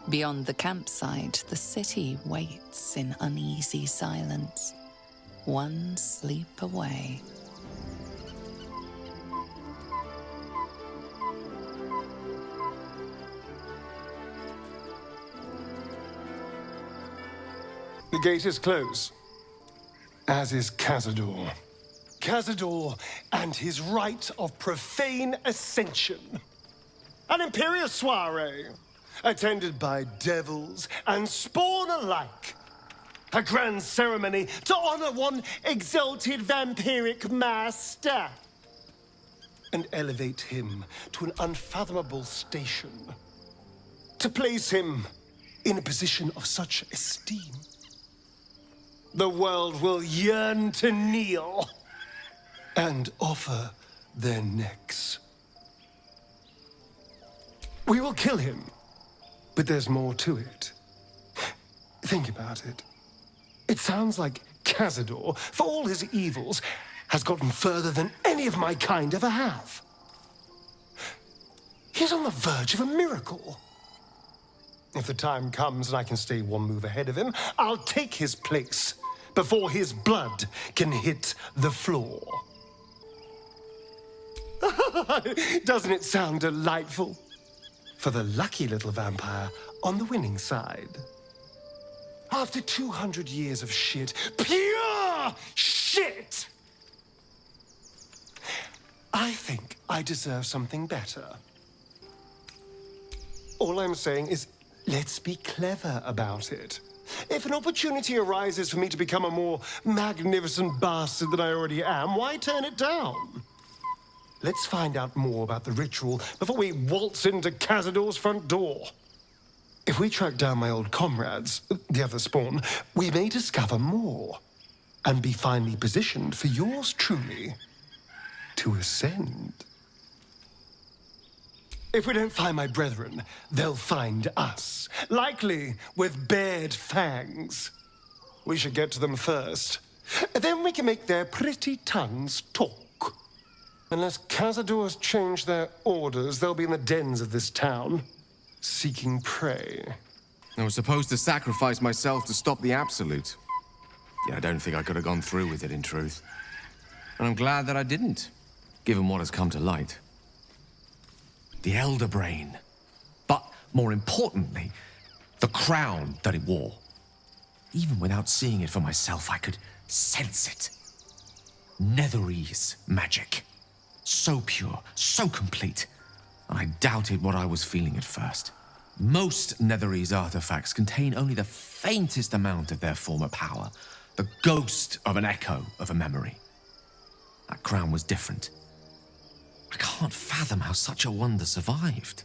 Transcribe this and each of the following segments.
Beyond the campsite, the city waits in uneasy silence, one sleep away. The gate is closed, as is Cazador. Cazador and his rite of profane ascension. An imperial soiree, attended by devils and spawn alike. A grand ceremony to honor one exalted vampiric master. And elevate him to an unfathomable station. To place him in a position of such esteem. The world will yearn to kneel and offer their necks. We will kill him, but there's more to it. Think about it. It sounds like Cazador, for all his evils, has gotten further than any of my kind ever have. He's on the verge of a miracle. If the time comes and I can stay one move ahead of him, I'll take his place before his blood can hit the floor. Doesn't it sound delightful? For the lucky little vampire on the winning side. After 200 years of shit, pure shit! I think I deserve something better. All I'm saying is, let's be clever about it. If an opportunity arises for me to become a more magnificent bastard than I already am, why turn it down? Let's find out more about the ritual before we waltz into Cazador's front door. If we track down my old comrades, the other spawn, we may discover more and be finally positioned for yours truly to ascend. If we don't find my brethren, they'll find us, likely with bared fangs. We should get to them first. Then we can make their pretty tongues talk. Unless Cazador's change their orders, they'll be in the dens of this town, seeking prey. I was supposed to sacrifice myself to stop the Absolute. Yeah, I don't think I could have gone through with it, in truth. And I'm glad that I didn't, given what has come to light. The elder brain. But, more importantly, the crown that it wore. Even without seeing it for myself, I could sense it. Netherese magic. So pure, so complete. I doubted what I was feeling at first. Most Netherese artifacts contain only the faintest amount of their former power, the ghost of an echo of a memory. That crown was different. I can't fathom how such a wonder survived.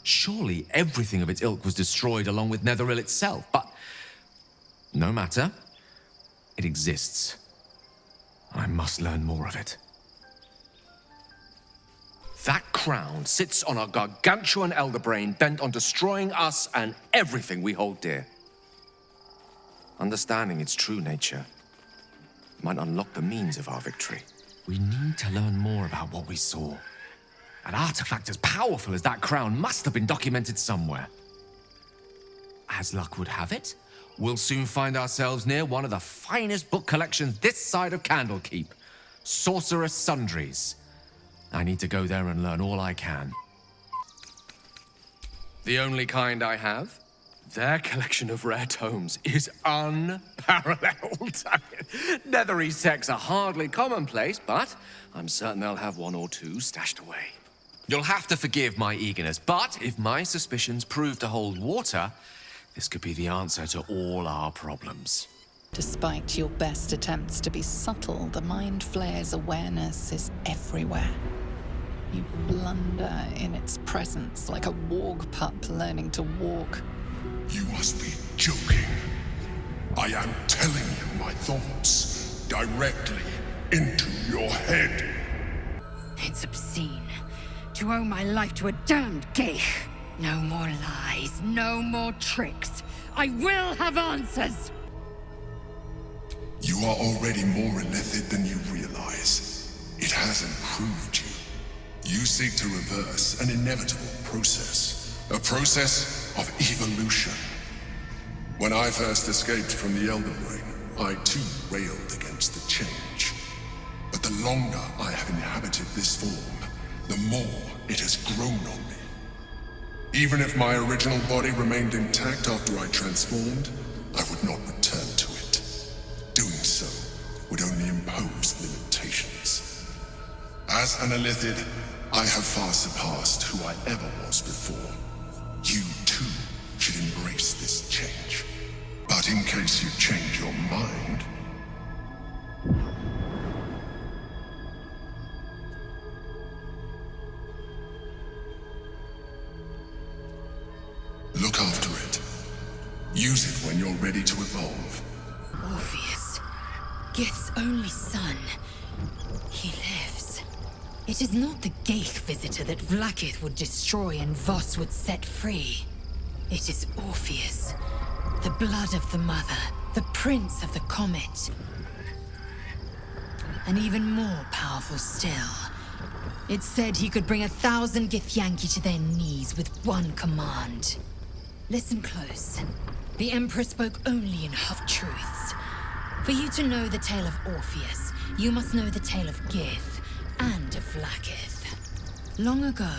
Surely everything of its ilk was destroyed along with Netheril itself, but no matter. It exists. I must learn more of it. That crown sits on a gargantuan elder brain bent on destroying us and everything we hold dear. Understanding its true nature might unlock the means of our victory. We need to learn more about what we saw. An artifact as powerful as that crown must have been documented somewhere. As luck would have it, we'll soon find ourselves near one of the finest book collections this side of Candlekeep, Sorcerous Sundries. I need to go there and learn all I can. The only kind I have? Their collection of rare tomes is unparalleled. Netherese texts are hardly commonplace, but I'm certain they'll have one or two stashed away. You'll have to forgive my eagerness, but if my suspicions prove to hold water, this could be the answer to all our problems. Despite your best attempts to be subtle, the Mind Flayer's awareness is everywhere. You blunder in its presence like a warg pup learning to walk. You must be joking. I am telling you my thoughts directly into your head. It's obscene to owe my life to a damned geich. No more lies, no more tricks. I will have answers! You are already more illithid than you realize. It has improved you. You seek to reverse an inevitable process, A process of evolution. When I first escaped from the Elder Brain, I too railed against the change. But the longer I have inhabited this form, the more it has grown on me. Even if my original body remained intact after I transformed, I would not return to it. Doing so would only impose limitations. As an Illithid, I have far surpassed who I ever was before. You too should embrace this change. But in case you change your mind... look after it. Use it when you're ready to evolve. Orpheus, Gith's only son. He lives. It is not the gale visitor that Vlaakith would destroy and Voss would set free. It is Orpheus, the blood of the mother, the prince of the comet. And even more powerful still. It said he could bring 1,000 Githyanki to their knees with one command. Listen close. The Emperor spoke only in half-truths. For you to know the tale of Orpheus, you must know the tale of Gith and of Vlaakith. Long ago,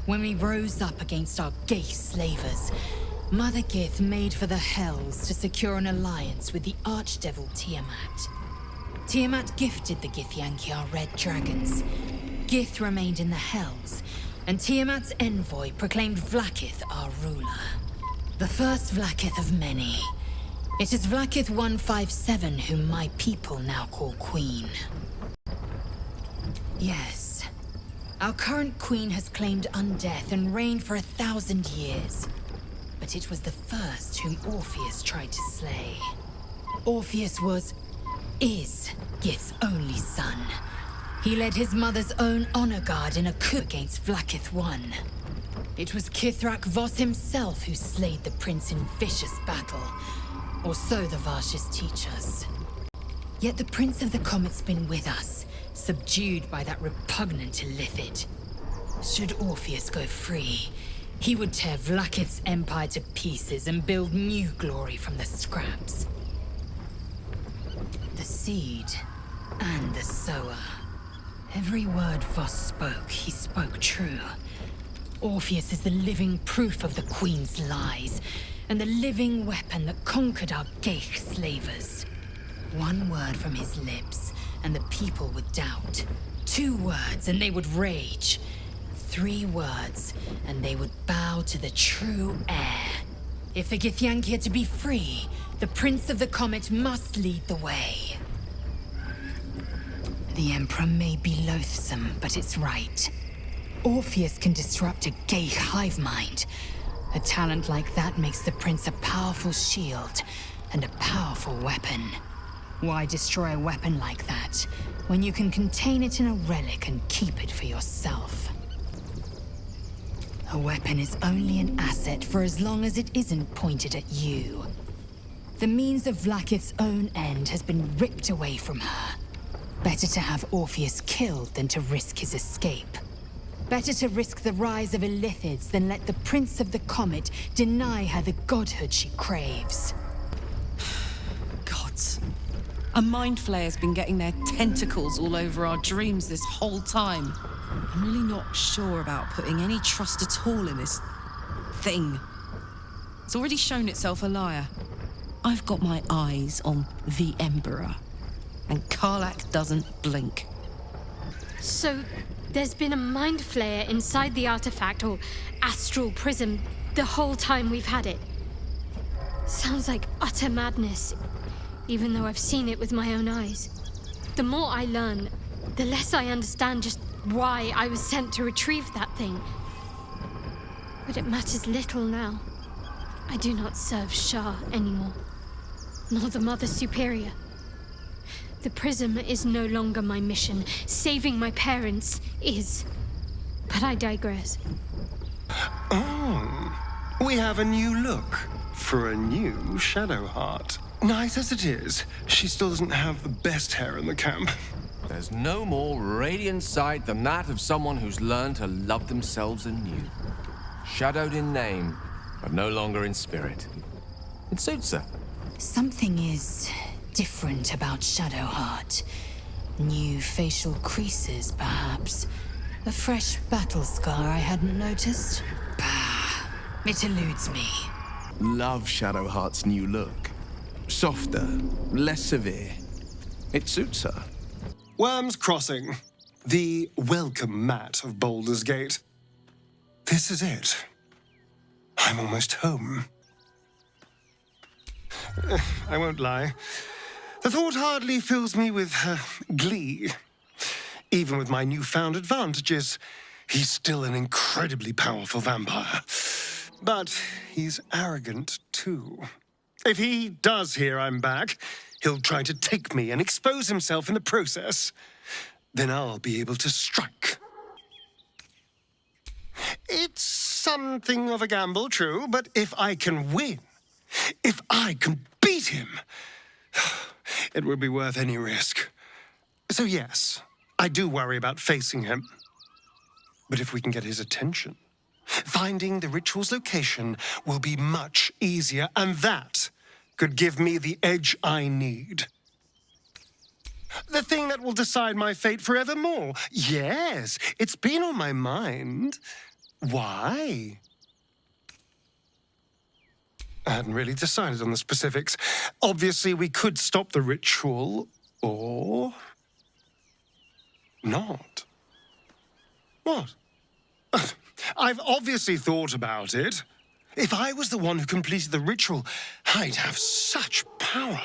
when we rose up against our gay slavers, Mother Gith made for the Hells to secure an alliance with the archdevil Tiamat. Tiamat gifted the Githyanki our red dragons. Gith remained in the Hells, and Tiamat's envoy proclaimed Vlaakith our ruler. The first Vlaakith of many. It is Vlaakith 157 whom my people now call Queen. Yes. Our current queen has claimed undeath and reigned for 1,000 years. But it was the first whom Orpheus tried to slay. Orpheus is Gith's only son. He led his mother's own honor guard in a coup against Vlaakith I. It was Kithrak Voss himself who slayed the prince in vicious battle, or so the Varshas teach us. Yet the Prince of the Comet's been with us, subdued by that repugnant Illithid. Should Orpheus go free, he would tear Vlaakith's empire to pieces and build new glory from the scraps. The seed and the sower. Every word Voss spoke, he spoke true. Orpheus is the living proof of the Queen's lies, and the living weapon that conquered our Geich slavers. One word from his lips, and the people would doubt. 2 words, and they would rage. 3 words, and they would bow to the true heir. If the Githyanki are to be free, the Prince of the Comet must lead the way. The Emperor may be loathsome, but it's right. Orpheus can disrupt a Geich hive mind. A talent like that makes the Prince a powerful shield and a powerful weapon. Why destroy a weapon like that, when you can contain it in a relic and keep it for yourself? A weapon is only an asset for as long as it isn't pointed at you. The means of Vlaakith's own end has been ripped away from her. Better to have Orpheus killed than to risk his escape. Better to risk the rise of Illithids than let the Prince of the Comet deny her the godhood she craves. Gods. A mind flayer's been getting their tentacles all over our dreams this whole time. I'm really not sure about putting any trust at all in this thing. It's already shown itself a liar. I've got my eyes on the Emperor, and Karlach doesn't blink. So, there's been a mind flayer inside the artifact, or astral prism, the whole time we've had it. Sounds like utter madness, even though I've seen it with my own eyes. The more I learn, the less I understand just why I was sent to retrieve that thing. But it matters little now. I do not serve Shah anymore, nor the Mother Superior. The prism is no longer my mission. Saving my parents is. But I digress. Oh, we have a new look for a new shadowheart. Nice as it is, she still doesn't have the best hair in the camp. There's no more radiant sight than that of someone who's learned to love themselves anew. Shadowed in name, but no longer in spirit. It suits her. Something is different about Shadowheart. New facial creases, perhaps. A fresh battle scar I hadn't noticed. Bah, it eludes me. Love Shadowheart's new look. Softer, less severe. It suits her. Worm's Crossing, the welcome mat of Baldur's Gate. This is it. I'm almost home. I won't lie. The thought hardly fills me with glee. Even with my newfound advantages, he's still an incredibly powerful vampire. But he's arrogant, too. If he does hear I'm back, he'll try to take me and expose himself in the process. Then I'll be able to strike. It's something of a gamble, true, but if I can win, if I can beat him, it would be worth any risk. So yes, I do worry about facing him. But if we can get his attention, finding the ritual's location will be much easier, and that could give me the edge I need. The thing that will decide my fate forevermore. Yes, it's been on my mind. Why? I hadn't really decided on the specifics. Obviously, we could stop the ritual, or not. What? I've obviously thought about it. If I was the one who completed the ritual, I'd have such power.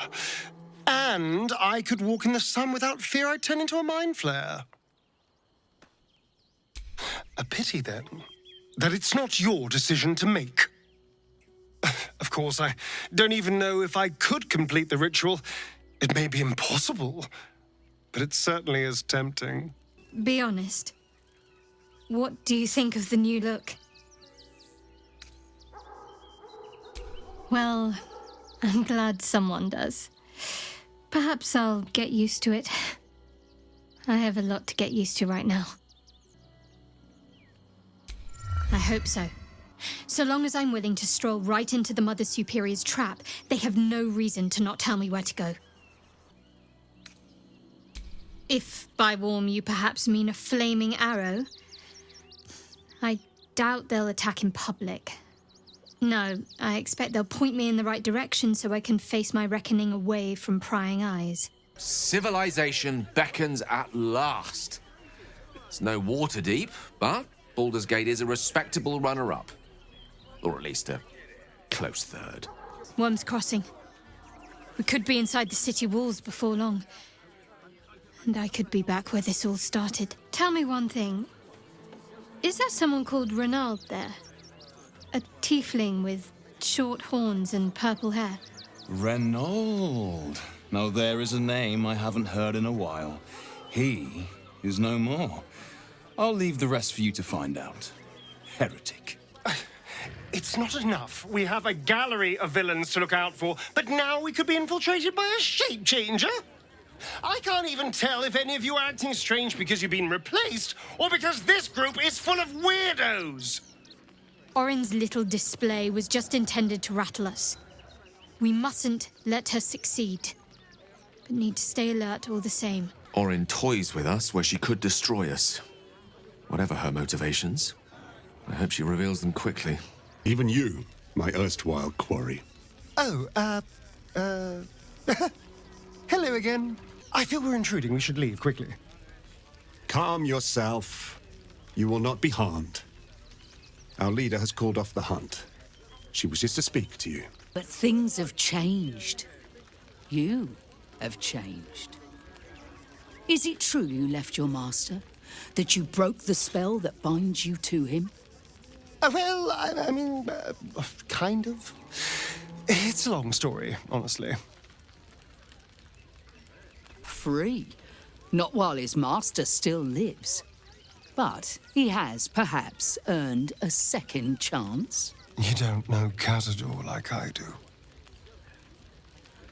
And I could walk in the sun without fear I'd turn into a mind flare. A pity, then, that it's not your decision to make. Of course, I don't even know if I could complete the ritual. It may be impossible, but it certainly is tempting. Be honest. What do you think of the new look? Well, I'm glad someone does. Perhaps I'll get used to it. I have a lot to get used to right now. I hope so. So long as I'm willing to stroll right into the Mother Superior's trap, they have no reason to not tell me where to go. If by warm you perhaps mean a flaming arrow, I doubt they'll attack in public. No, I expect they'll point me in the right direction so I can face my reckoning away from prying eyes. Civilization beckons at last. It's no water deep, but Baldur's Gate is a respectable runner-up. Or at least a close third. Worm's Crossing. We could be inside the city walls before long. And I could be back where this all started. Tell me one thing. Is there someone called Renald there? A tiefling with short horns and purple hair. Reynold. Now there is a name I haven't heard in a while. He is no more. I'll leave the rest for you to find out. Heretic. It's not enough. We have a gallery of villains to look out for, but now we could be infiltrated by a shape changer? I can't even tell if any of you are acting strange because you've been replaced, or because this group is full of weirdos. Orin's little display was just intended to rattle us. We mustn't let her succeed, but need to stay alert all the same. Orin toys with us where she could destroy us. Whatever her motivations, I hope she reveals them quickly. Even you, my erstwhile quarry. Oh, hello again. I feel we're intruding. We should leave quickly. Calm yourself. You will not be harmed. Our leader has called off the hunt. She wishes to speak to you. But things have changed. You have changed. Is it true you left your master? That you broke the spell that binds you to him? Well, I mean, kind of. It's a long story, honestly. Free. Not while his master still lives. But he has perhaps earned a second chance. You don't know Cazador like I do.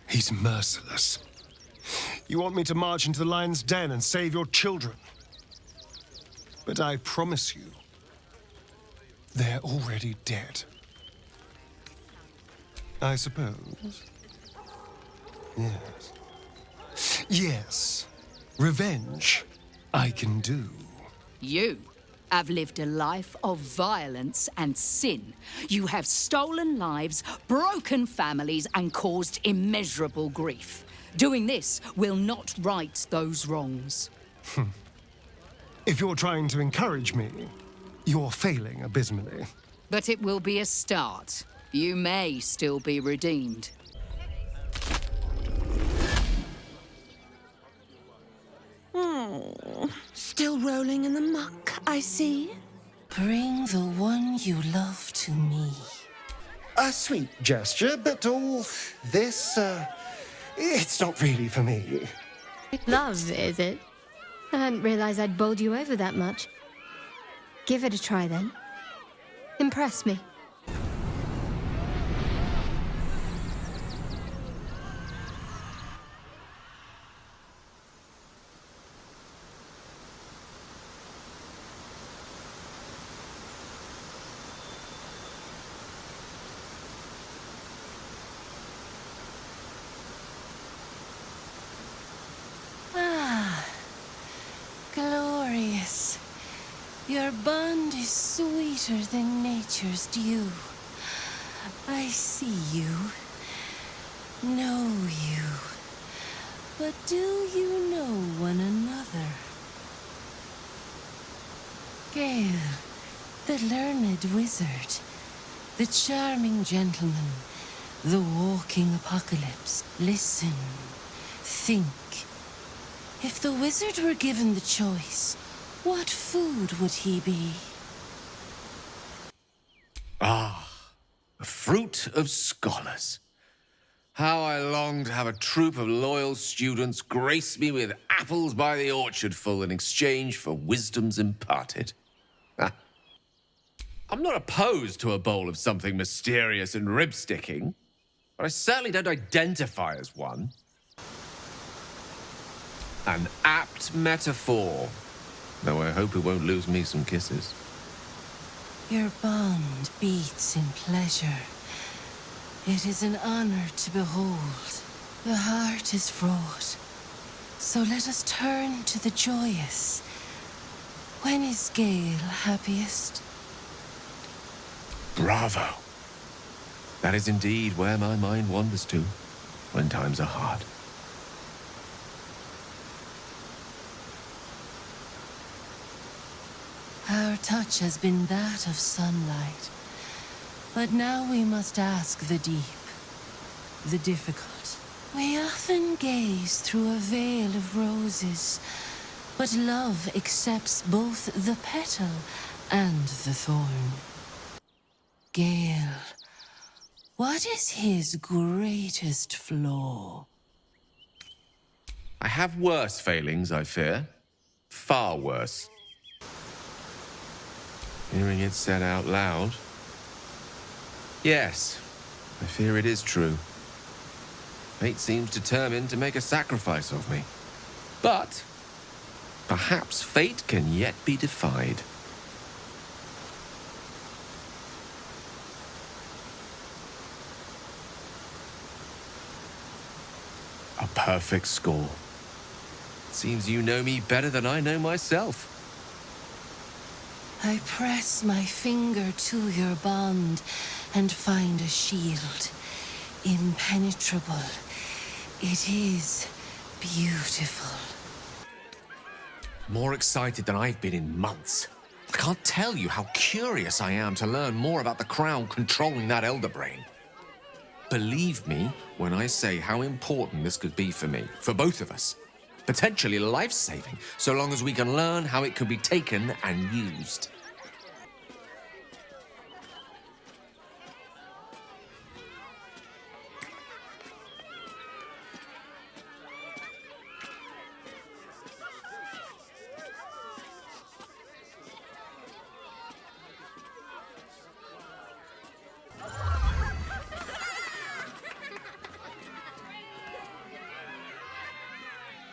He's merciless. You want me to march into the lion's den and save your children. But I promise you, They're already dead. I suppose. Yes. Yes. Revenge, I can do. You have lived a life of violence and sin. You have stolen lives, broken families, and caused immeasurable grief. Doing this will not right those wrongs. If you're trying to encourage me, you're failing abysmally. But it will be a start. You may still be redeemed. Still rolling in the muck, I see. Bring the one you love to me. A sweet gesture, but all this, it's not really for me. Love, is it? I hadn't realized I'd bowled you over that much. Give it a try, then. Impress me. Glorious. Your bond is sweeter than nature's dew. I see you, know you, but do you know one another? Gale, the learned wizard, the charming gentleman, the walking apocalypse. Listen, think. If the wizard were given the choice, what food would he be? Ah, a fruit of scholars. How I long to have a troop of loyal students grace me with apples by the orchardful in exchange for wisdoms imparted. Ah. I'm not opposed to a bowl of something mysterious and rib-sticking, but I certainly don't identify as one. An apt metaphor, though I hope it won't lose me some kisses. Your bond beats in pleasure. It is an honor to behold. The heart is fraught. So let us turn to the joyous. When is Gale happiest? Bravo. That is indeed where my mind wanders to, when times are hard. Our touch has been that of sunlight. But now we must ask the deep, the difficult. We often gaze through a veil of roses, but love accepts both the petal and the thorn. Gale, what is his greatest flaw? I have worse failings, I fear. Far worse. Hearing it said out loud. Yes, I fear it is true. Fate seems determined to make a sacrifice of me. But perhaps fate can yet be defied. A perfect score. Seems you know me better than I know myself. I press my finger to your bond and find a shield. Impenetrable. It is beautiful. More excited than I've been in months. I can't tell you how curious I am to learn more about the crown controlling that elder brain. Believe me when I say how important this could be for me, for both of us. Potentially life-saving, so long as we can learn how it could be taken and used.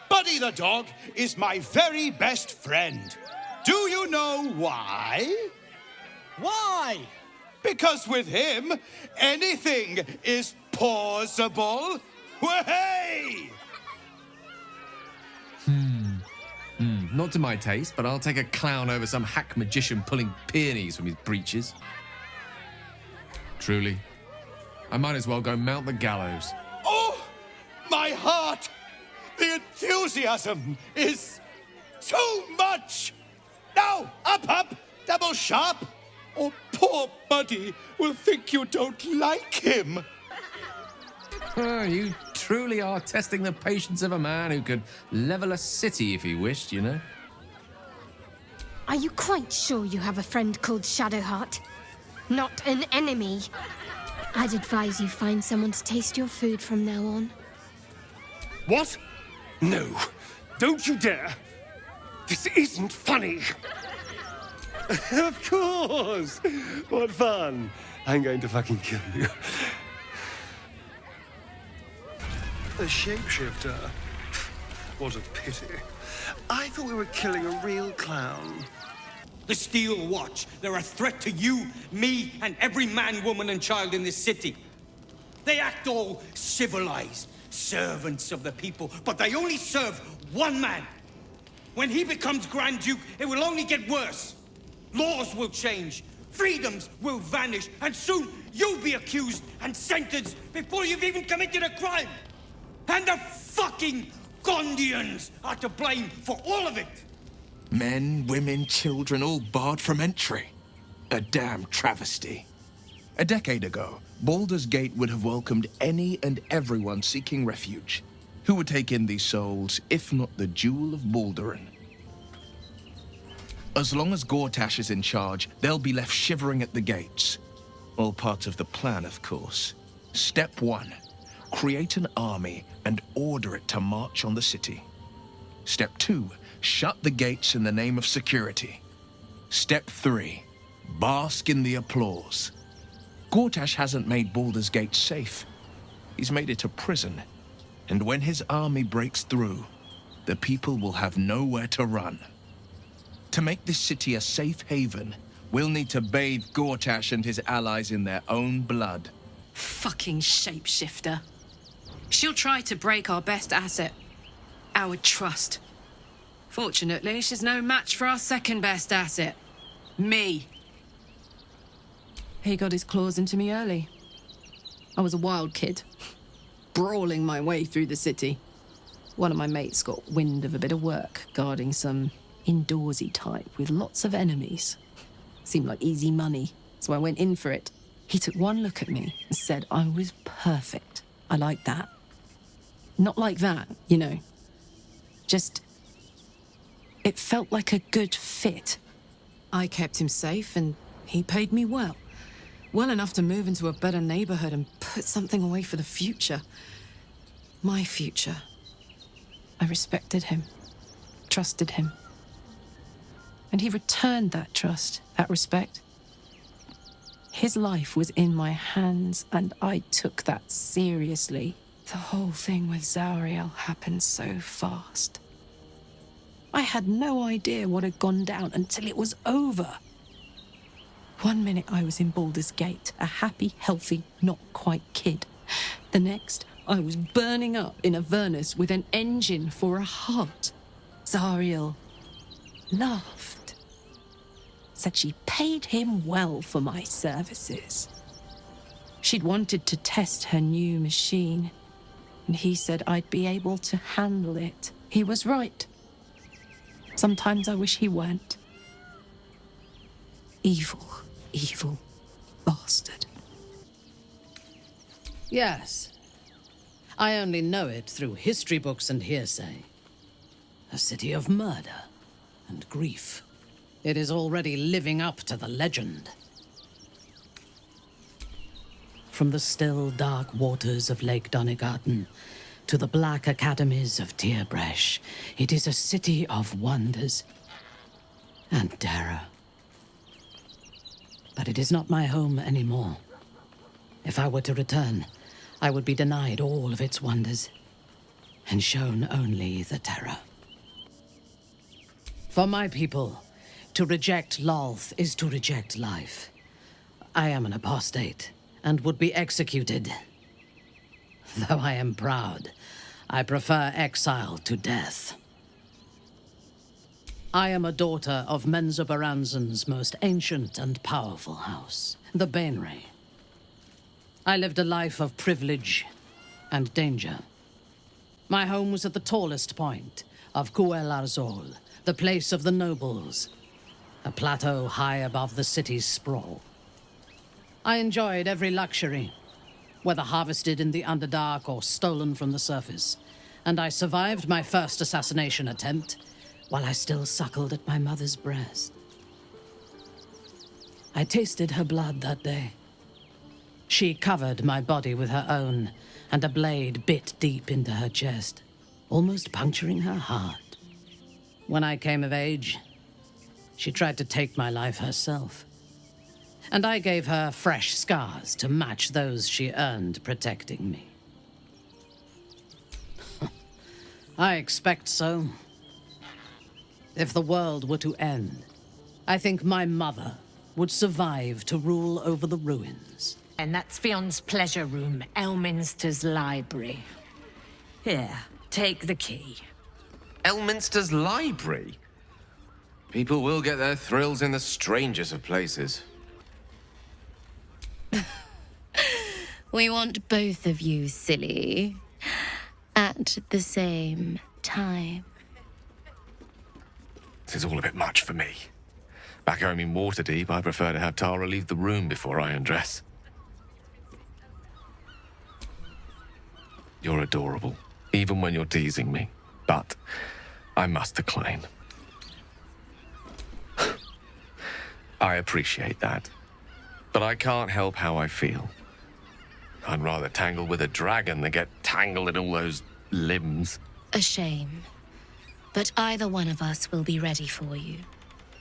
Buddy the dog is my very best friend. Do you know why? Why? Because with him, anything is possible. Way! Not to my taste, but I'll take a clown over some hack magician pulling peonies from his breeches. Truly, I might as well go mount the gallows. Oh, my heart! The enthusiasm is too much! Now, up, double sharp, or poor Buddy will think you don't like him. Oh, you truly are testing the patience of a man who could level a city if he wished, you know? Are you quite sure you have a friend called Shadowheart? Not an enemy? I'd advise you find someone to taste your food from now on. What? No, don't you dare. This isn't funny. Of course. What fun. I'm going to fucking kill you. A shapeshifter. What a pity. I thought we were killing a real clown. The Steel Watch. They're a threat to you, me, and every man, woman, and child in this city. They act all civilized, servants of the people, but they only serve one man. When he becomes Grand Duke, it will only get worse. Laws will change, freedoms will vanish, and soon you'll be accused and sentenced before you've even committed a crime. And the fucking Gondians are to blame for all of it. Men, women, children, all barred from entry. A damn travesty. A decade ago, Baldur's Gate would have welcomed any and everyone seeking refuge, who would take in these souls, if not the Jewel of Baldurin. As long as Gortash is in charge, they'll be left shivering at the gates. All part of the plan, of course. Step 1. Create an army and order it to march on the city. Step 2. Shut the gates in the name of security. Step 3. Bask in the applause. Gortash hasn't made Baldur's Gate safe. He's made it a prison. And when his army breaks through, the people will have nowhere to run. To make this city a safe haven, we'll need to bathe Gortash and his allies in their own blood. Fucking shapeshifter. She'll try to break our best asset, our trust. Fortunately, she's no match for our second best asset, me. He got his claws into me early. I was a wild kid, brawling my way through the city. One of my mates got wind of a bit of work guarding some indoorsy type with lots of enemies. Seemed like easy money, so I went in for it. He took one look at me and said I was perfect. I like that. Not like that, you know. Just... it felt like a good fit. I kept him safe and he paid me well. Well enough to move into a better neighborhood and put something away for the future. My future. I respected him, trusted him. And he returned that trust, that respect. His life was in my hands, and I took that seriously. The whole thing with Zariel happened so fast. I had no idea what had gone down until it was over. One minute I was in Baldur's Gate, a happy, healthy, not quite kid. The next, I was burning up in Avernus with an engine for a heart. Zariel laughed. Said she paid him well for my services. She'd wanted to test her new machine, and he said I'd be able to handle it. He was right. Sometimes I wish he weren't. Evil, evil bastard. Yes. I only know it through history books and hearsay. A city of murder and grief. It is already living up to the legend. From the still, dark waters of Lake Donegarten to the black academies of Tierbresh, it is a city of wonders and terror. But it is not my home anymore. If I were to return, I would be denied all of its wonders and shown only the terror. For my people, To reject Lolth is to reject life. I am an apostate, and would be executed. Though I am proud, I prefer exile to death. I am a daughter of Menzo Baranzan's most ancient and powerful house, the Bainray. I lived a life of privilege and danger. My home was at the tallest point of Cuel Arzol, the place of the nobles, a plateau high above the city's sprawl. I enjoyed every luxury, whether harvested in the underdark or stolen from the surface, and I survived my first assassination attempt while I still suckled at my mother's breast. I tasted her blood that day. She covered my body with her own, and a blade bit deep into her chest, almost puncturing her heart. When I came of age, she tried to take my life herself, and I gave her fresh scars to match those she earned protecting me. I expect so. If the world were to end, I think my mother would survive to rule over the ruins. And that's Fion's pleasure room, Elminster's library. Here, take the key. Elminster's library? People will get their thrills in the strangest of places. We want both of you, silly. At the same time. This is all a bit much for me. Back home in Waterdeep, I prefer to have Tara leave the room before I undress. You're adorable, even when you're teasing me. But I must decline. I appreciate that. But I can't help how I feel. I'd rather tangle with a dragon than get tangled in all those limbs. A shame. But either one of us will be ready for you,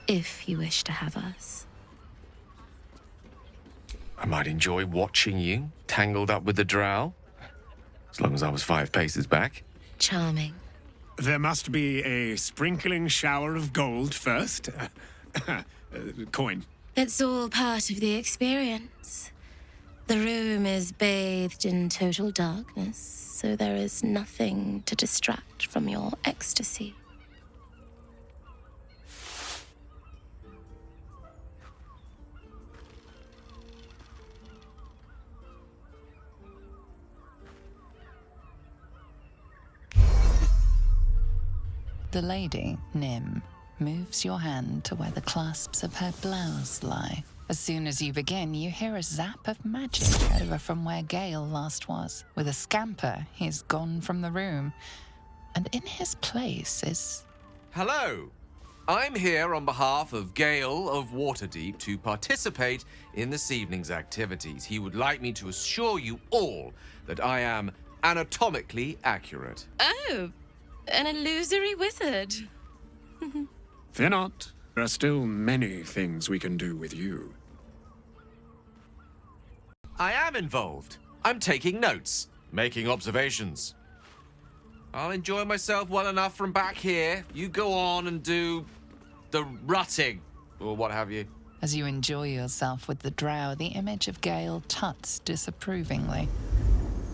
if you wish to have us. I might enjoy watching you, tangled up with the drow. As long as I was 5 paces back. Charming. There must be a sprinkling shower of gold first. Coin. It's all part of the experience. The room is bathed in total darkness, so there is nothing to distract from your ecstasy. The lady, Nim, moves your hand to where the clasps of her blouse lie. As soon as you begin, you hear a zap of magic over from where Gale last was. With a scamper, he's gone from the room. And in his place is... Hello. I'm here on behalf of Gale of Waterdeep to participate in this evening's activities. He would like me to assure you all that I am anatomically accurate. Oh, an illusory wizard. Fear not. There are still many things we can do with you. I am involved. I'm taking notes, making observations. I'll enjoy myself well enough from back here. You go on and do the rutting, or what have you. As you enjoy yourself with the drow, the image of Gale tuts disapprovingly.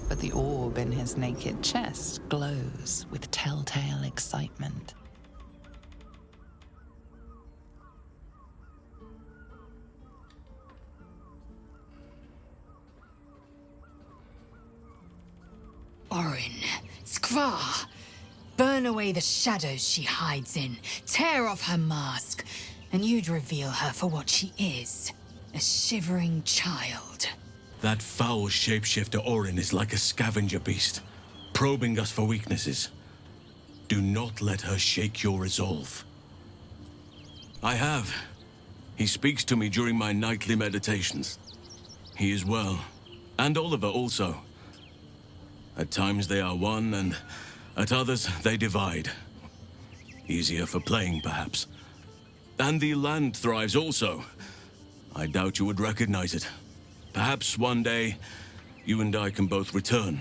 But the orb in his naked chest glows with telltale excitement. Orin, Skvar, burn away the shadows she hides in, tear off her mask, and you'd reveal her for what she is, a shivering child. That foul shapeshifter Orin is like a scavenger beast, probing us for weaknesses. Do not let her shake your resolve. I have. He speaks to me during my nightly meditations. He is well, and Oliver also. At times they are one, and at others they divide. Easier for playing, perhaps. And the land thrives also. I doubt you would recognize it. Perhaps one day, you and I can both return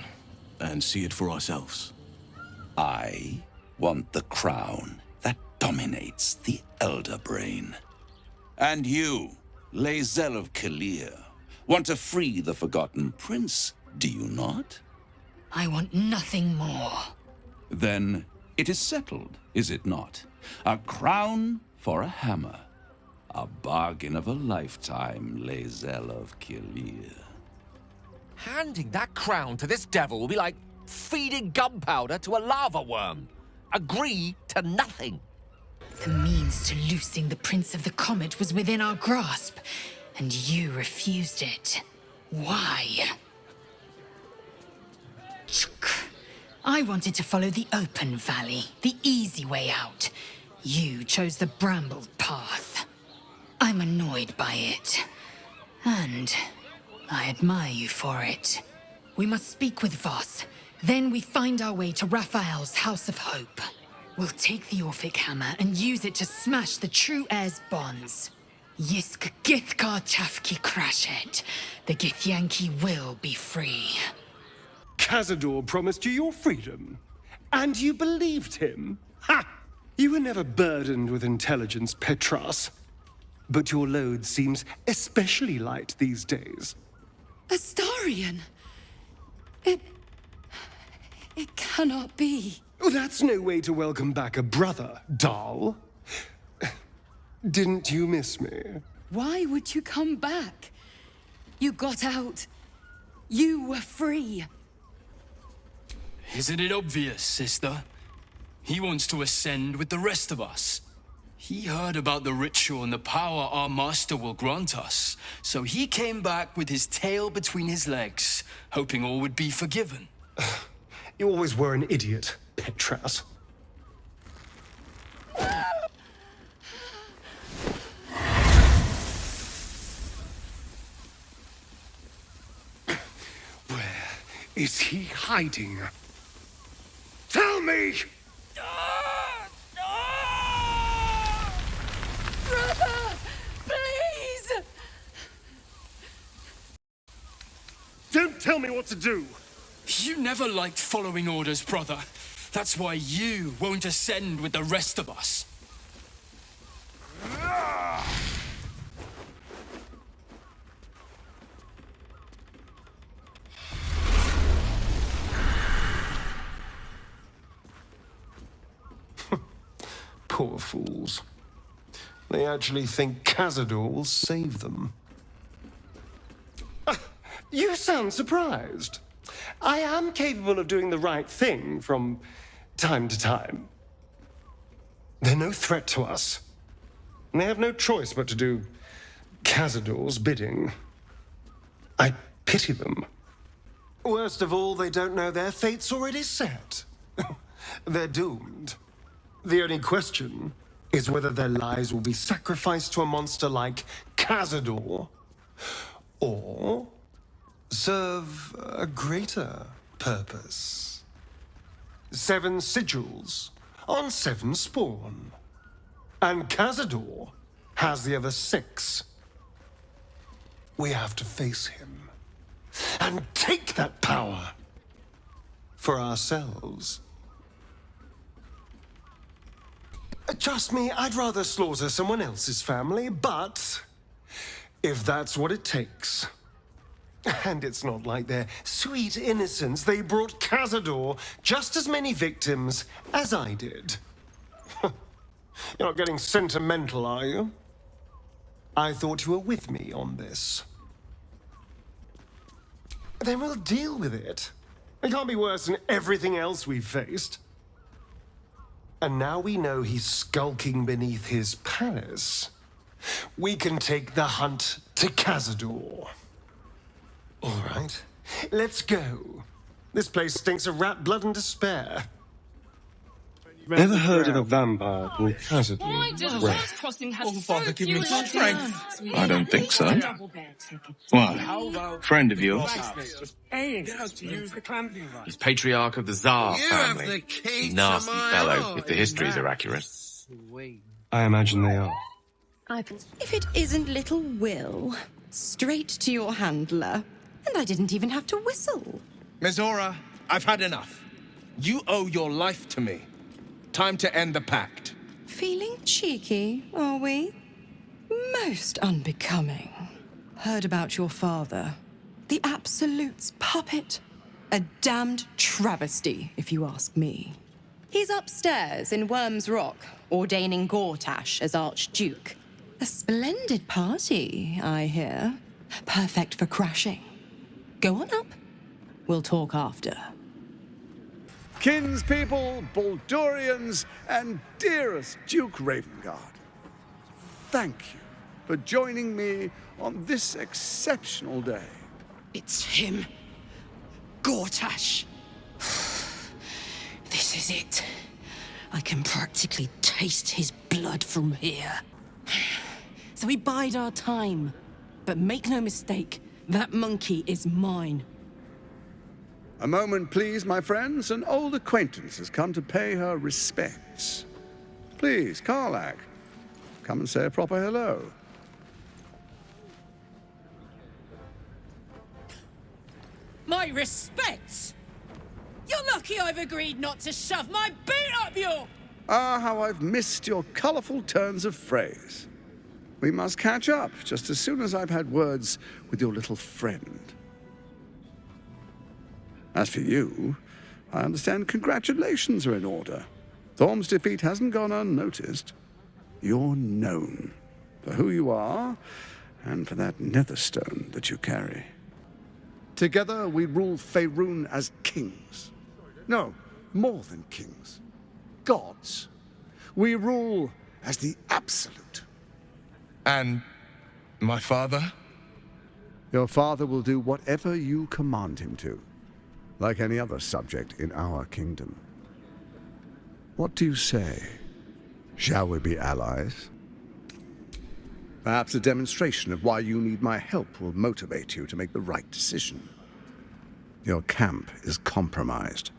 and see it for ourselves. I want the crown that dominates the elder brain. And you, lae'zel of Kalir, want to free the Forgotten Prince, do you not? I want nothing more. Then it is settled, is it not? A crown for a hammer. A bargain of a lifetime, lae'zel of Kalir. Handing that crown to this devil will be like feeding gunpowder to a lava worm. Agree to nothing. The means to loosing the Prince of the Comet was within our grasp, and you refused it. Why? I wanted to follow the open valley, the easy way out. You chose the brambled path. I'm annoyed by it, and I admire you for it. We must speak with Voss. Then we find our way to Raphael's House of Hope. We'll take the Orphic hammer and use it to smash the true heir's bonds. Yisk Githkar Tafki Crashet. The Githyanki will be free. Cazador promised you your freedom, and you believed him? Ha! You were never burdened with intelligence, Petras. But your load seems especially light these days. Astarion! It cannot be. Oh, that's no way to welcome back a brother, doll. Didn't you miss me? Why would you come back? You got out. You were free. Isn't it obvious, sister? He wants to ascend with the rest of us. He heard about the ritual and the power our master will grant us, so he came back with his tail between his legs, hoping all would be forgiven. You always were an idiot, Petras. Where is he hiding? Tell me! Brother! Please! Don't tell me what to do! You never liked following orders, brother. That's why you won't ascend with the rest of us. Poor fools. They actually think Cazador will save them. You sound surprised. I am capable of doing the right thing from time to time. They're no threat to us. And they have no choice but to do Cazador's bidding. I pity them. Worst of all, they don't know their fate's already set. They're doomed. The only question is whether their lives will be sacrificed to a monster like Cazador, or serve a greater purpose. 7 sigils on 7 spawn. And Cazador has the other 6. We have to face him and take that power for ourselves. Trust me, I'd rather slaughter someone else's family, but if that's what it takes. And it's not like their sweet innocence. They brought Cazador just as many victims as I did. You're not getting sentimental, are you? I thought you were with me on this. Then we'll deal with it. It can't be worse than everything else we've faced. And now we know he's skulking beneath his palace. We can take the hunt to Cazador. All right, let's go. This place stinks of rat blood and despair. Ever heard of a vampire called Cazador? Father, give me strength. I don't think so. Why? Friend of yours? He's patriarch of the Tsar family. Nasty fellow, if the histories are accurate. I imagine they are. If it isn't little Wyll, straight to your handler. And I didn't even have to whistle. Mizora, I've had enough. You owe your life to me. Time to end the pact. Feeling cheeky, are we? Most unbecoming. Heard about your father. The Absolute's puppet. A damned travesty, if you ask me. He's upstairs in Worm's Rock, ordaining Gortash as Archduke. A splendid party, I hear. Perfect for crashing. Go on up. We'll talk after. Kinspeople, Baldurians, and dearest Duke Ravengard, thank you for joining me on this exceptional day. It's him. Gortash. This is it. I can practically taste his blood from here. So we bide our time. But make no mistake, that monkey is mine. A moment, please, my friends. An old acquaintance has come to pay her respects. Please, Karlach, come and say a proper hello. My respects! You're lucky I've agreed not to shove my boot up your... Ah, how I've missed your colourful turns of phrase. We must catch up just as soon as I've had words with your little friend. As for you, I understand congratulations are in order. Thorm's defeat hasn't gone unnoticed. You're known for who you are and for that netherstone that you carry. Together we rule Faerun as kings. No, more than kings. Gods. We rule as the Absolute. And my father? Your father will do whatever you command him to, like any other subject in our kingdom. What do you say? Shall we be allies? Perhaps a demonstration of why you need my help will motivate you to make the right decision. Your camp is compromised.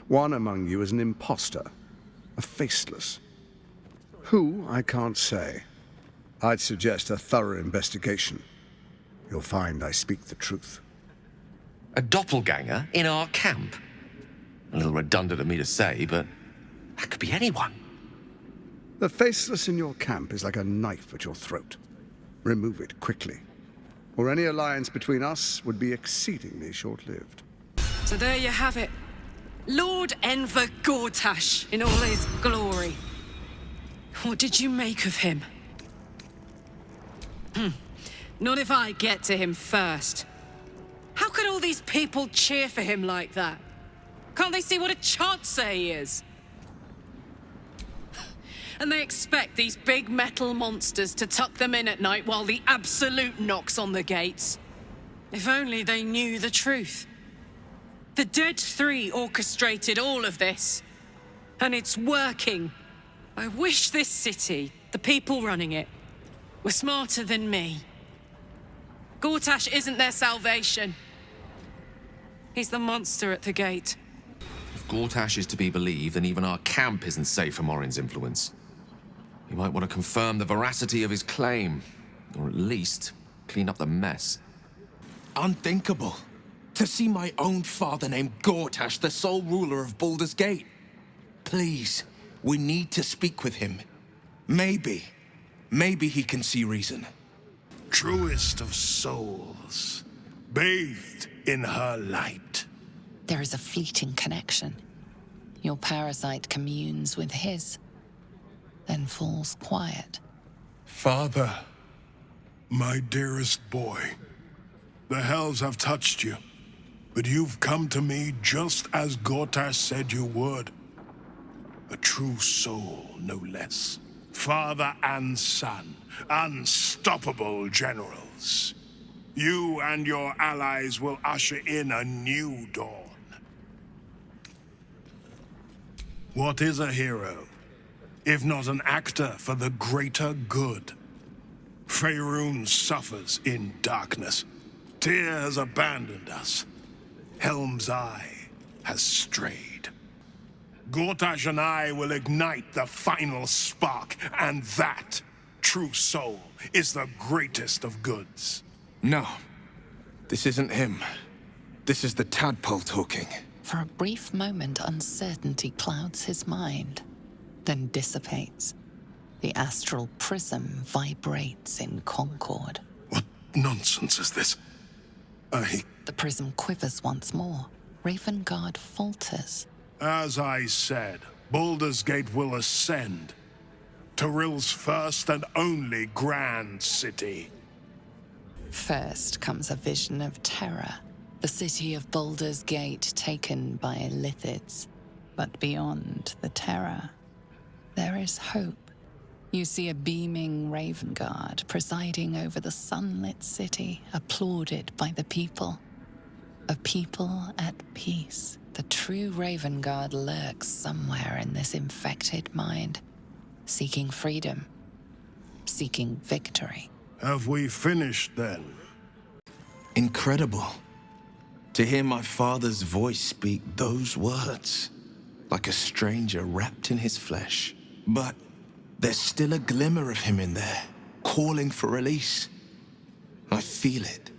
One among you is an imposter, a faceless. Who, I can't say. I'd suggest a thorough investigation. You'll find I speak the truth. A doppelganger in our camp? A little redundant of me to say, but that could be anyone. The faceless in your camp is like a knife at your throat. Remove it quickly, or any alliance between us would be exceedingly short-lived. So there you have it. Lord Enver Gortash in all his glory. What did you make of him? Not if I get to him first. How could all these people cheer for him like that? Can't they see what a chancer he is? And they expect these big metal monsters to tuck them in at night while the Absolute knocks on the gates. If only they knew the truth. The Dead Three orchestrated all of this. And it's working. I wish this city, the people running it, were smarter than me. Gortash isn't their salvation. He's the monster at the gate. If Gortash is to be believed, then even our camp isn't safe from Orin's influence. You might want to confirm the veracity of his claim, or at least clean up the mess. Unthinkable. To see my own father named Gortash, the sole ruler of Baldur's Gate. Please, we need to speak with him. Maybe he can see reason. Truest of souls, bathed in her light. There is a fleeting connection. Your parasite communes with his, then falls quiet. Father, my dearest boy, the hells have touched you, but you've come to me just as Gortash said you would. A true soul, no less. Father and son, unstoppable generals. You and your allies will usher in a new dawn. What is a hero, if not an actor for the greater good? Faerun suffers in darkness. Tyr has abandoned us. Helm's Eye has strayed. Gortash and I will ignite the final spark, and that, true soul, is the greatest of goods. No, this isn't him. This is the tadpole talking. For a brief moment, uncertainty clouds his mind, then dissipates. The astral prism vibrates in concord. What nonsense is this? The prism quivers once more. Ravengard falters. As I said, Baldur's Gate will ascend. Tyrill's first and only grand city. First comes a vision of terror. The city of Baldur's Gate taken by lithids. But beyond the terror, there is hope. You see a beaming Ravengard presiding over the sunlit city, applauded by the people. A people at peace. The true Ravengard lurks somewhere in this infected mind, seeking freedom, seeking victory. Have we finished then? Incredible. To hear my father's voice speak those words, like a stranger wrapped in his flesh. But there's still a glimmer of him in there, calling for release. I feel it.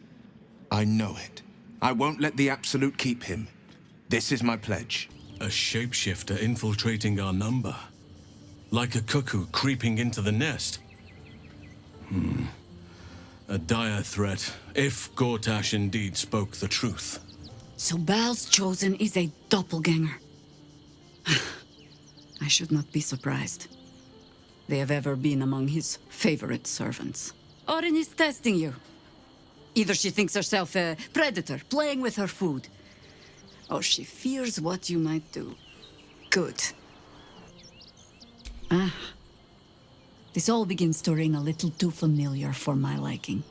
I know it. I won't let the Absolute keep him. This is my pledge. A shapeshifter infiltrating our number. Like a cuckoo creeping into the nest. A dire threat, if Gortash indeed spoke the truth. So Baal's chosen is a doppelganger. I should not be surprised. They have ever been among his favorite servants. Orin is testing you. Either she thinks herself a predator, playing with her food, or she fears what you might do. Good. This all begins to ring a little too familiar for my liking.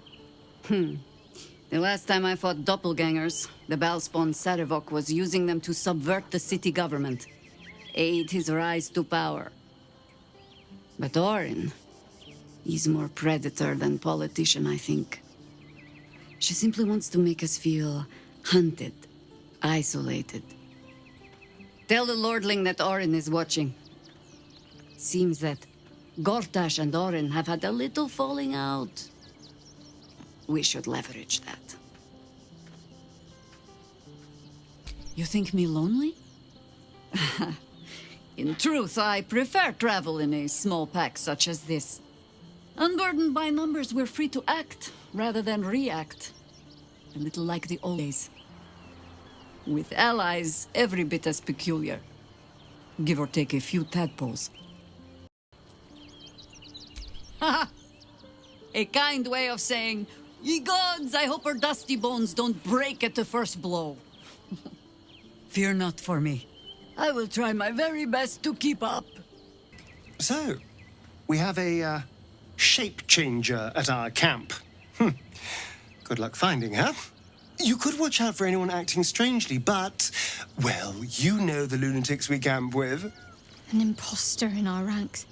The last time I fought doppelgangers, the Baalspawn Sarevok was using them to subvert the city government, aid his rise to power. But Orin, he's more predator than politician, I think. She simply wants to make us feel hunted, isolated. Tell the Lordling that Orin is watching. Seems that Gortash and Orin have had a little falling out. We should leverage that. You think me lonely? In truth, I prefer travel in a small pack such as this. Unburdened by numbers, we're free to act rather than react. A little like the old days. With allies, every bit as peculiar. Give or take a few tadpoles. Haha! A kind way of saying, ye gods, I hope her dusty bones don't break at the first blow. Fear not for me. I will try my very best to keep up. So, we have a shape changer at our camp. Good luck finding her. You could watch out for anyone acting strangely, but, well, you know the lunatics we camp with. An imposter in our ranks.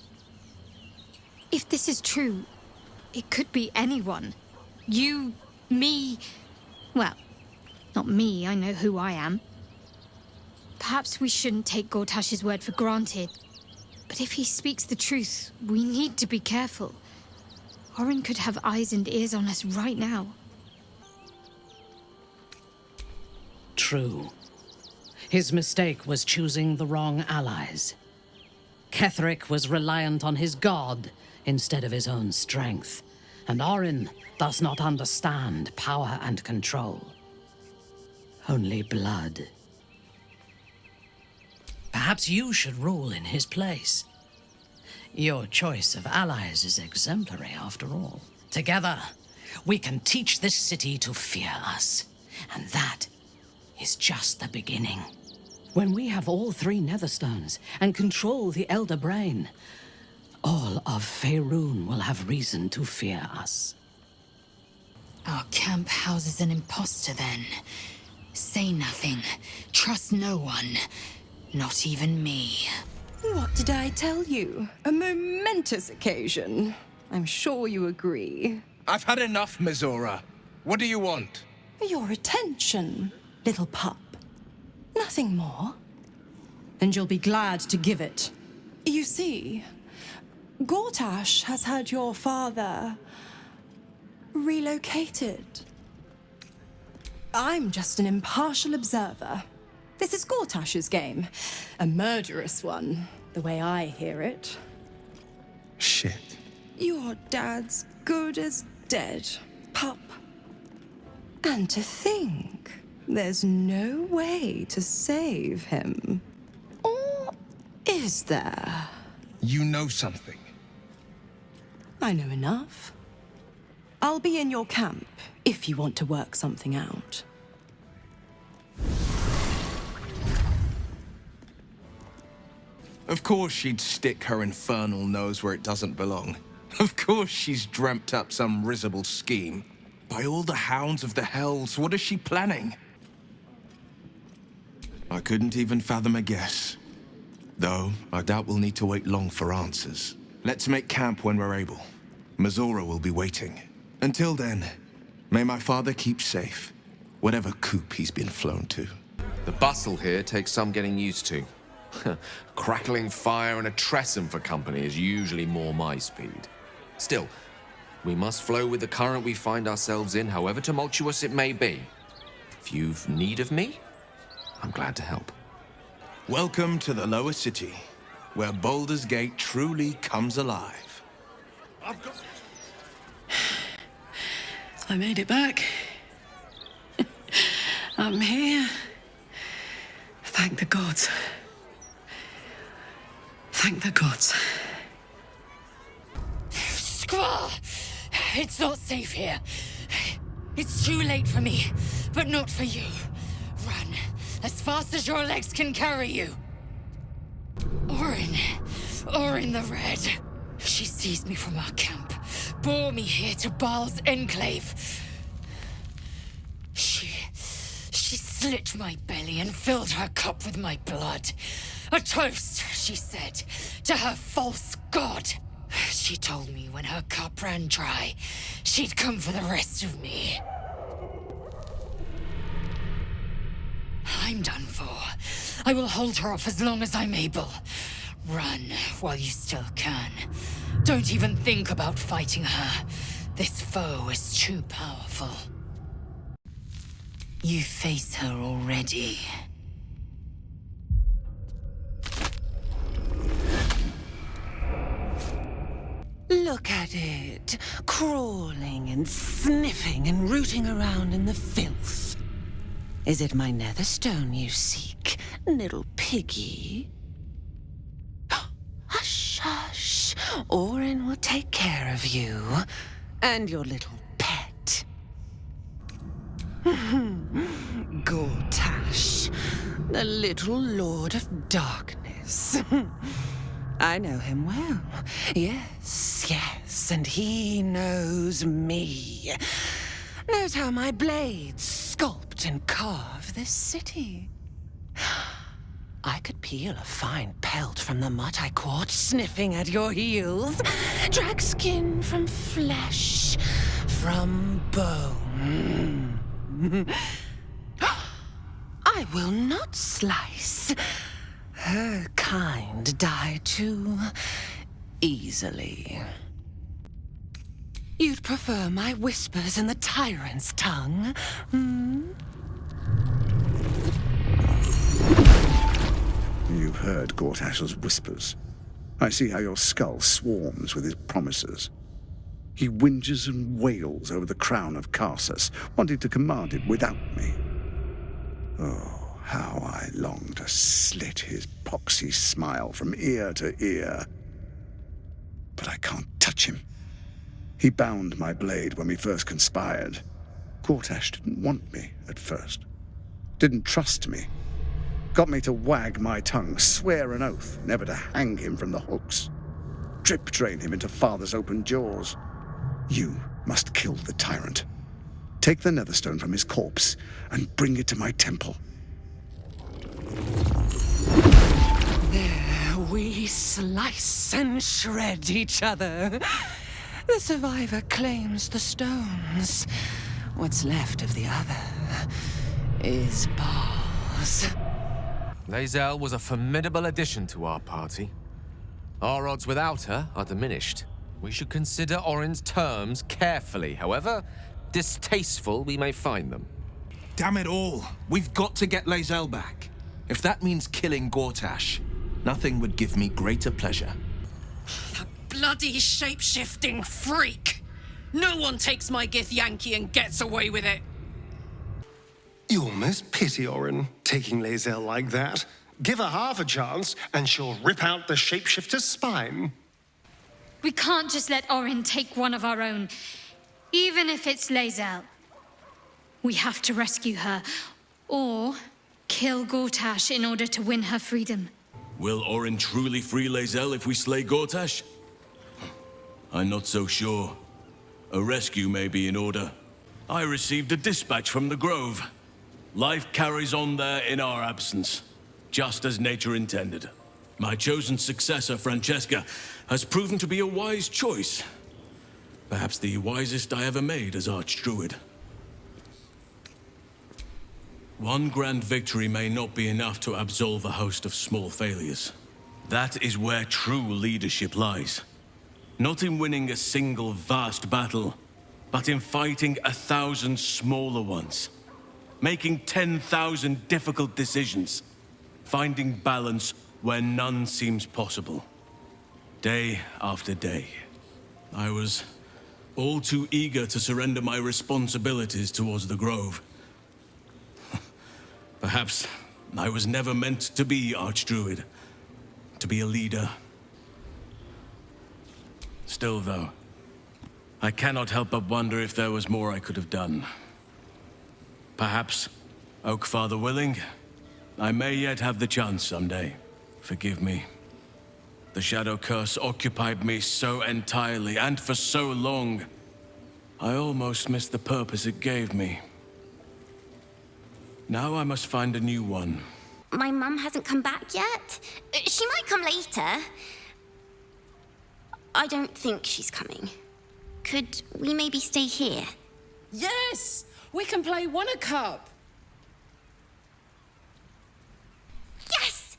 If this is true, it could be anyone. You, me... Well, not me, I know who I am. Perhaps we shouldn't take Gortash's word for granted. But if he speaks the truth, we need to be careful. Orin could have eyes and ears on us right now. True. His mistake was choosing the wrong allies. Ketheric was reliant on his god instead of his own strength, and Orin does not understand power and control. Only blood. Perhaps you should rule in his place. Your choice of allies is exemplary, after all. Together, we can teach this city to fear us, and that is just the beginning. When we have all three Netherstones and control the Elder Brain, all of Faerun will have reason to fear us. Our camp houses an imposter, then. Say nothing. Trust no one. Not even me. What did I tell you? A momentous occasion. I'm sure you agree. I've had enough, Mizora. What do you want? Your attention, little pup. Nothing more. And you'll be glad to give it. You see, Gortash has had your father relocated. I'm just an impartial observer. This is Gortash's game. A murderous one, the way I hear it. Shit. Your dad's good as dead, pup. And to think, there's no way to save him. Or is there? You know something. I know enough. I'll be in your camp if you want to work something out. Of course she'd stick her infernal nose where it doesn't belong. Of course she's dreamt up some risible scheme. By all the hounds of the hells, what is she planning? I couldn't even fathom a guess. Though, I doubt we'll need to wait long for answers. Let's make camp when we're able. Mizora will be waiting. Until then, may my father keep safe, whatever coop he's been flown to. The bustle here takes some getting used to. Crackling fire and a tressum for company is usually more my speed. Still, we must flow with the current we find ourselves in, however tumultuous it may be. If you've need of me, I'm glad to help. Welcome to the lower city, where Baldur's Gate truly comes alive. I made it back. I'm here. Thank the gods. Thank the gods. Squaw! It's not safe here. It's too late for me, but not for you. Run as fast as your legs can carry you. Orin the Red. She seized me from our camp, bore me here to Baal's enclave. She slit my belly and filled her cup with my blood. A toast, she said, to her false god. She told me when her cup ran dry, she'd come for the rest of me. I'm done for. I will hold her off as long as I'm able. Run while you still can. Don't even think about fighting her. This foe is too powerful. You face her already. Look at it, crawling and sniffing and rooting around in the filth. Is it my netherstone you seek, little piggy? Hush, hush. Orin will take care of you and your little pet. Gortash, the little lord of darkness. I know him well. Yes, and he knows me. Knows how my blades sculpt and carve this city. I could peel a fine pelt from the mutt I caught sniffing at your heels. Drag skin from flesh, from bone. I will not slice. Her kind die too easily. You'd prefer my whispers in the tyrant's tongue, hmm? You've heard Gortash's whispers. I see how your skull swarms with his promises. He whinges and wails over the crown of Karsus, wanting to command it without me. Oh, how I long to slit his poxy smile from ear to ear. But I can't touch him. He bound my blade when we first conspired. Gortash didn't want me at first. Didn't trust me. Got me to wag my tongue, swear an oath never to hang him from the hooks. Drip drain him into father's open jaws. You must kill the tyrant. Take the netherstone from his corpse and bring it to my temple. There we slice and shred each other. The survivor claims the stones. What's left of the other is Baal's. lae'zel was a formidable addition to our party. Our odds without her are diminished. We should consider Orin's terms carefully, however distasteful we may find them. Damn it all! We've got to get lae'zel back. If that means killing Gortash, nothing would give me greater pleasure. bloody shapeshifting freak! No one takes my githyanki and gets away with it! You almost pity Orin, taking lae'zel like that. Give her half a chance, and she'll rip out the shapeshifter's spine. We can't just let Orin take one of our own, even if it's lae'zel. We have to rescue her, or kill Gortash in order to win her freedom. Will Orin truly free lae'zel if we slay Gortash? I'm not so sure. A rescue may be in order. I received a dispatch from the Grove. Life carries on there in our absence, just as nature intended. My chosen successor, Francesca, has proven to be a wise choice. Perhaps the wisest I ever made as Archdruid. One grand victory may not be enough to absolve a host of small failures. That is where true leadership lies. Not in winning a single vast battle, but in fighting 1,000 smaller ones. Making 10,000 difficult decisions. Finding balance where none seems possible. Day after day. I was all too eager to surrender my responsibilities towards the Grove. Perhaps I was never meant to be Archdruid, to be a leader. Still, though, I cannot help but wonder if there was more I could have done. Perhaps, Oak Father willing, I may yet have the chance someday. Forgive me. The shadow curse occupied me so entirely and for so long, I almost missed the purpose it gave me. Now I must find a new one. My mum hasn't come back yet. She might come later. I don't think she's coming. Could we maybe stay here? Yes! We can play One a Cup! Yes!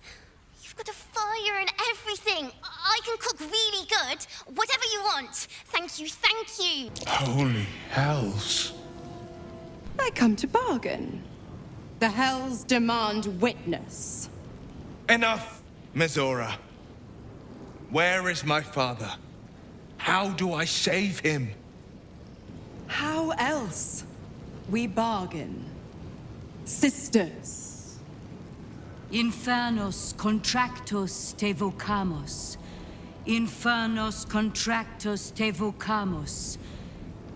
You've got a fire and everything. I can cook really good. Whatever you want. Thank you, thank you. Holy hells. I come to bargain. The hells demand witness. Enough, Mizora. Where is my father? How do I save him? How else? We bargain. Sisters. Infernos contractos te vocamos. Infernos contractos te vocamos.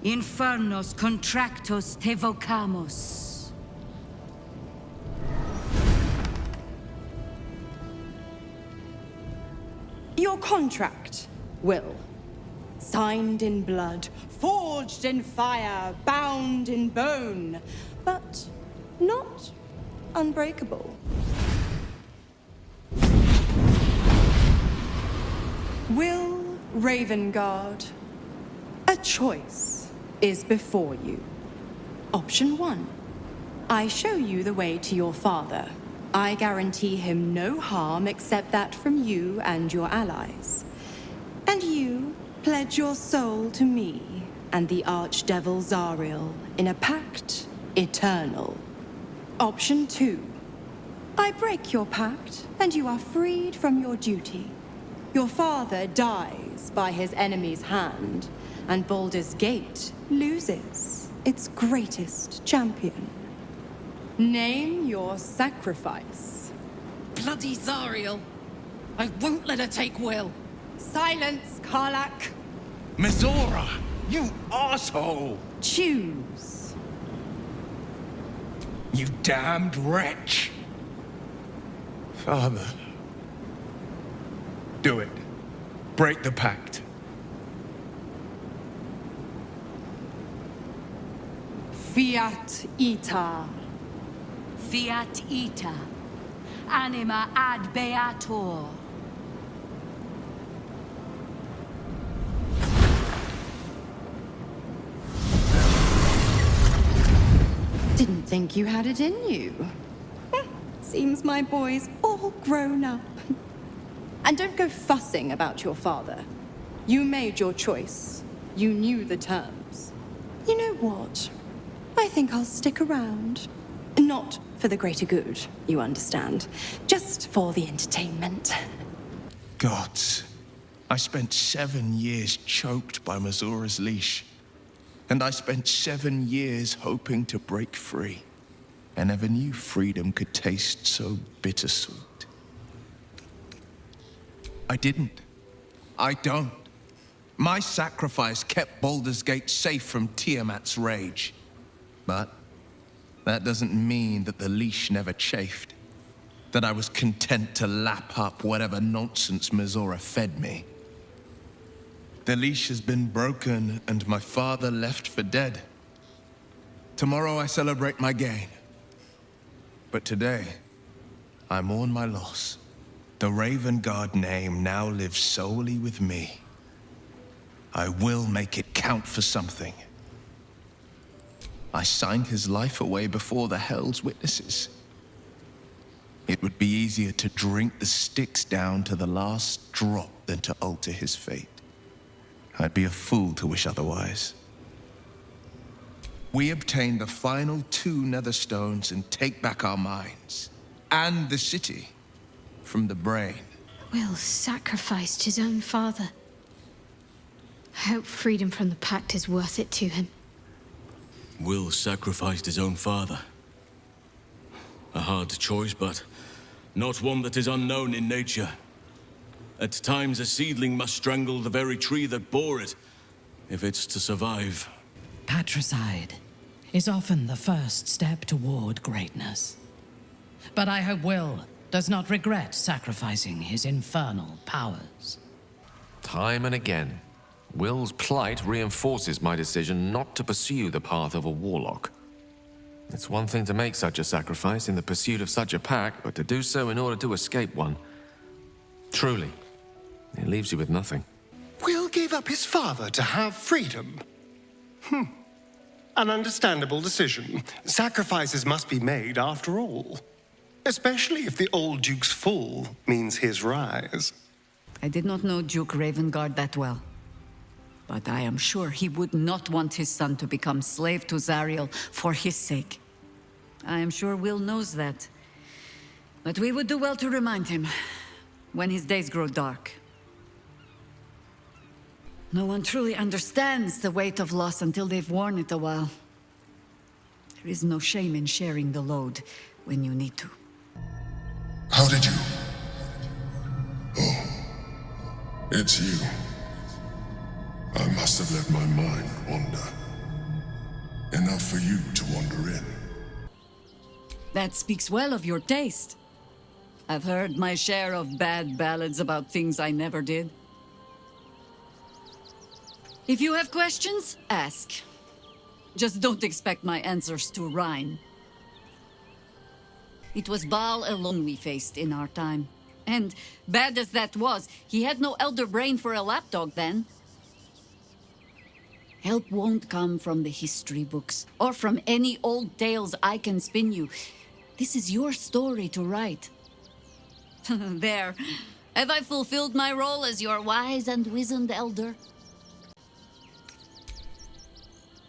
Infernos contractos te vocamos. Your contract, Wyll. Signed in blood, forged in fire, bound in bone, but not unbreakable. Wyll Ravengard, a choice is before you. Option 1. I show you the way to your father. I guarantee him no harm except that from you and your allies. And you pledge your soul to me and the archdevil Zariel in a pact eternal. Option 2. I break your pact and you are freed from your duty. Your father dies by his enemy's hand, and Baldur's Gate loses its greatest champion. Name your sacrifice. Bloody Zariel! I won't let her take Wyll! Silence, Karlach! Mizora, you asshole! Choose. You damned wretch! Father. Do it. Break the pact. Fiat ita. Fiat ita. Anima ad beator. Didn't think you had it in you. Seems my boy's all grown up. And don't go fussing about your father. You made your choice. You knew the terms. You know what? I think I'll stick around. Not for the greater good, you understand. Just for the entertainment. Gods, I spent 7 years choked by Mizora's leash. And I spent 7 years hoping to break free. I never knew freedom could taste so bittersweet. I didn't. I don't. My sacrifice kept Baldur's Gate safe from Tiamat's rage. But that doesn't mean that the leash never chafed. That I was content to lap up whatever nonsense Mizora fed me. The leash has been broken and my father left for dead. Tomorrow I celebrate my gain. But today, I mourn my loss. The Ravengard name now lives solely with me. I will make it count for something. I signed his life away before the Hell's witnesses. It would be easier to drink the sticks down to the last drop than to alter his fate. I'd be a fool to wish otherwise. We obtain the final 2 netherstones and take back our minds. And the city. From the brain. Wyll sacrificed his own father. I hope freedom from the Pact is worth it to him. Wyll sacrificed his own father. A hard choice, but not one that is unknown in nature. At times, a seedling must strangle the very tree that bore it, if it's to survive. Patricide is often the first step toward greatness. But I hope Wyll does not regret sacrificing his infernal powers. Time and again, Wyll's plight reinforces my decision not to pursue the path of a warlock. It's one thing to make such a sacrifice in the pursuit of such a pact, but to do so in order to escape one. Truly, it leaves you with nothing. Wyll gave up his father to have freedom. An understandable decision. Sacrifices must be made after all. Especially if the old Duke's fall means his rise. I did not know Duke Ravengard that well. But I am sure he would not want his son to become slave to Zariel for his sake. I am sure Wyll knows that. But we would do well to remind him when his days grow dark. No one truly understands the weight of loss until they've worn it a while. There is no shame in sharing the load when you need to. How did you? Oh, it's you. I must have let my mind wander. Enough for you to wander in. That speaks well of your taste. I've heard my share of bad ballads about things I never did. If you have questions, ask. Just don't expect my answers to rhyme. It was Baal alone we faced in our time. And, bad as that was, he had no elder brain for a lapdog then. Help won't come from the history books, or from any old tales I can spin you. This is your story to write. There. Have I fulfilled my role as your wise and wizened elder?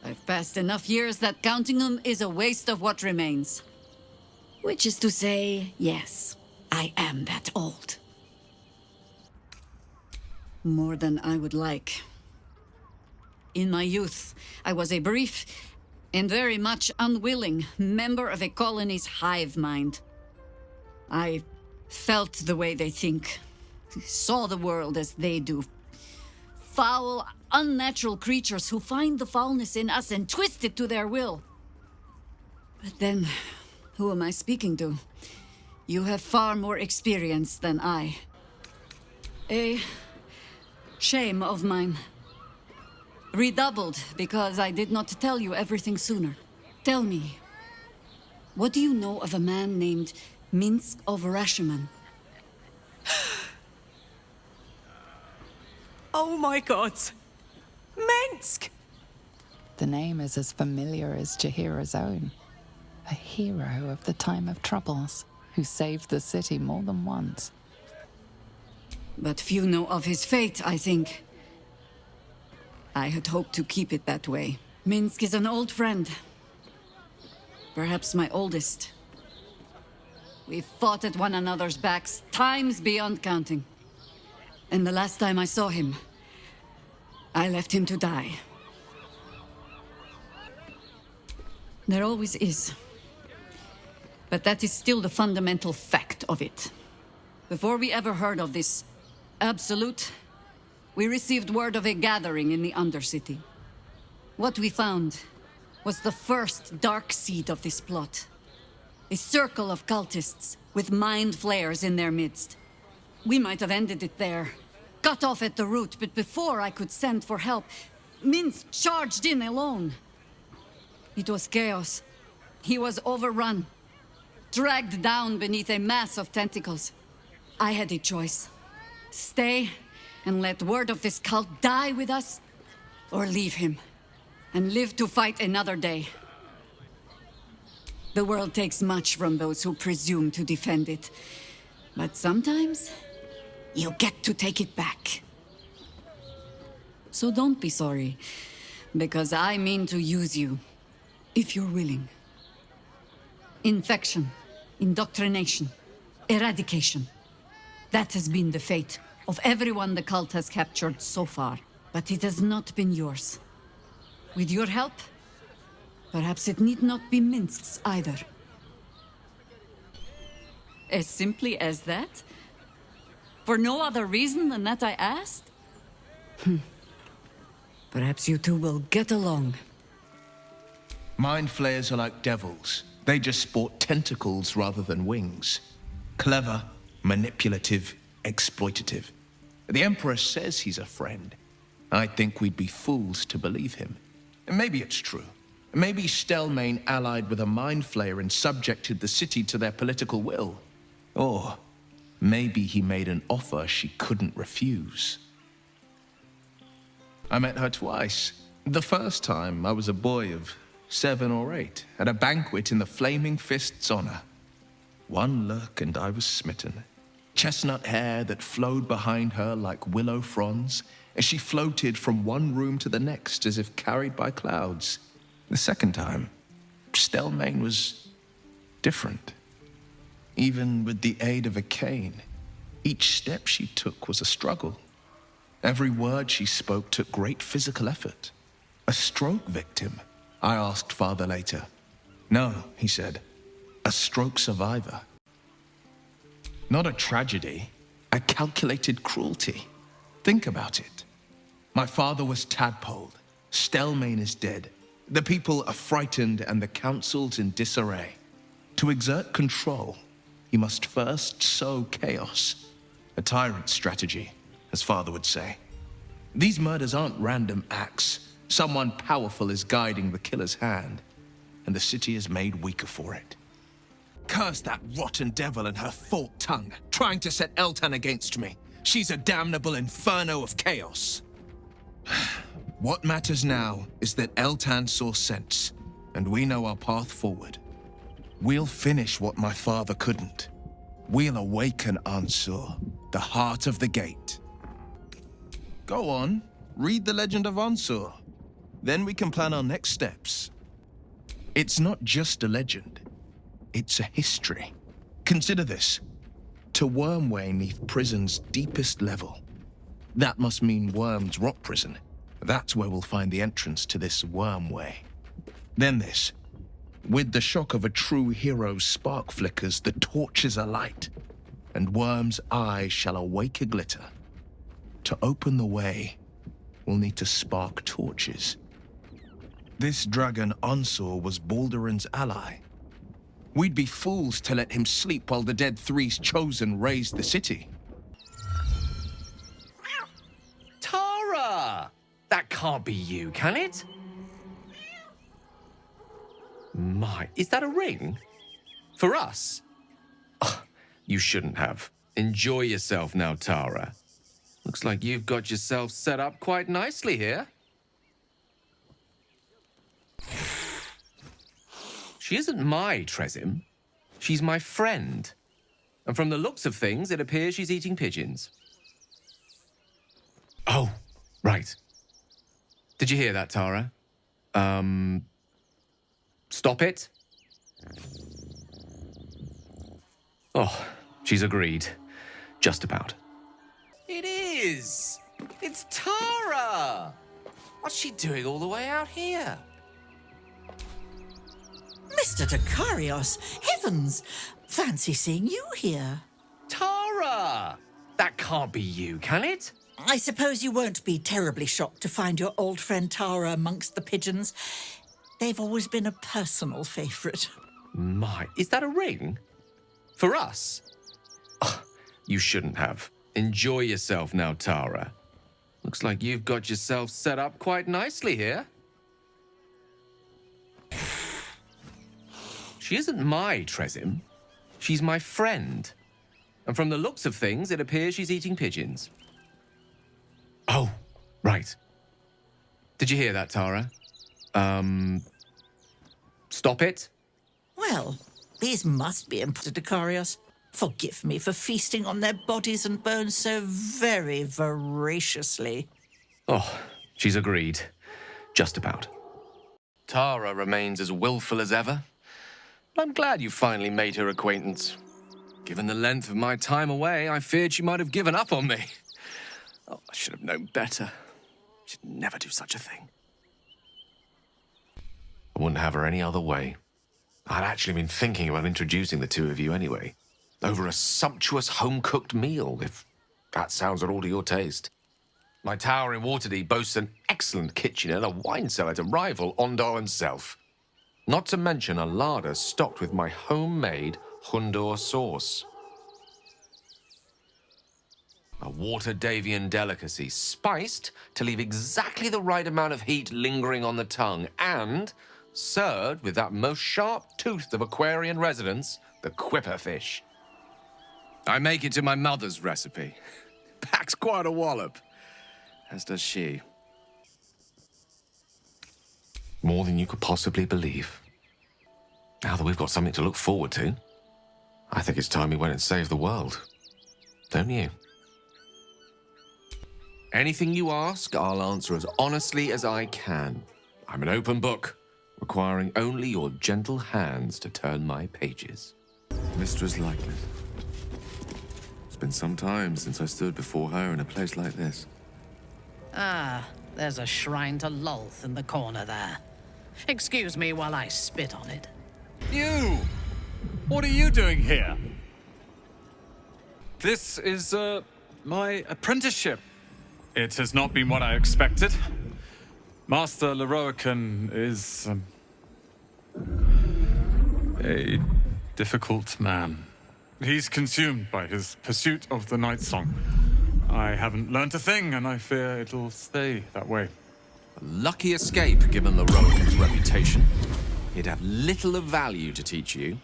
I've passed enough years that counting them is a waste of what remains. Which is to say, yes, I am that old. More than I would like. In my youth, I was a brief and very much unwilling member of a colony's hive mind. I felt the way they think, saw the world as they do. Foul, unnatural creatures who find the foulness in us and twist it to their will. But then, who am I speaking to? You have far more experience than I. A shame of mine. Redoubled because I did not tell you everything sooner. Tell me, what do you know of a man named Minsk of Rashiman? Oh my god! Minsk! The name is as familiar as Jaheira's own. A hero of the time of troubles, who saved the city more than once. But few know of his fate, I think. I had hoped to keep it that way. Minsk is an old friend. Perhaps my oldest. We've fought at one another's backs times beyond counting. And the last time I saw him, I left him to die. There always is. But that is still the fundamental fact of it. Before we ever heard of this absolute, we received word of a gathering in the Undercity. What we found was the first dark seed of this plot. A circle of cultists with mind flayers in their midst. We might have ended it there, cut off at the root, but before I could send for help, Minth charged in alone. It was chaos. He was overrun, dragged down beneath a mass of tentacles. I had a choice. Stay and let word of this cult die with us, or leave him and live to fight another day. The world takes much from those who presume to defend it, but sometimes you get to take it back. So don't be sorry, because I mean to use you, if you're willing. Infection, indoctrination, eradication. That has been the fate of everyone the cult has captured so far, but it has not been yours. With your help, perhaps it need not be Minth's either. As simply as that? For no other reason than that I asked? Perhaps you two will get along. Mind flayers are like devils. They just sport tentacles rather than wings. Clever, manipulative, exploitative. The Emperor says he's a friend. I think we'd be fools to believe him. And maybe it's true. Maybe Stelmane allied with a mind flayer and subjected the city to their political will. Or maybe he made an offer she couldn't refuse. I met her twice. The first time, I was a boy of 7 or 8, at a banquet in the Flaming Fist's honor. One look and I was smitten. Chestnut hair that flowed behind her like willow fronds, as she floated from one room to the next as if carried by clouds. The second time, Stelmane was different. Even with the aid of a cane, each step she took was a struggle. Every word she spoke took great physical effort. A stroke victim, I asked Father later. No, he said, a stroke survivor. Not a tragedy, a calculated cruelty. Think about it. My father was tadpoled. Stelmane is dead. The people are frightened and the council's in disarray. To exert control, he must first sow chaos. A tyrant's strategy, as Father would say. These murders aren't random acts. Someone powerful is guiding the killer's hand, and the city is made weaker for it. Curse that rotten devil and her forked tongue, trying to set Eltan against me. She's a damnable inferno of chaos. What matters now is that Eltan saw sense, and we know our path forward. We'll finish what my father couldn't. We'll awaken Ansur, the heart of the gate. Go on, read the legend of Ansur. Then we can plan our next steps. It's not just a legend. It's a history. Consider this. To Wormway 'neath prison's deepest level. That must mean Worm's rock prison. That's where we'll find the entrance to this Wormway. Then this. With the shock of a true hero's spark flickers, the torches alight, and Worm's eye shall awake a glitter. To open the way, we'll need to spark torches. This dragon Ansur was Balduran's ally. We'd be fools to let him sleep while the Dead Three's chosen raised the city. Tara! That can't be you, can it? My, is that a ring? For us? Oh, you shouldn't have. Enjoy yourself now, Tara. Looks like you've got yourself set up quite nicely here. She isn't my Tresim. She's my friend. And from the looks of things, it appears she's eating pigeons. Oh, right. Did you hear that, Tara? Stop it? Oh, she's agreed. Just about. It is! It's Tara! What's she doing all the way out here? Mr. Dekarios, heavens! Fancy seeing you here. Tara! That can't be you, can it? I suppose you won't be terribly shocked to find your old friend Tara amongst the pigeons. They've always been a personal favourite. My, is that a ring? For us? Oh, you shouldn't have. Enjoy yourself now, Tara. Looks like you've got yourself set up quite nicely here. She isn't my Tresim. She's my friend. And from the looks of things, it appears she's eating pigeons. Oh, right. Did you hear that, Tara? Stop it. Well, these must be Mr. Dekarios. Forgive me for feasting on their bodies and bones so very voraciously. Oh, she's agreed. Just about. Tara remains as willful as ever. I'm glad you finally made her acquaintance. Given the length of my time away, I feared she might have given up on me. Oh, I should have known better. She'd never do such a thing. I wouldn't have her any other way. I'd actually been thinking about introducing the two of you anyway. Over a sumptuous home-cooked meal, if that sounds at all to your taste. My tower in Waterdeep boasts an excellent kitchen and a wine cellar to rival Ondar and Self. Not to mention a larder stocked with my homemade Hundor sauce. A Waterdavian delicacy, spiced to leave exactly the right amount of heat lingering on the tongue, and served with that most sharp-toothed of Aquarian residents, the quipper fish. I make it to my mother's recipe. Packs quite a wallop, as does she. More than you could possibly believe. Now that we've got something to look forward to, I think it's time we went and saved the world. Don't you? Anything you ask, I'll answer as honestly as I can. I'm an open book, requiring only your gentle hands to turn my pages. Mistress Lightman. It's been some time since I stood before her in a place like this. Ah, there's a shrine to Lolth in the corner there. Excuse me while I spit on it. You! What are you doing here? This is, my apprenticeship. It has not been what I expected. Master Leroican is, a difficult man. He's consumed by his pursuit of the Night Song. I haven't learnt a thing, and I fear it'll stay that way. A lucky escape, given Leroican's reputation. He'd have little of value to teach you.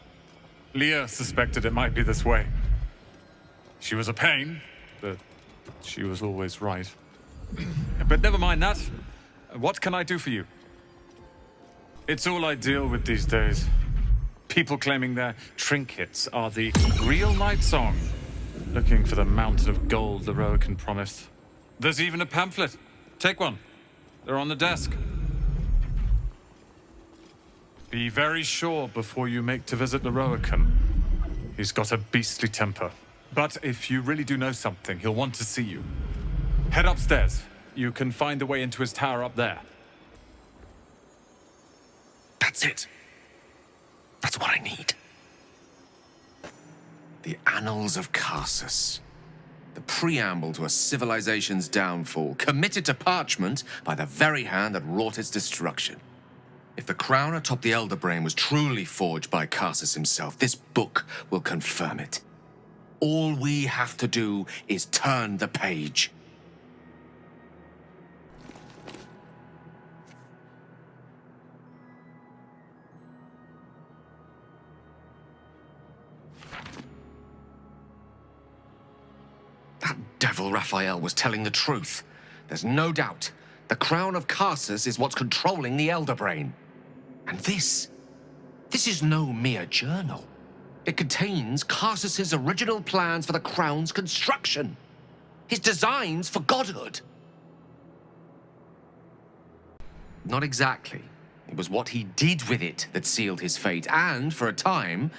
Leah suspected it might be this way. She was a pain, but she was always right. But never mind that. What can I do for you? It's all I deal with these days. People claiming their trinkets are the real Night Song, looking for the mountain of gold Leroican promised. There's even a pamphlet. Take one. They're on the desk. Be very sure before you make to visit Leroican. He's got a beastly temper. But if you really do know something, he'll want to see you. Head upstairs. You can find the way into his tower up there. That's it. That's what I need. The Annals of Karsus. The preamble to a civilization's downfall, committed to parchment by the very hand that wrought its destruction. If the crown atop the Elder Brain was truly forged by Karsus himself, this book will confirm it. All we have to do is turn the page. That devil Raphael was telling the truth. There's no doubt. The crown of Karsus is what's controlling the Elder Brain. And this is no mere journal. It contains Karsus's original plans for the crown's construction. His designs for godhood. Not exactly. It was what he did with it that sealed his fate, and, for a time,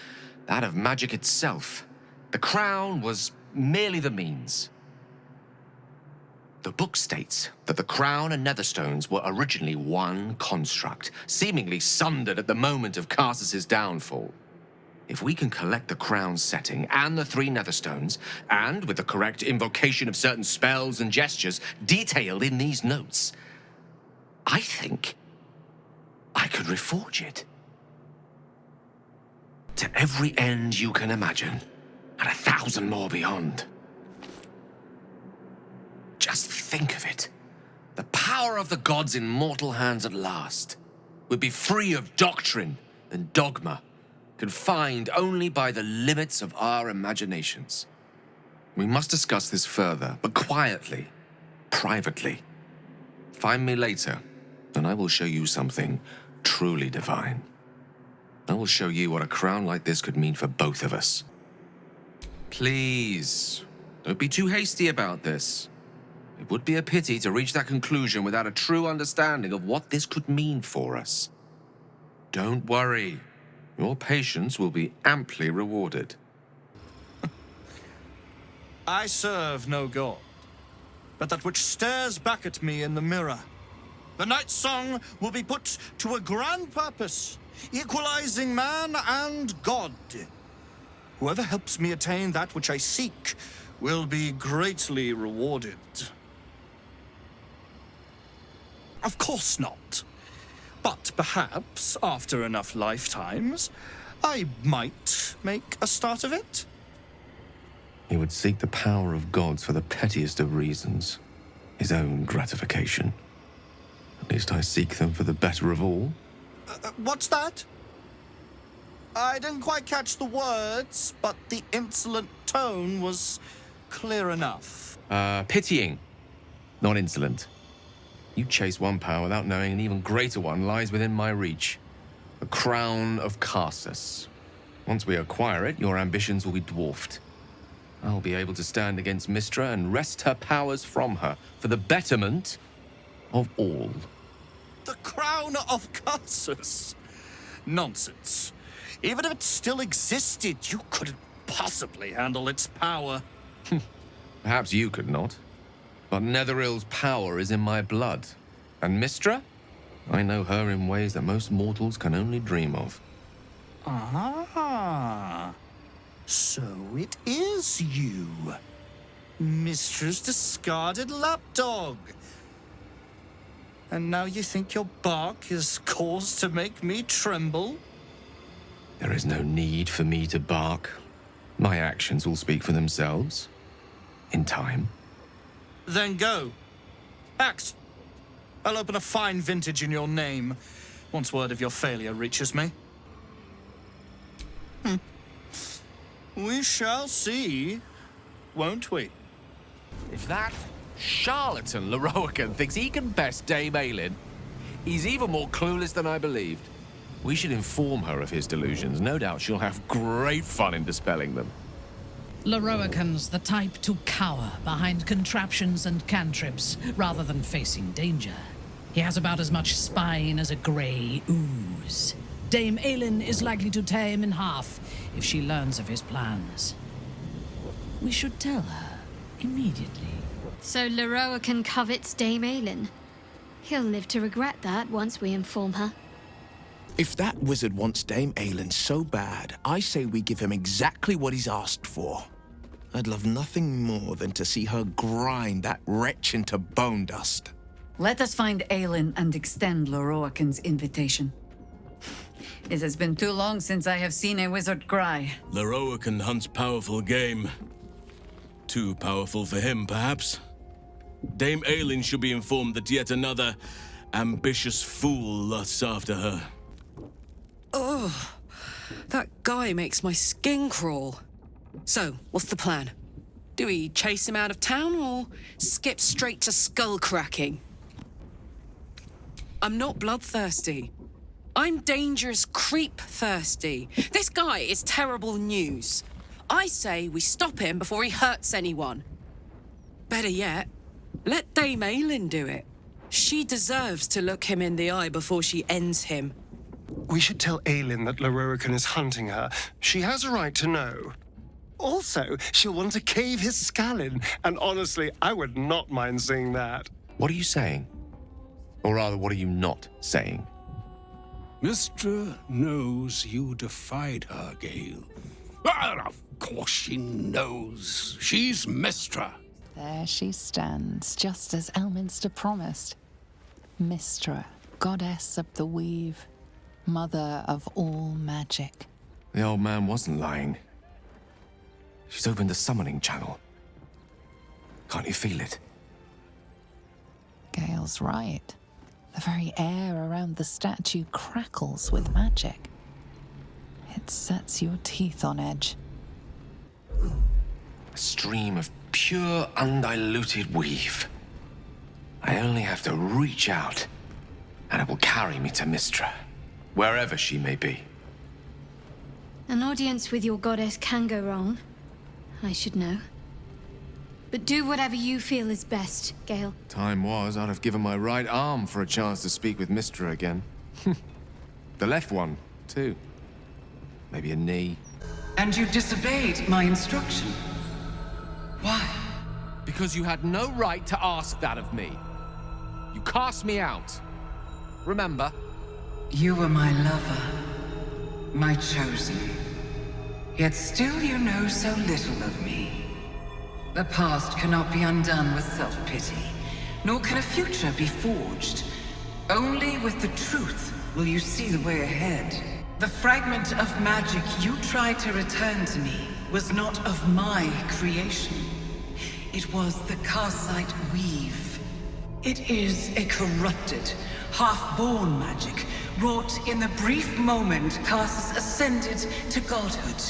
that of magic itself. The crown was merely the means. The book states that the crown and netherstones were originally one construct, seemingly sundered at the moment of Karsus's downfall. If we can collect the crown's setting and the 3 netherstones, and with the correct invocation of certain spells and gestures detailed in these notes, I think I could reforge it. To every end you can imagine, and 1,000 more beyond. Just think of it. The power of the gods in mortal hands at last would be free of doctrine and dogma, confined only by the limits of our imaginations. We must discuss this further, but quietly, privately. Find me later, and I will show you something truly divine. I will show you what a crown like this could mean for both of us. Please, don't be too hasty about this. It would be a pity to reach that conclusion without a true understanding of what this could mean for us. Don't worry. Your patience will be amply rewarded. I serve no god, but that which stares back at me in the mirror. The night song will be put to a grand purpose, equalizing man and god. Whoever helps me attain that which I seek will be greatly rewarded. Of course not. But perhaps, after enough lifetimes, I might make a start of it. He would seek the power of gods for the pettiest of reasons. His own gratification. At least I seek them for the better of all. What's that? I didn't quite catch the words, but the insolent tone was clear enough. Pitying, not insolent. You chase one power without knowing an even greater one lies within my reach. The crown of Karsus. Once we acquire it, your ambitions will be dwarfed. I'll be able to stand against Mystra and wrest her powers from her for the betterment of all. The crown of Karsus? Nonsense. Even if it still existed, you couldn't possibly handle its power. Perhaps you could not. But Netherill's power is in my blood. And Mystra? I know her in ways that most mortals can only dream of. Ah. So it is you. Mistra's discarded lapdog. And now you think your bark is cause to make me tremble? There is no need for me to bark. My actions will speak for themselves. In time. Then go. Act. I'll open a fine vintage in your name, once word of your failure reaches me. We shall see, won't we? If that charlatan Leroican thinks he can best Dame Aelin, he's even more clueless than I believed. We should inform her of his delusions. No doubt she'll have great fun in dispelling them. Leroican's the type to cower behind contraptions and cantrips rather than facing danger. He has about as much spine as a grey ooze. Dame Aelin is likely to tear him in half if she learns of his plans. We should tell her immediately. So Leroican covets Dame Aelin. He'll live to regret that once we inform her. If that wizard wants Dame Aelin so bad, I say we give him exactly what he's asked for. I'd love nothing more than to see her grind that wretch into bone dust. Let us find Aelin and extend Leroican's invitation. It has been too long since I have seen a wizard cry. Leroican hunts powerful game. Too powerful for him, perhaps. Dame Aelin should be informed that yet another ambitious fool lusts after her. Ugh, that guy makes my skin crawl. So, what's the plan? Do we chase him out of town or skip straight to skull cracking? I'm not bloodthirsty. I'm dangerous creep thirsty. This guy is terrible news. I say we stop him before he hurts anyone. Better yet, let Dame Aelin do it. She deserves to look him in the eye before she ends him. We should tell Aelin that Leroican is hunting her. She has a right to know. Also, she'll want to cave his skull in, and honestly, I would not mind seeing that. What are you saying? Or rather, what are you not saying? Mystra knows you defied her, Gale. Well, of course she knows. She's Mystra. There she stands, just as Elminster promised. Mystra, goddess of the weave, mother of all magic. The old man wasn't lying. She's opened the summoning channel. Can't you feel it? Gale's right. The very air around the statue crackles with magic. It sets your teeth on edge. A stream of pure, undiluted weave. I only have to reach out, and it will carry me to Mystra, wherever she may be. An audience with your goddess can go wrong. I should know. But do whatever you feel is best, Gale. Time was, I'd have given my right arm for a chance to speak with Mystra again. The left one, too. Maybe a knee. And you disobeyed my instruction. Why? Because you had no right to ask that of me. You cast me out. Remember? You were my lover, my chosen. Yet still you know so little of me. The past cannot be undone with self-pity, nor can a future be forged. Only with the truth will you see the way ahead. The fragment of magic you tried to return to me was not of my creation. It was the Karsite weave. It is a corrupted, half-born magic, wrought in the brief moment Karsus ascended to godhood.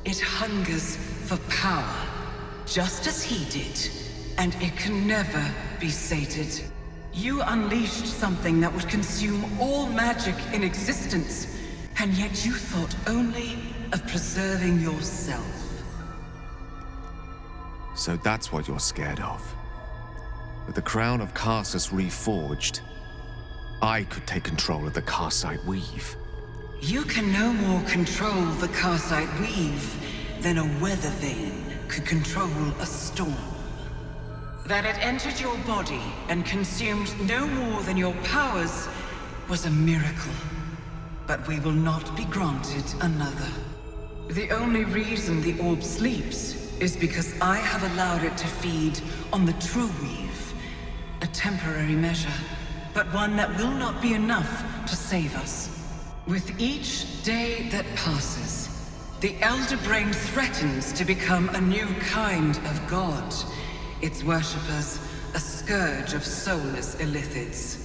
It hungers for power, just as he did, and it can never be sated. You unleashed something that would consume all magic in existence, and yet you thought only of preserving yourself. So that's what you're scared of. With the crown of Karsus reforged, I could take control of the Karsite weave. You can no more control the Karsite weave than a weather vane could control a storm. That it entered your body and consumed no more than your powers was a miracle. But we will not be granted another. The only reason the orb sleeps is because I have allowed it to feed on the true weave. A temporary measure, but one that will not be enough to save us. With each day that passes, the Elder Brain threatens to become a new kind of god. Its worshippers, a scourge of soulless illithids.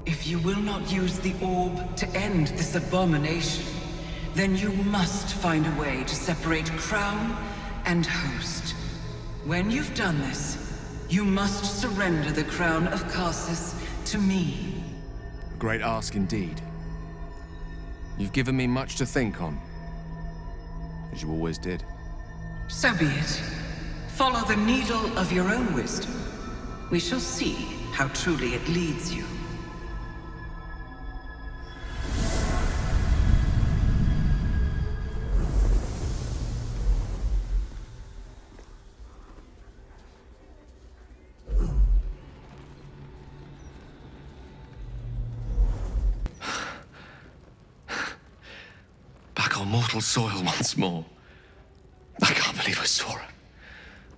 If you will not use the orb to end this abomination, then you must find a way to separate crown and host. When you've done this, you must surrender the crown of Karsus to me. A great ask indeed. You've given me much to think on, as you always did. So be it. Follow the needle of your own wisdom. We shall see how truly it leads you. Back on mortal soil once more. I can't believe I saw her.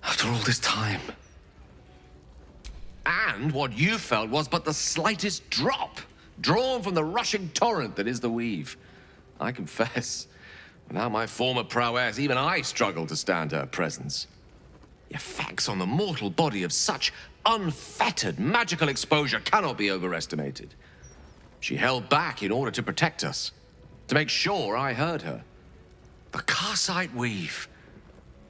After all this time. And what you felt was but the slightest drop, drawn from the rushing torrent that is the weave. I confess, without my former prowess, even I struggle to stand her presence. The effects on the mortal body of such unfettered magical exposure cannot be overestimated. She held back in order to protect us, to make sure I heard her. The Karsite weave,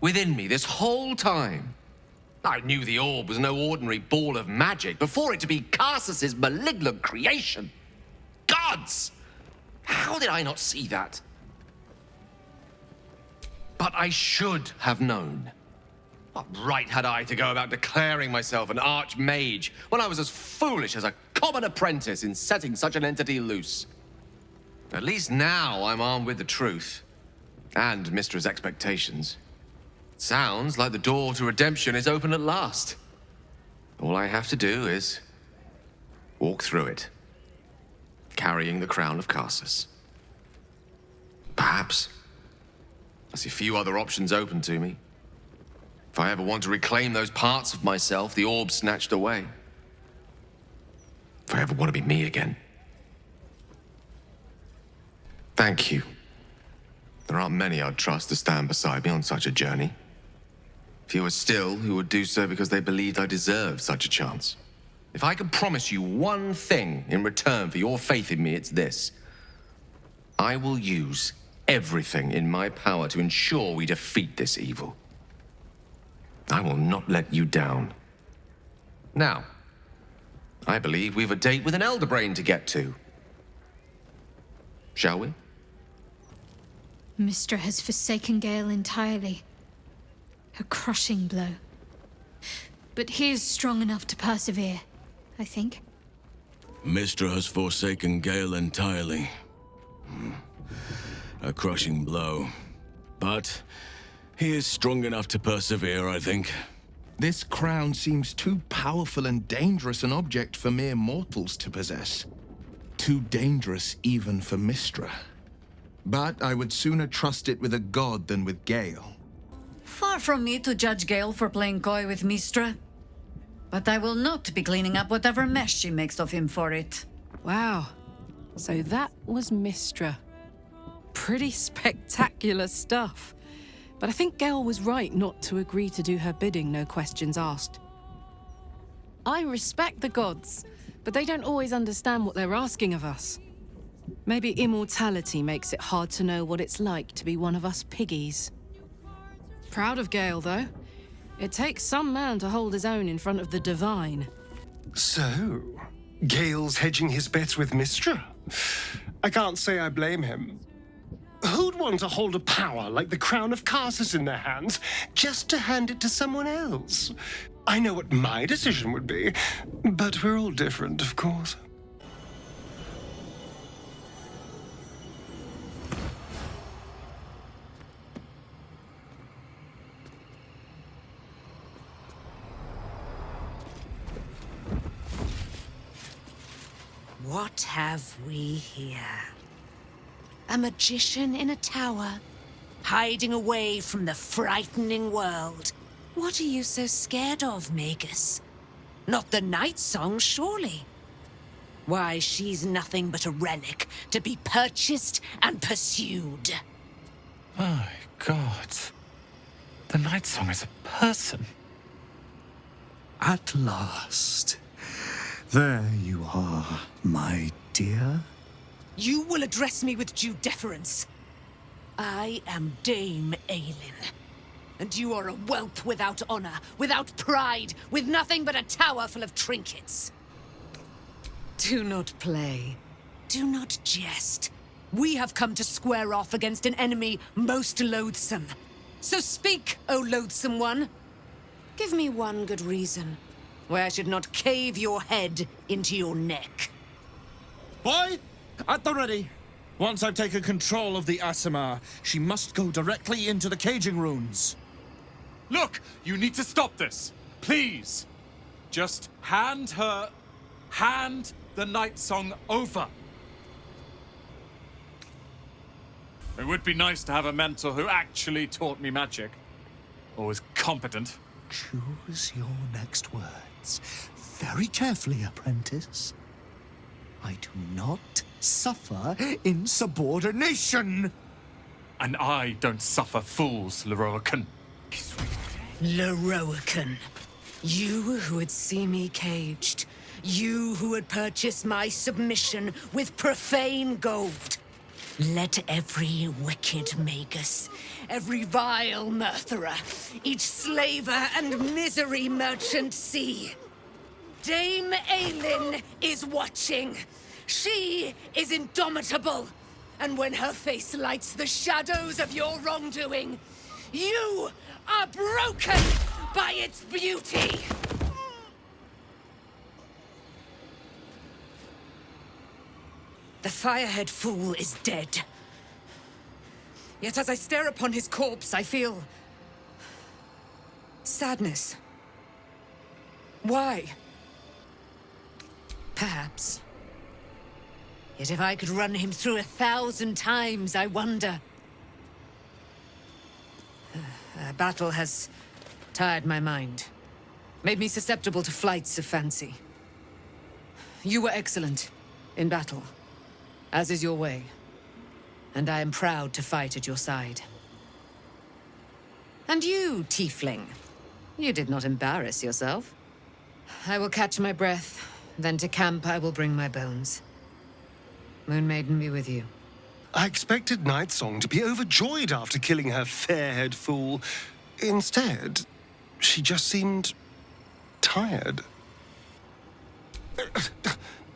within me this whole time. I knew the orb was no ordinary ball of magic before it to be Karsus's malignant creation. Gods! How did I not see that? But I should have known. What right had I to go about declaring myself an archmage when I was as foolish as a common apprentice in setting such an entity loose? At least now I'm armed with the truth, and Mistra's expectations. Sounds like the door to redemption is open at last. All I have to do is walk through it, carrying the crown of Karsus. Perhaps I see few other options open to me. If I ever want to reclaim those parts of myself the orb snatched away. If I ever want to be me again. Thank you. There aren't many I'd trust to stand beside me on such a journey. Fewer still who would do so because they believed I deserved such a chance. If I can promise you one thing in return for your faith in me, it's this. I will use everything in my power to ensure we defeat this evil. I will not let you down. Now, I believe we've a date with an elder brain to get to. Shall we? Mystra has forsaken Gale entirely. A crushing blow. But he is strong enough to persevere, I think. Mystra has forsaken Gale entirely. A crushing blow. But he is strong enough to persevere, I think. This crown seems too powerful and dangerous an object for mere mortals to possess. Too dangerous even for Mystra. But I would sooner trust it with a god than with Gale. Far from me to judge Gale for playing coy with Mystra. But I will not be cleaning up whatever mess she makes of him for it. Wow. So that was Mystra. Pretty spectacular stuff. But I think Gale was right not to agree to do her bidding, no questions asked. I respect the gods, but they don't always understand what they're asking of us. Maybe immortality makes it hard to know what it's like to be one of us piggies. Proud of Gale, though. It takes some man to hold his own in front of the divine. So, Gale's hedging his bets with Mystra? I can't say I blame him. Who'd want to hold a power like the crown of Karsus in their hands just to hand it to someone else? I know what my decision would be, but we're all different, of course. What have we here? A magician in a tower, hiding away from the frightening world. What are you so scared of, Magus? Not the night song, surely? Why, she's nothing but a relic to be purchased and pursued. My God. The night song is a person. At last. There you are, my dear. You will address me with due deference. I am Dame Aelin. And you are a whelp without honor, without pride, with nothing but a tower full of trinkets. Do not play. Do not jest. We have come to square off against an enemy most loathsome. So speak, O loathsome one. Give me one good reason why I should not cave your head into your neck. Boy, at the ready. Once I've taken control of the Aasimar, she must go directly into the caging runes. Look, you need to stop this. Please. Just hand the night song over. It would be nice to have a mentor who actually taught me magic. Or was competent. Choose your next words very carefully, apprentice. I do not suffer insubordination. And I don't suffer fools, Leroican. Leroican. You who would see me caged. You who would purchase my submission with profane gold. Let every wicked magus, every vile minthara, each slaver and misery merchant see. Dame Aelin is watching. She is indomitable. And when her face lights the shadows of your wrongdoing, you are broken by its beauty. The firehead fool is dead. Yet as I stare upon his corpse, I feel Sadness. Why? Perhaps. Yet if I could run him through 1,000 times, I wonder. Battle has tired my mind, made me susceptible to flights of fancy. You were excellent in battle, as is your way, and I am proud to fight at your side. And you, tiefling, you did not embarrass yourself. I will catch my breath, then to camp I will bring my bones. Moon Maiden be with you. I expected Nightsong to be overjoyed after killing her fair-haired fool. Instead, she just seemed tired.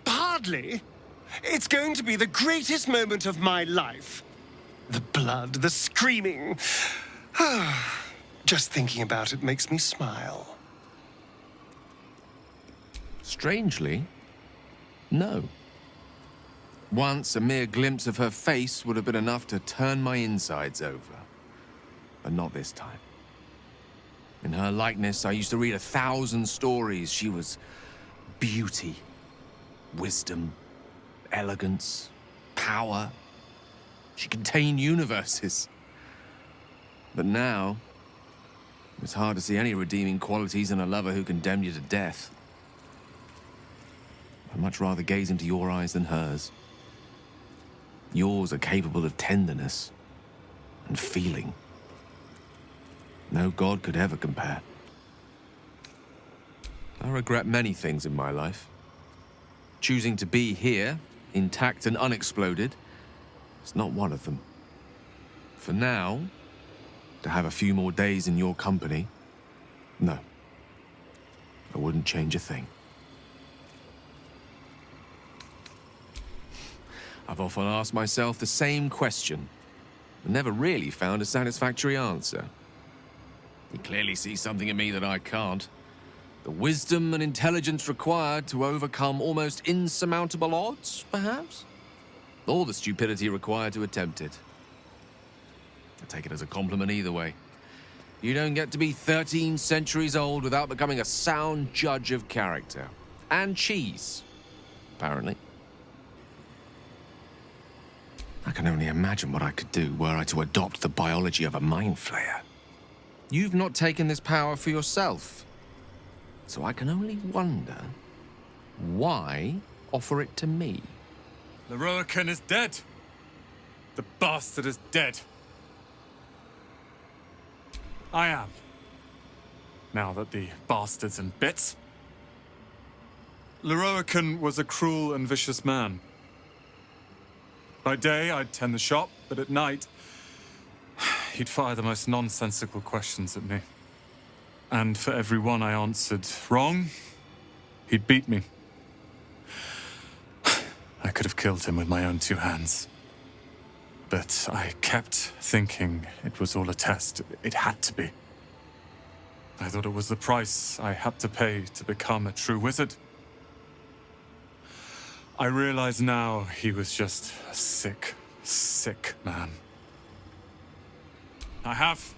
Hardly. It's going to be the greatest moment of my life. The blood, the screaming. Just thinking about it makes me smile. Strangely, no. Once, a mere glimpse of her face would have been enough to turn my insides over. But not this time. In her likeness, I used to read 1,000 stories. She was beauty, wisdom, elegance, power. She contained universes. But now, it's hard to see any redeeming qualities in a lover who condemned you to death. I'd much rather gaze into your eyes than hers. Yours are capable of tenderness and feeling. No god could ever compare. I regret many things in my life. Choosing to be here, intact and unexploded, is not one of them. For now, to have a few more days in your company, no. I wouldn't change a thing. I've often asked myself the same question, and never really found a satisfactory answer. You clearly see something in me that I can't. The wisdom and intelligence required to overcome almost insurmountable odds, perhaps? Or the stupidity required to attempt it. I take it as a compliment either way. You don't get to be 13 centuries old without becoming a sound judge of character. And cheese, apparently. I can only imagine what I could do were I to adopt the biology of a mind flayer. You've not taken this power for yourself. So I can only wonder, why offer it to me? Leroican is dead. The bastard is dead. I am. Now that the bastard's in bits. Leroican was a cruel and vicious man. By day, I'd tend the shop, but at night, he'd fire the most nonsensical questions at me. And for every one I answered wrong, he'd beat me. I could have killed him with my own 2 hands. But I kept thinking it was all a test. It had to be. I thought it was the price I had to pay to become a true wizard. I realize now he was just a sick, sick man. I have,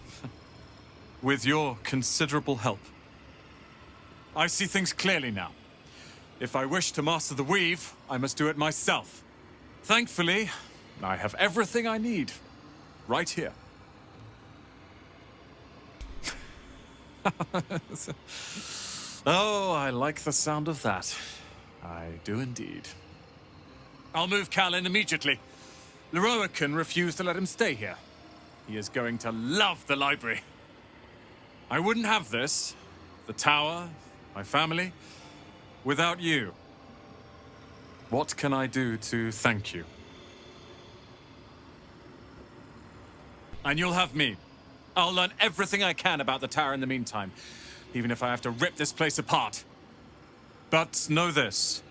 with your considerable help. I see things clearly now. If I wish to master the weave, I must do it myself. Thankfully, I have everything I need, right here. Oh, I like the sound of that. I do indeed. I'll move Cal in immediately. Leroican refused to let him stay here. He is going to love the library. I wouldn't have this, the tower, my family, without you. What can I do to thank you? And you'll have me. I'll learn everything I can about the tower in the meantime, even if I have to rip this place apart. But know this.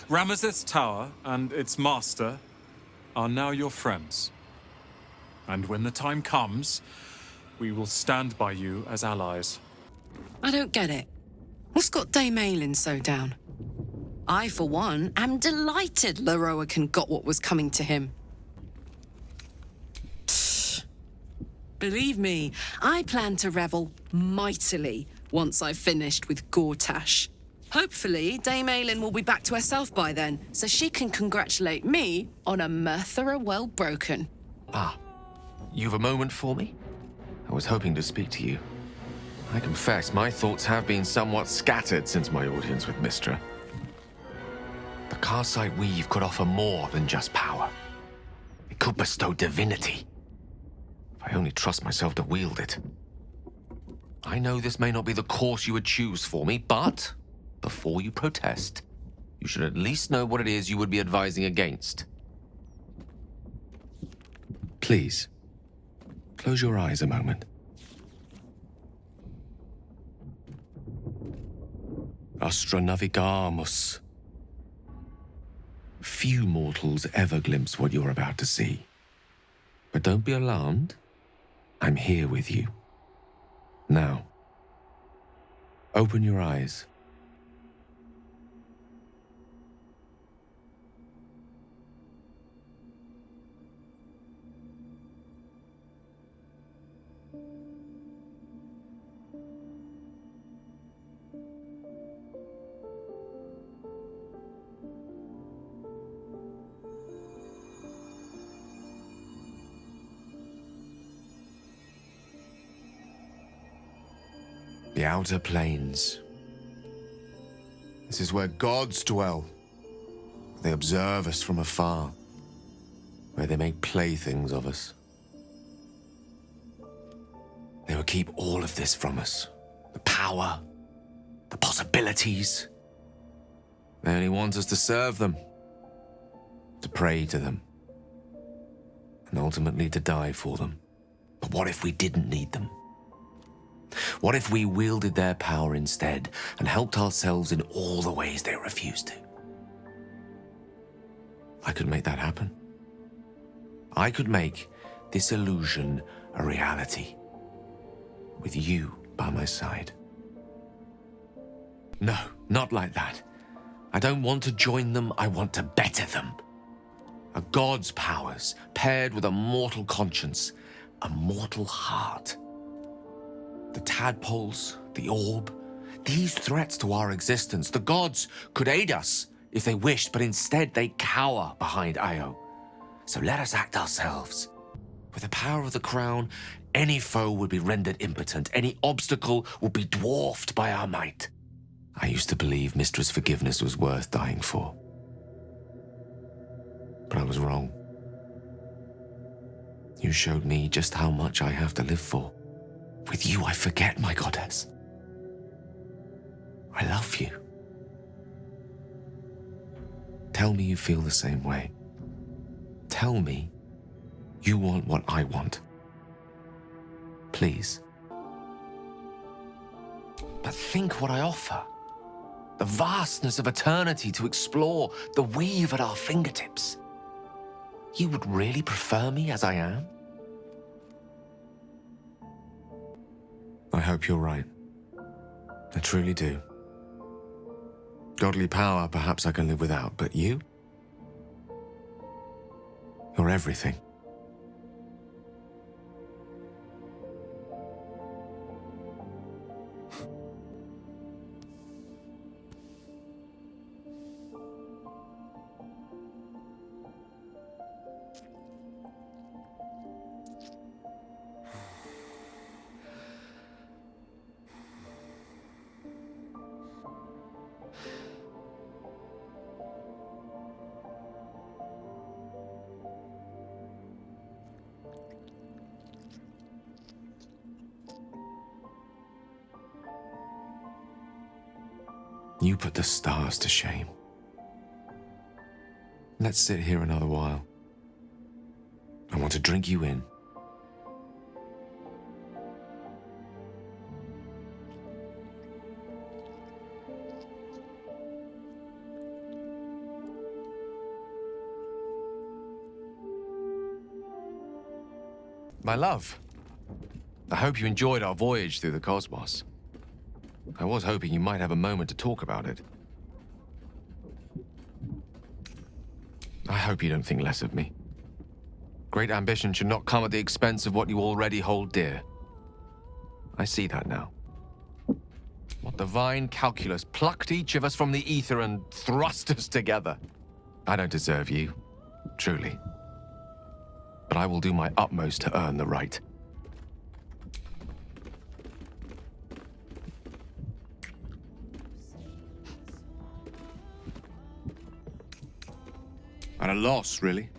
Ramesses Tower and its master are now your friends. And when the time comes, we will stand by you as allies. I don't get it. What's got Dame Aelin so down? I, for one, am delighted Leroican got what was coming to him. Believe me, I plan to revel mightily once I've finished with Gortash. Hopefully, Dame Aylin will be back to herself by then, so she can congratulate me on a minthara well broken. Ah, you've a moment for me? I was hoping to speak to you. I confess, my thoughts have been somewhat scattered since my audience with Mystra. The Karsite weave could offer more than just power. It could bestow divinity. If I only trust myself to wield it. I know this may not be the course you would choose for me, but before you protest, you should at least know what it is you would be advising against. Please, close your eyes a moment. Astra navigamus. Few mortals ever glimpse what you're about to see. But don't be alarmed. I'm here with you. Now, open your eyes. The outer planes. This is where gods dwell. They observe us from afar, where they make playthings of us. They will keep all of this from us. The power, the possibilities. They only want us to serve them, to pray to them, and ultimately to die for them. But what if we didn't need them? What if we wielded their power instead and helped ourselves in all the ways they refuse to? I could make that happen. I could make this illusion a reality, with you by my side. No, not like that. I don't want to join them, I want to better them. A god's powers paired with a mortal conscience, a mortal heart. The tadpoles, the orb, these threats to our existence. The gods could aid us if they wished, but instead they cower behind Io. So let us act ourselves. With the power of the crown, any foe would be rendered impotent. Any obstacle would be dwarfed by our might. I used to believe Mistra's forgiveness was worth dying for. But I was wrong. You showed me just how much I have to live for. With you, I forget, my goddess. I love you. Tell me you feel the same way. Tell me you want what I want. Please. But think what I offer. The vastness of eternity to explore, the weave at our fingertips. You would really prefer me as I am? I hope you're right. I truly do. Godly power, perhaps I can live without, but you? You're everything. You put the stars to shame. Let's sit here another while. I want to drink you in. My love, I hope you enjoyed our voyage through the cosmos. I was hoping you might have a moment to talk about it. I hope you don't think less of me. Great ambition should not come at the expense of what you already hold dear. I see that now. What divine calculus plucked each of us from the ether and thrust us together. I don't deserve you, truly. But I will do my utmost to earn the right. At a loss, really.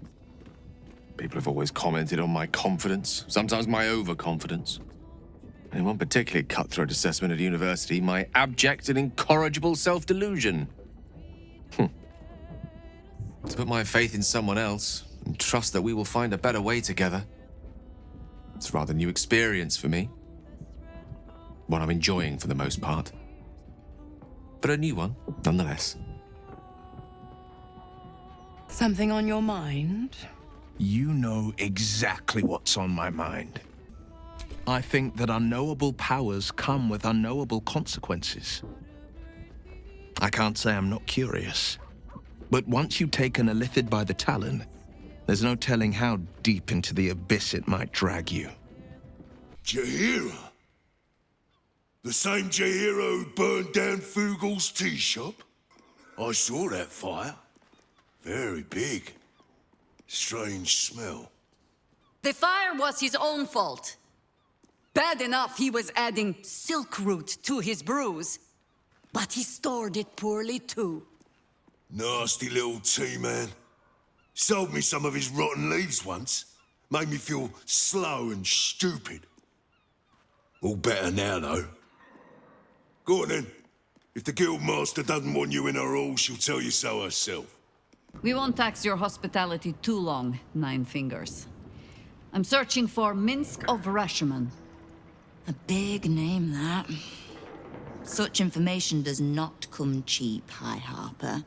People have always commented on my confidence, sometimes my overconfidence. In one particularly cutthroat assessment at university, my abject and incorrigible self-delusion. To put my faith in someone else and trust that we will find a better way together. It's a rather new experience for me. One I'm enjoying for the most part. But a new one, nonetheless. Something on your mind? You know exactly what's on my mind. I think that unknowable powers come with unknowable consequences. I can't say I'm not curious, but once you've taken a lithid by the talon, there's no telling how deep into the abyss it might drag you. Jaheira? The same Jaheira who burned down Fugal's tea shop? I saw that fire. Very big. Strange smell. The fire was his own fault. Bad enough he was adding silk root to his brews, but he stored it poorly too. Nasty little tea man. Sold me some of his rotten leaves once. Made me feel slow and stupid. All better now, though. Go on then. If the guildmaster doesn't want you in her hall, she'll tell you so herself. We won't tax your hospitality too long, Nine Fingers. I'm searching for Minsk of Rashomon. A big name, that. Such information does not come cheap, High Harper.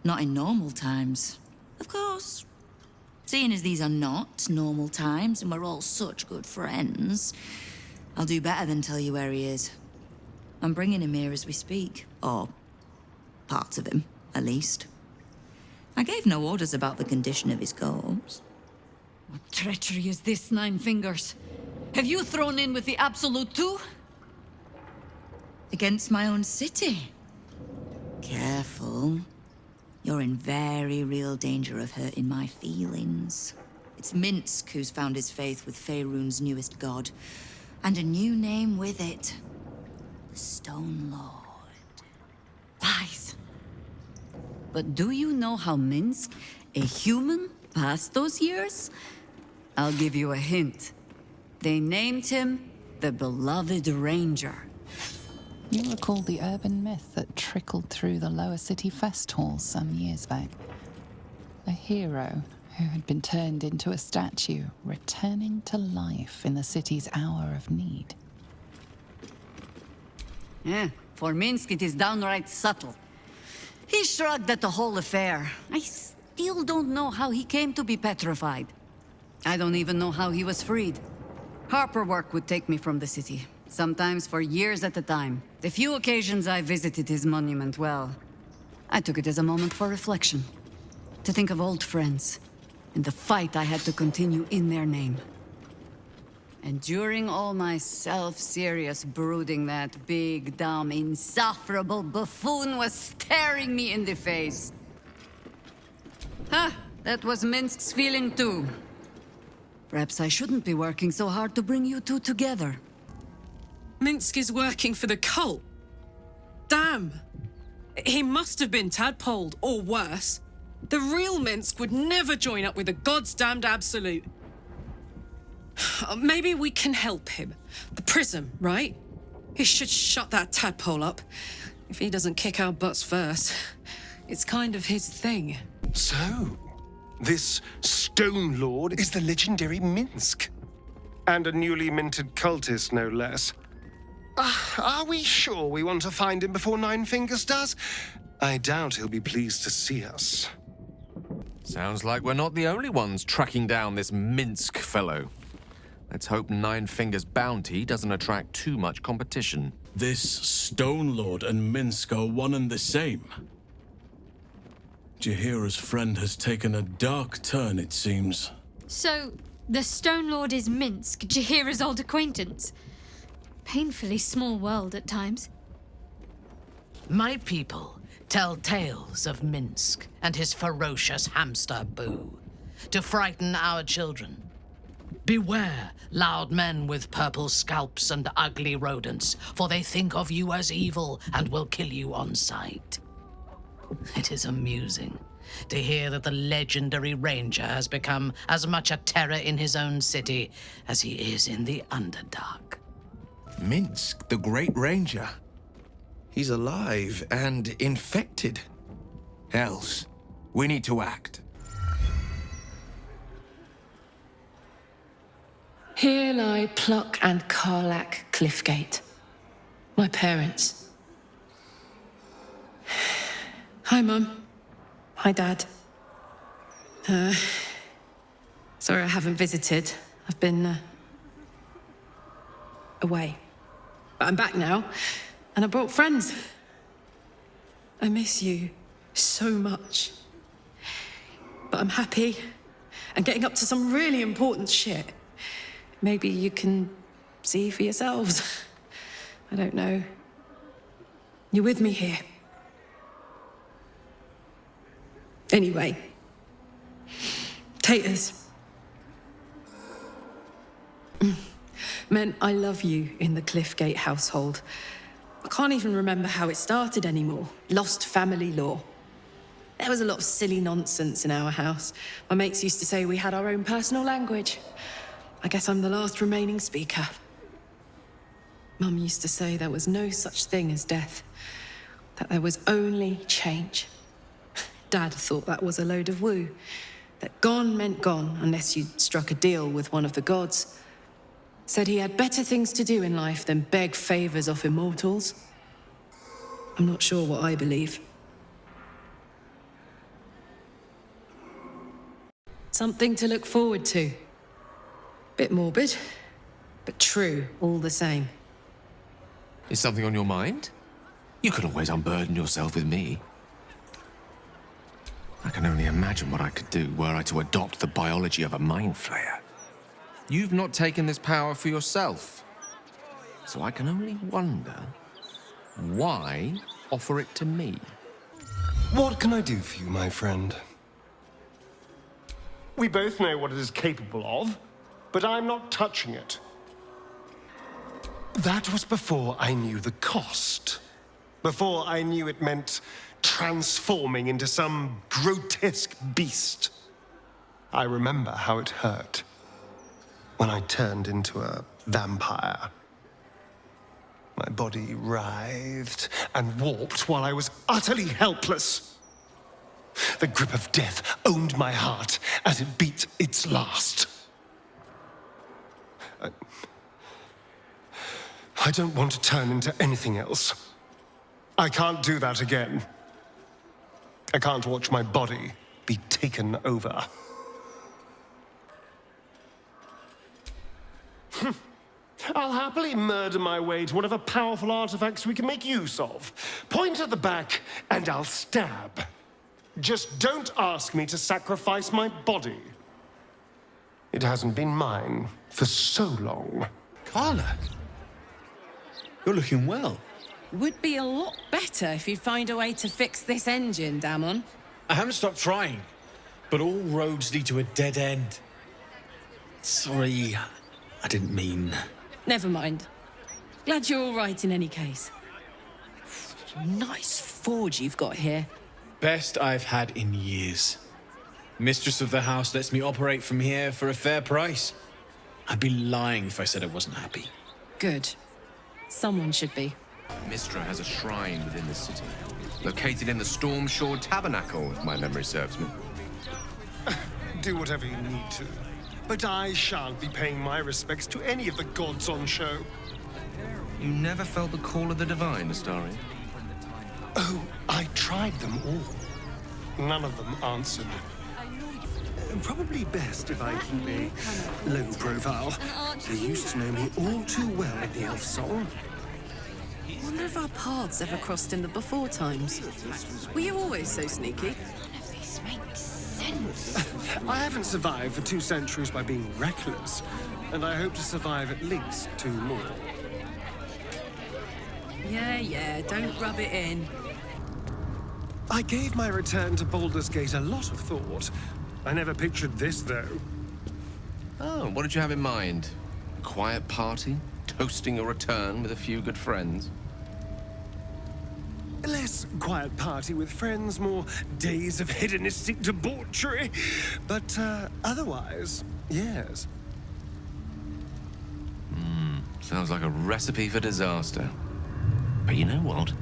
Not in normal times. Of course. Seeing as these are not normal times and we're all such good friends, I'll do better than tell you where he is. I'm bringing him here as we speak. Or parts of him, at least. I gave no orders about the condition of his corpse. What treachery is this, Nine Fingers? Have you thrown in with the Absolute too? Against my own city. Careful. You're in very real danger of hurting my feelings. It's Minsk who's found his faith with Faerun's newest god. And a new name with it. The Stone Lord. Lies. But do you know how Minsk, a human, passed those years? I'll give you a hint. They named him the Beloved Ranger. You recall the urban myth that trickled through the lower city fest halls some years back. A hero who had been turned into a statue, returning to life in the city's hour of need. Yeah, for Minsk it is downright subtle. He shrugged at the whole affair. I still don't know how he came to be petrified. I don't even know how he was freed. Harper work would take me from the city, sometimes for years at a time. The few occasions I visited his monument, well, I took it as a moment for reflection. To think of old friends, and the fight I had to continue in their name. And during all my self-serious brooding, that big, dumb, insufferable buffoon was staring me in the face. That was Minsk's feeling too. Perhaps I shouldn't be working so hard to bring you two together. Minsk is working for the cult. Damn. He must have been tadpoled, or worse. The real Minsk would never join up with the God's damned Absolute. Maybe we can help him. The prism, right? He should shut that tadpole up. If he doesn't kick our butts first. It's kind of his thing. So, this Stone Lord is the legendary Minsk. And a newly minted cultist, no less. Are we sure we want to find him before Nine Fingers does? I doubt he'll be pleased to see us. Sounds like we're not the only ones tracking down this Minsk fellow. Let's hope Nine Fingers' bounty doesn't attract too much competition. This Stone Lord and Minsk are one and the same. Jaheira's friend has taken a dark turn, it seems. So, the Stone Lord is Minsk, Jaheira's old acquaintance. Painfully small world at times. My people tell tales of Minsk and his ferocious hamster Boo to frighten our children. Beware loud men with purple scalps and ugly rodents, for they think of you as evil and will kill you on sight. It is amusing to hear that the legendary ranger has become as much a terror in his own city as he is in the Underdark. Minsk, the Great Ranger. He's alive and infected. Else, we need to act. Here lie Pluck and Karlach Cliffgate. My parents. Hi, Mum. Hi, Dad. Sorry I haven't visited. I've been, away. But I'm back now, and I brought friends. I miss you so much. But I'm happy and getting up to some really important shit. Maybe you can see for yourselves. I don't know. You're with me here. Anyway. Taters. Meant I love you in the Cliffgate household. I can't even remember how it started anymore. Lost family law. There was a lot of silly nonsense in our house. My mates used to say we had our own personal language. I guess I'm the last remaining speaker. Mum used to say there was no such thing as death, that there was only change. Dad thought that was a load of woo, that gone meant gone unless you'd struck a deal with one of the gods. Said he had better things to do in life than beg favors off immortals. I'm not sure what I believe. Something to look forward to. Bit morbid, but true all the same. Is something on your mind? You can always unburden yourself with me. I can only imagine what I could do were I to adopt the biology of a mind flayer. You've not taken this power for yourself. So I can only wonder, why offer it to me? What can I do for you, my friend? We both know what it is capable of, but I'm not touching it. That was before I knew the cost. Before I knew it meant transforming into some grotesque beast. I remember how it hurt when I turned into a vampire. My body writhed and warped while I was utterly helpless. The grip of death owned my heart as it beat its last. I don't want to turn into anything else. I can't do that again. I can't watch my body be taken over. I'll happily murder my way to whatever powerful artifacts we can make use of. Point at the back, and I'll stab. Just don't ask me to sacrifice my body. It hasn't been mine for so long. Karlach, you're looking well. Would be a lot better if you'd find a way to fix this engine, Damon. I haven't stopped trying, but all roads lead to a dead end. Sorry, I didn't mean... Never mind. Glad you're all right in any case. Nice forge you've got here. Best I've had in years. Mistress of the house lets me operate from here for a fair price. I'd be lying if I said I wasn't happy. Good. Someone should be. Mistra has a shrine within the city, located in the Storm Shore Tabernacle, if my memory serves me. Do whatever you need to, but I shan't be paying my respects to any of the gods on show. You never felt the call of the divine, Astarion? Oh, I tried them all. None of them answered. Probably best if I keep a low profile. They used to know me all too well at the elf song. I wonder if our paths ever crossed in the before times. Were you always so sneaky? None of this makes sense. I haven't survived for 2 centuries by being reckless, and I hope to survive at least 2 more. Yeah, don't rub it in. I gave my return to Baldur's Gate a lot of thought. I never pictured this, though. Oh, what did you have in mind? A quiet party? Toasting a return with a few good friends? Less quiet party with friends, more days of hedonistic debauchery. But otherwise, yes. Sounds like a recipe for disaster. But you know what?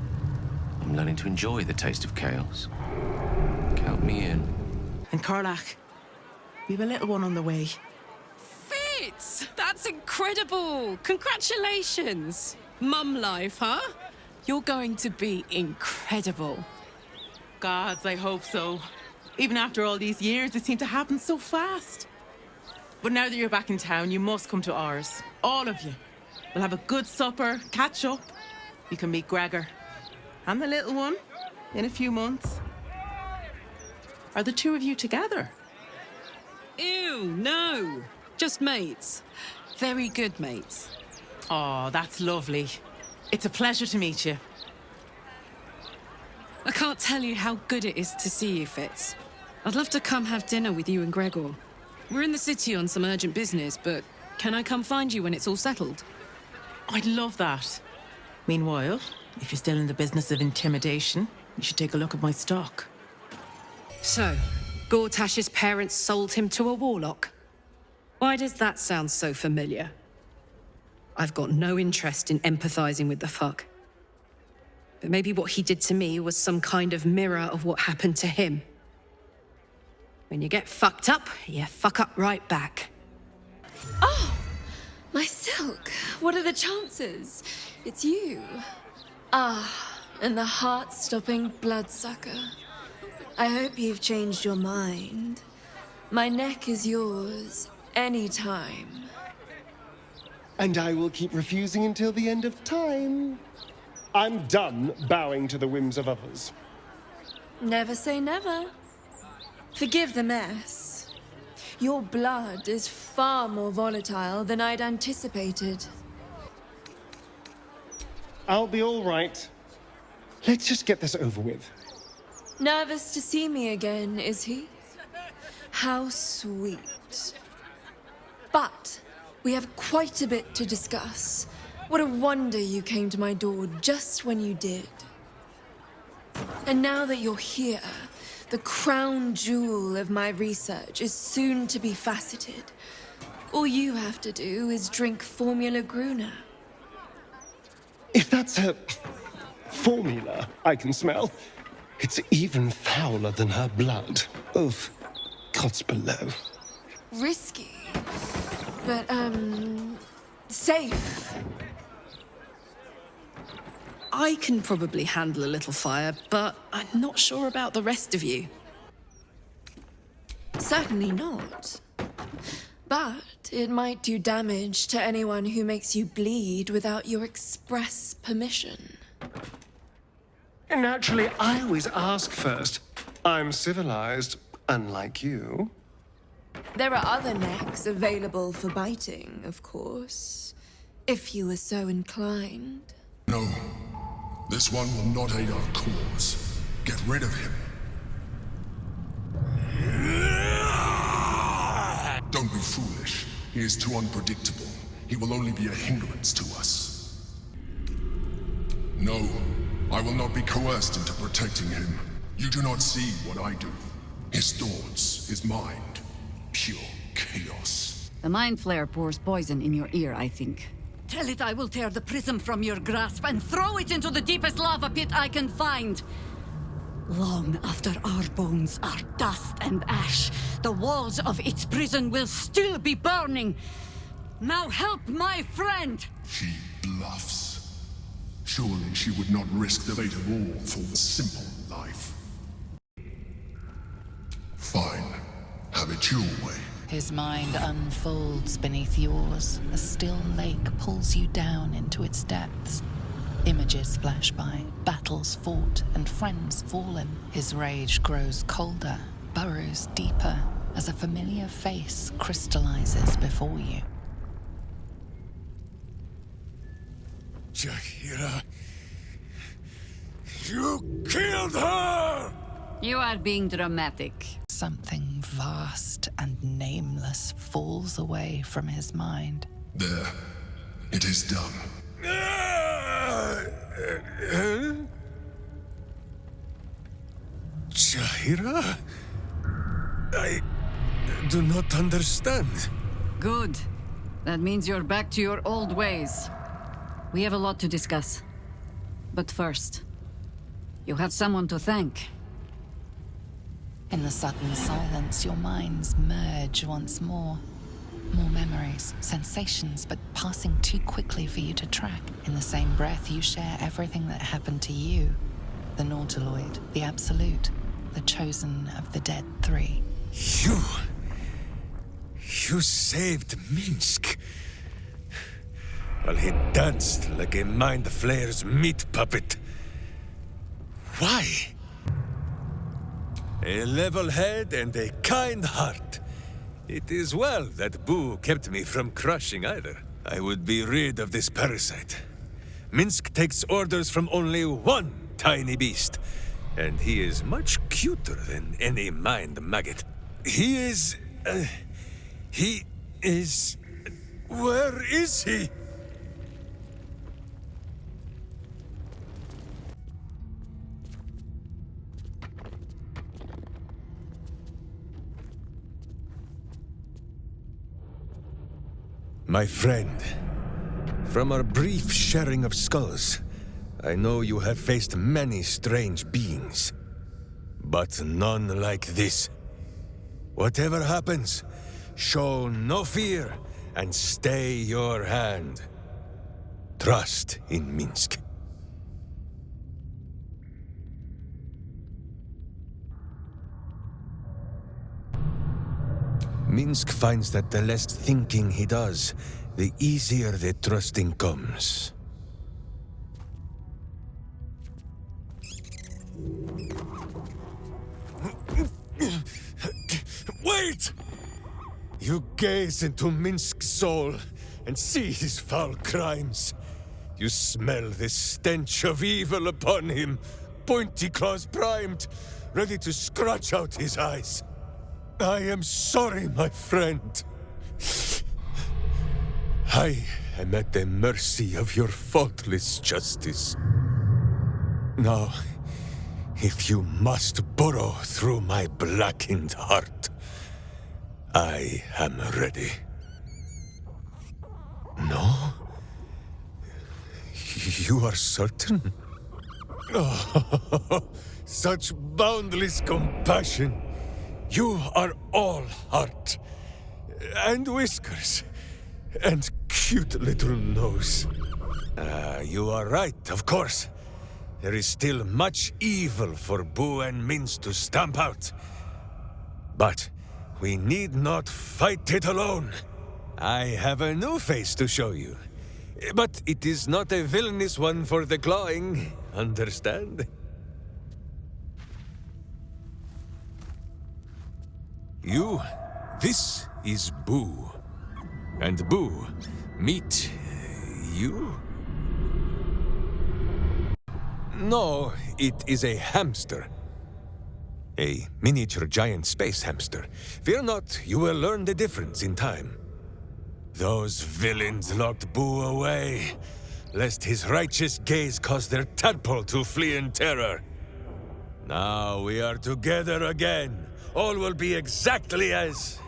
I'm learning to enjoy the taste of chaos. Count me in. And Karlach, we have a little one on the way. Fitz! That's incredible! Congratulations! Mum life, huh? You're going to be incredible. Gods, I hope so. Even after all these years, it seemed to happen so fast. But now that you're back in town, you must come to ours. All of you. We'll have a good supper, catch up. You can meet Gregor. And the little one in a few months. Are the 2 of you together? Ew, no. Just mates. Very good mates. Oh, that's lovely. It's a pleasure to meet you. I can't tell you how good it is to see you, Fitz. I'd love to come have dinner with you and Gregor. We're in the city on some urgent business, but can I come find you when it's all settled? I'd love that. Meanwhile, if you're still in the business of intimidation, you should take a look at my stock. So, Gortash's parents sold him to a warlock. Why does that sound so familiar? I've got no interest in empathizing with the fuck. But maybe what he did to me was some kind of mirror of what happened to him. When you get fucked up, you fuck up right back. Oh! My silk! What are the chances? It's you. Ah, and the heart-stopping bloodsucker. I hope you've changed your mind. My neck is yours, anytime. And I will keep refusing until the end of time. I'm done bowing to the whims of others. Never say never. Forgive the mess. Your blood is far more volatile than I'd anticipated. I'll be all right. Let's just get this over with. Nervous to see me again, is he? How sweet. But we have quite a bit to discuss. What a wonder you came to my door just when you did. And now that you're here, the crown jewel of my research is soon to be faceted. All you have to do is drink Formula Gruner. If that's a formula I can smell, it's even fouler than her blood. Oof. Gods below. Risky, but, safe. I can probably handle a little fire, but I'm not sure about the rest of you. Certainly not. But it might do damage to anyone who makes you bleed without your express permission. And naturally, I always ask first. I'm civilized, unlike you. There are other necks available for biting, of course, if you were so inclined. No. This one will not aid our cause. Get rid of him. Don't be foolish. He is too unpredictable. He will only be a hindrance to us. No, I will not be coerced into protecting him. You do not see what I do. His thoughts, his mind, pure chaos. The mind flare pours poison in your ear, I think. Tell it I will tear the prism from your grasp and throw it into the deepest lava pit I can find. Long after our bones are dust and ash, the walls of its prison will still be burning. Now help my friend! She bluffs. Surely she would not risk the fate of all for a simple life. Fine. Have it your way. His mind unfolds beneath yours. A still lake pulls you down into its depths. Images flash by, battles fought, and friends fallen. His rage grows colder, burrows deeper as a familiar face crystallizes before you. Jaheira, you killed her! You are being dramatic. Something vast and nameless falls away from his mind. There. It is done. Jaheira? I do not understand. Good. That means you're back to your old ways. We have a lot to discuss. But first, you have someone to thank. In the sudden silence, your minds merge once more. More memories, sensations, but passing too quickly for you to track. In the same breath, you share everything that happened to you. The Nautiloid, the Absolute, the chosen of the dead three. You saved Minsk. While he danced like a mind flayer's meat puppet. Why? A level head and a kind heart. It is well that Boo kept me from crushing either. I would be rid of this parasite. Minsk takes orders from only one tiny beast, and he is much cuter than any mind maggot. He is... Where is he? My friend, from our brief sharing of skulls, I know you have faced many strange beings, but none like this. Whatever happens, show no fear and stay your hand. Trust in Minsk. Minsk finds that the less thinking he does, the easier the trusting comes. Wait! You gaze into Minsk's soul and see his foul crimes. You smell the stench of evil upon him, pointy claws primed, ready to scratch out his eyes. I am sorry, my friend. I am at the mercy of your faultless justice. Now, if you must burrow through my blackened heart, I am ready. No? You are certain? Oh, such boundless compassion. You are all heart, and whiskers, and cute little nose. You are right, of course. There is still much evil for Boo and Minsk to stamp out. But we need not fight it alone. I have a new face to show you. But it is not a villainous one for the clawing, understand? This is Boo. And Boo, meet you? No, it is a hamster. A miniature giant space hamster. Fear not, you will learn the difference in time. Those villains locked Boo away, lest his righteous gaze cause their tadpole to flee in terror. Now we are together again. All will be exactly as...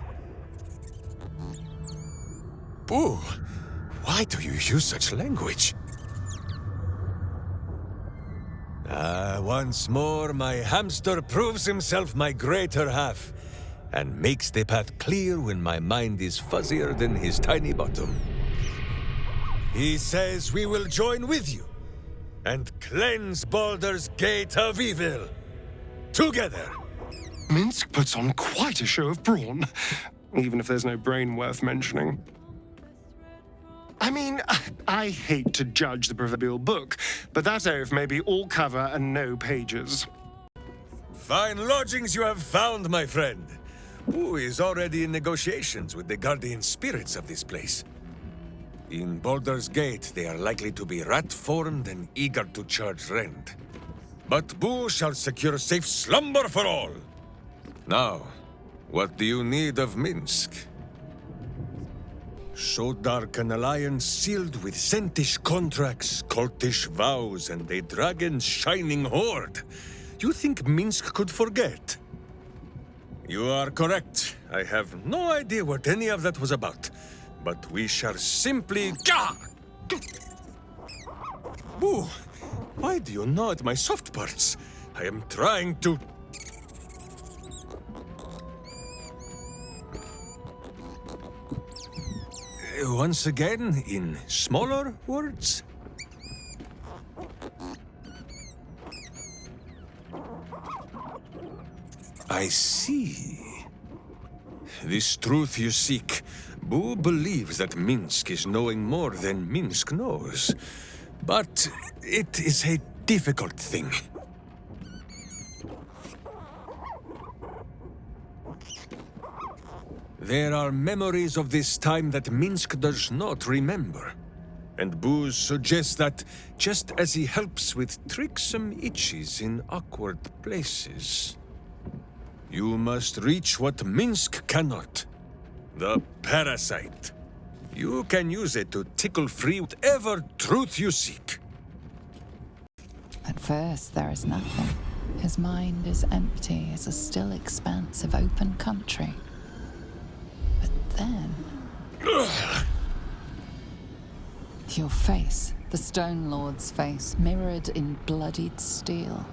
Boo, why do you use such language? Once more, my hamster proves himself my greater half, and makes the path clear when my mind is fuzzier than his tiny bottom. He says we will join with you, and cleanse Baldur's Gate of Evil. Together! Minsk puts on quite a show of brawn, even if there's no brain worth mentioning. I mean, I hate to judge the proverbial book, but that oaf may be all cover and no pages. Fine lodgings you have found, my friend. Who is already in negotiations with the guardian spirits of this place. In Baldur's Gate, they are likely to be rat-formed and eager to charge rent. But Boo shall secure safe slumber for all. Now, what do you need of Minsk? So dark an alliance sealed with Zentish contracts, cultish vows, and a dragon's shining horde. You think Minsk could forget? You are correct. I have no idea what any of that was about. But we shall simply... Boo! Why do you gnaw at my soft parts? I am trying to... Once again, in smaller words? I see. This truth you seek. Boo believes that Minsk is knowing more than Minsk knows. But it is a difficult thing. There are memories of this time that Minsk does not remember. And Boo suggests that, just as he helps with tricksome itches in awkward places, you must reach what Minsk cannot. The parasite. You can use it to tickle free whatever truth you seek. At first, there is nothing. His mind is empty as a still expanse of open country. But then... Your face, the Stone Lord's face, mirrored in bloodied steel.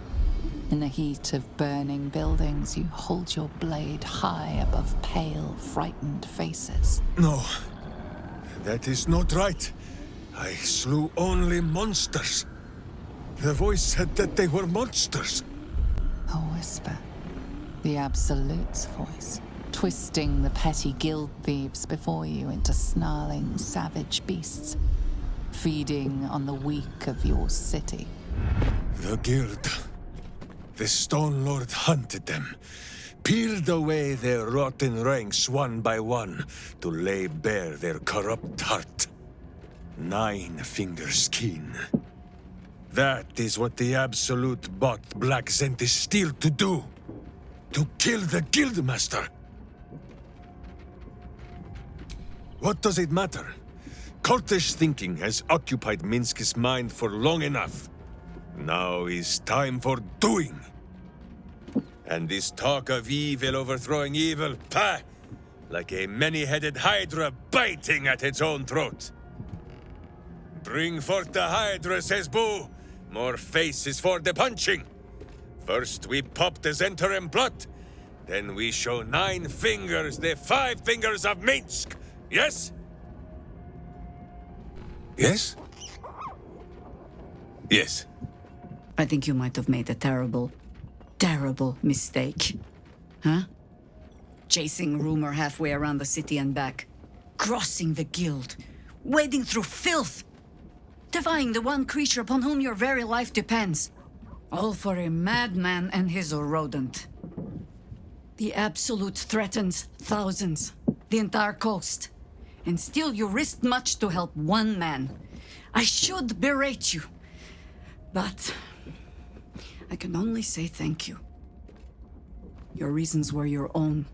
In the heat of burning buildings, you hold your blade high above pale, frightened faces. No, that is not right. I slew only monsters. The voice said that they were monsters. A whisper. The Absolute's voice, twisting the petty guild thieves before you into snarling, savage beasts, feeding on the weak of your city. The guild. The Stone Lord hunted them, peeled away their rotten ranks one by one to lay bare their corrupt heart. 9 fingers keen. That is what the Absolute bought Black Zentish Steel to do. To kill the Guildmaster. What does it matter? Cultish thinking has occupied Minsk's mind for long enough. Now is time for doing. And this talk of evil overthrowing evil, pah! Like a many-headed hydra biting at its own throat. Bring forth the hydra, says Boo. More faces for the punching. First we pop the Zentrum plot, then we show 9 fingers, the 5 fingers of Minsk. Yes? Yes? Yes. I think you might have made a terrible mistake. Huh? Chasing rumor halfway around the city and back. Crossing the guild. Wading through filth. Defying the one creature upon whom your very life depends. All for a madman and his rodent. The Absolute threatens thousands. The entire coast. And still you risked much to help one man. I should berate you. But... I can only say thank you. Your reasons were your own.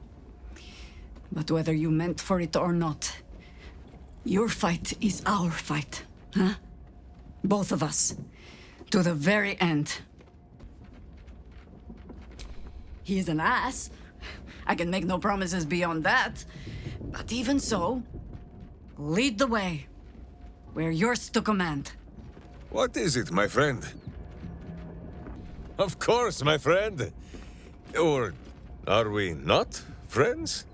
But whether you meant for it or not, your fight is our fight, huh? Both of us. To the very end. He is an ass. I can make no promises beyond that. But even so, lead the way. We're yours to command. What is it, my friend? Of course, my friend. Or are we not friends?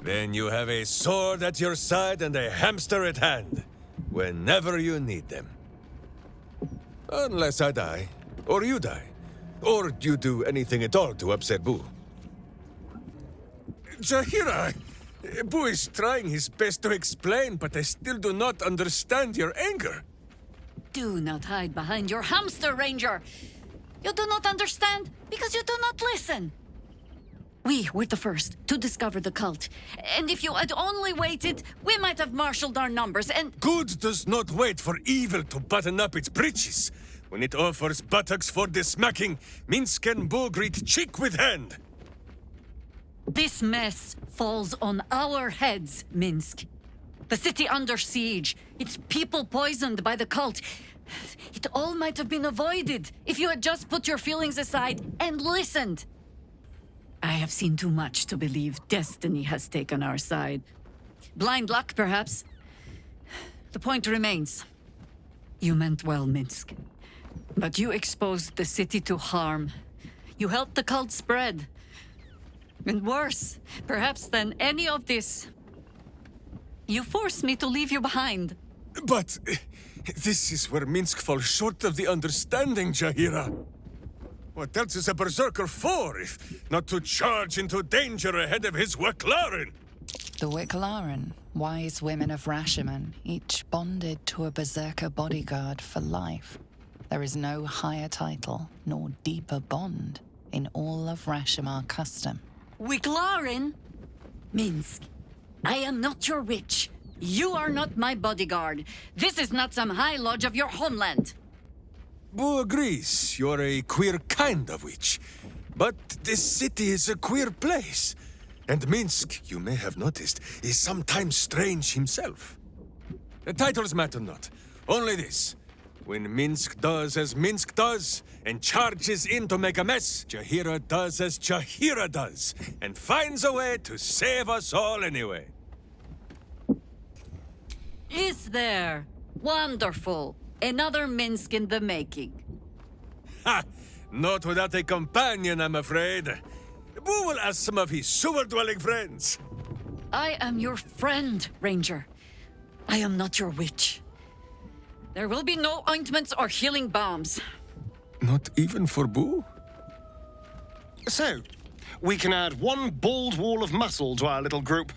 Then you have a sword at your side and a hamster at hand, whenever you need them. Unless I die, or you die, or you do anything at all to upset Boo. Jaheira! Boo is trying his best to explain, but I still do not understand your anger. Do not hide behind your hamster, Ranger. You do not understand because you do not listen. We were the first to discover the cult. And if you had only waited, we might have marshaled our numbers and... Good does not wait for evil to button up its breeches. When it offers buttocks for the smacking, Minsk and Boo greet cheek with hand. This mess falls on our heads, Minsk. The city under siege, its people poisoned by the cult. It all might have been avoided if you had just put your feelings aside and listened. I have seen too much to believe destiny has taken our side. Blind luck, perhaps. The point remains. You meant well, Minsk. But you exposed the city to harm. You helped the cult spread. And worse, perhaps than any of this, you forced me to leave you behind. But this is where Minsk falls short of the understanding, Jaheira. What else is a berserker for, if not to charge into danger ahead of his wyllren? The wyllren, wise women of Rashomon, each bonded to a berserker bodyguard for life. There is no higher title nor deeper bond in all of Rashomon custom. wyllren? Minsk, I am not your witch. You are not my bodyguard. This is not some high lodge of your homeland. Boo agrees you're a queer kind of witch. But this city is a queer place. And Minsk, you may have noticed, is sometimes strange himself. The titles matter not. Only this. When Minsk does as Minsk does, and charges in to make a mess, Jaheira does as Jaheira does, and finds a way to save us all anyway. Is there? Wonderful. Another Minsk in the making. Ha! Not without a companion, I'm afraid. Boo will ask some of his sewer-dwelling friends. I am your friend, Ranger. I am not your witch. There will be no ointments or healing balms. Not even for Boo? So, we can add one bald wall of muscle to our little group.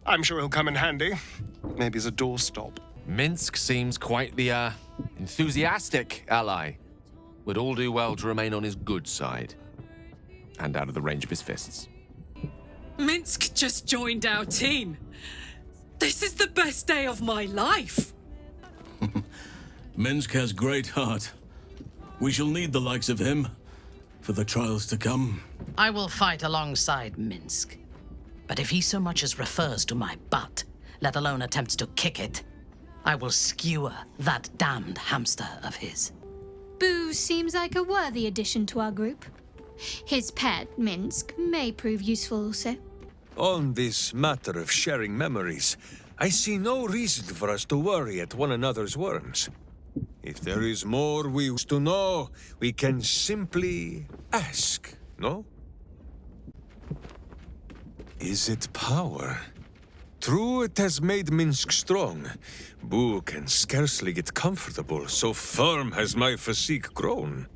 I'm sure he'll come in handy. Maybe as a doorstop. Minsk seems quite the, enthusiastic ally. Would all do well to remain on his good side. And out of the range of his fists. Minsk just joined our team. This is the best day of my life. Minsk has great heart. We shall need the likes of him for the trials to come. I will fight alongside Minsk. But if he so much as refers to my butt, let alone attempts to kick it, I will skewer that damned hamster of his. Boo seems like a worthy addition to our group. His pet, Minsk, may prove useful also. On this matter of sharing memories, I see no reason for us to worry at one another's worms. If there is more we wish to know, we can simply ask, no? Is it power? True, it has made Minsk strong. Boo can scarcely get comfortable, so firm has my physique grown.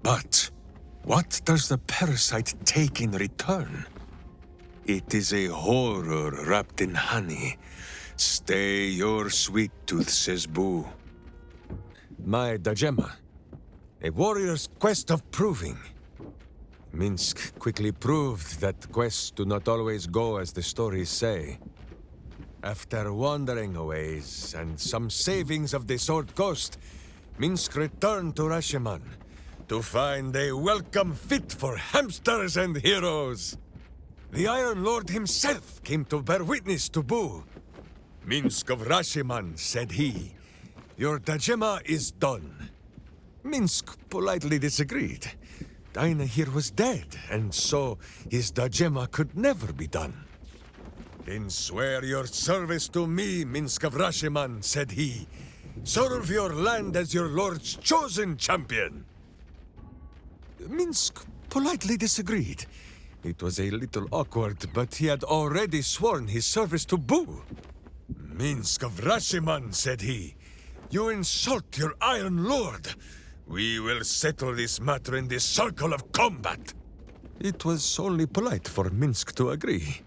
But what does the parasite take in return? It is a horror wrapped in honey. Stay your sweet tooth, says Boo. My Dajema, a warrior's quest of proving. Minsk quickly proved that quests do not always go as the stories say. After wandering a ways and some savings of the Sword Coast, Minsk returned to Rashomon to find a welcome fit for hamsters and heroes. The Iron Lord himself came to bear witness to Boo. Minsk of Rashomon, said he, your Dajema is done. Minsk politely disagreed. Dinah here was dead, and so his Dajema could never be done. Then swear your service to me, Minsk of Rashomon, said he. Serve your land as your lord's chosen champion. Minsk politely disagreed. It was a little awkward, but he had already sworn his service to Boo. Minsk of Rashomon, said he, you insult your Iron Lord. We will settle this matter in the circle of combat. It was only polite for Minsk to agree.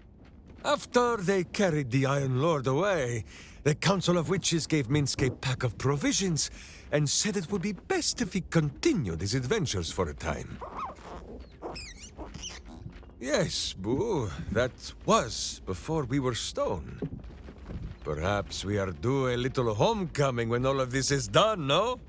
After they carried the Iron Lord away, The Council of Witches gave Minsk a pack of provisions and said it would be best if he continued his adventures for a time. Yes, Boo, that was before we were stone. Perhaps we are due a little homecoming when all of this is done, no?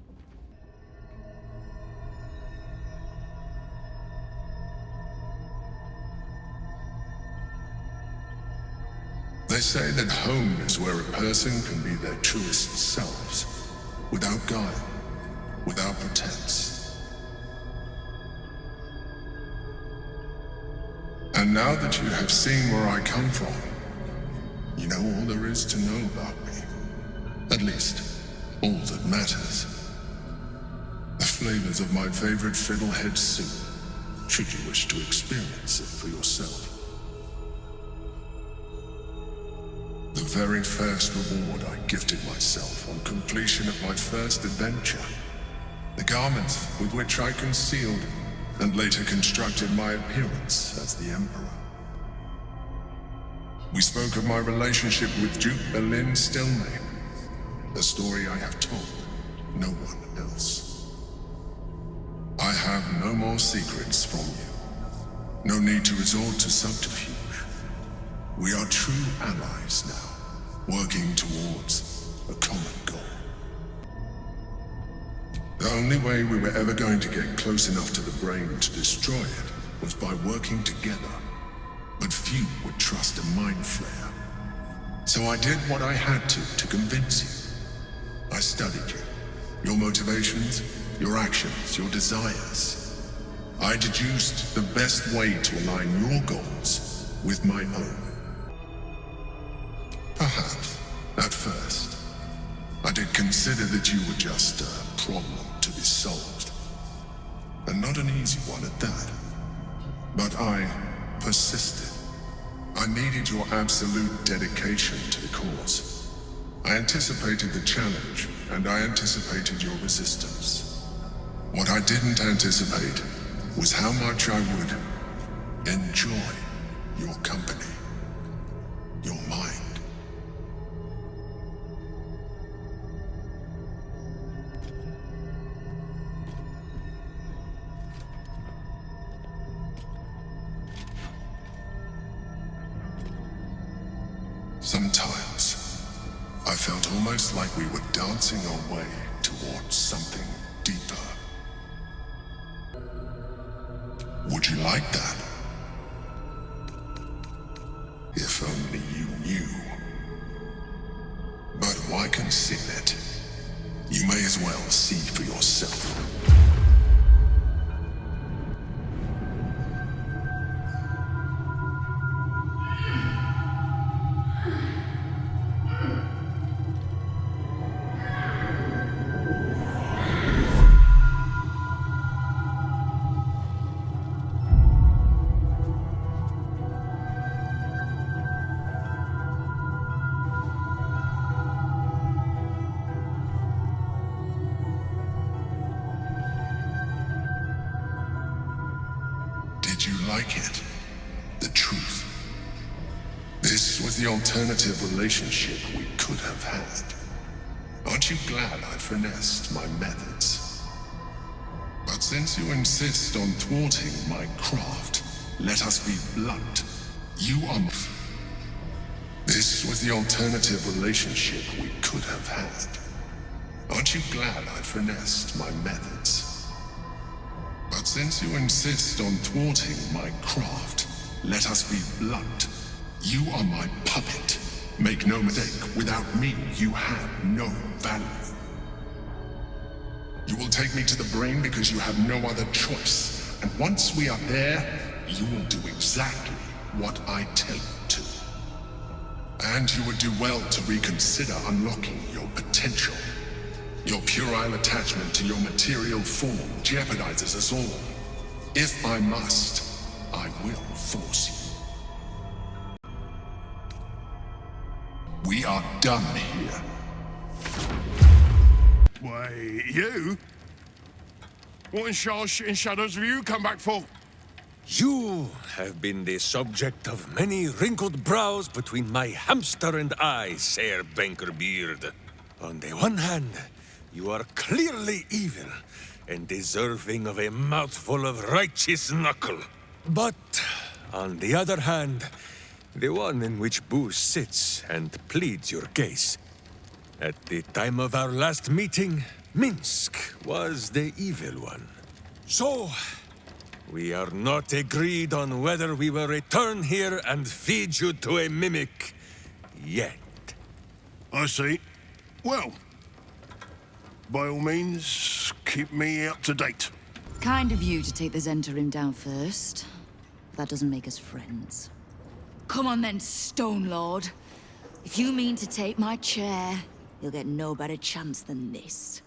They say that home is where a person can be their truest selves, without guile, without pretense. And now that you have seen where I come from, you know all there is to know about me. At least, all that matters. The flavors of my favorite fiddlehead soup, should you wish to experience it for yourself. The very first reward I gifted myself on completion of my first adventure. The garments with which I concealed and later constructed my appearance as the Emperor. We spoke of my relationship with Duke Berlin Stelmane, a story I have told no one else. I have no more secrets from you. No need to resort to subterfuge. We are true allies now, working towards a common goal. The only way we were ever going to get close enough to the brain to destroy it was by working together. But few would trust a mind flayer. So I did what I had to convince you. I studied you, your motivations, your actions, your desires. I deduced the best way to align your goals with my own. Perhaps, at first, I did consider that you were just a problem to be solved. And not an easy one at that. But I persisted. I needed your absolute dedication to the cause. I anticipated the challenge, and I anticipated your resistance. What I didn't anticipate was how much I would enjoy your company, your mind. Sometimes, I felt almost like we were dancing our way towards something deeper. Would you like that? If only you knew. But why conceal it? You may as well see for yourself. Did you like it? The truth. This was the alternative relationship we could have had. Aren't you glad I finessed my methods? But since you insist on thwarting my craft, let us be blunt. You are... This was the alternative relationship we could have had. Aren't you glad I finessed my methods? But since you insist on thwarting my craft, let us be blunt. You are my puppet. Make no mistake, without me, you have no value. You will take me to the brain because you have no other choice. And once we are there, you will do exactly what I tell you to. And you would do well to reconsider unlocking your potential. Your puerile attachment to your material form jeopardizes us all. If I must, I will force you. We are done here. Wait, you? What in shadows have you come back for? You have been the subject of many wrinkled brows between my hamster and I, Sir Bankerbeard. On the one hand, you are clearly evil and deserving of a mouthful of righteous knuckle. But, on the other hand, the one in which Boo sits and pleads your case. At the time of our last meeting, Minsk was the evil one. So, we are not agreed on whether we will return here and feed you to a mimic yet. I see. Well, by all means, keep me up to date. Kind of you to take the Zentarim down first. That doesn't make us friends. Come on then, Stone Lord. If you mean to take my chair, you'll get no better chance than this.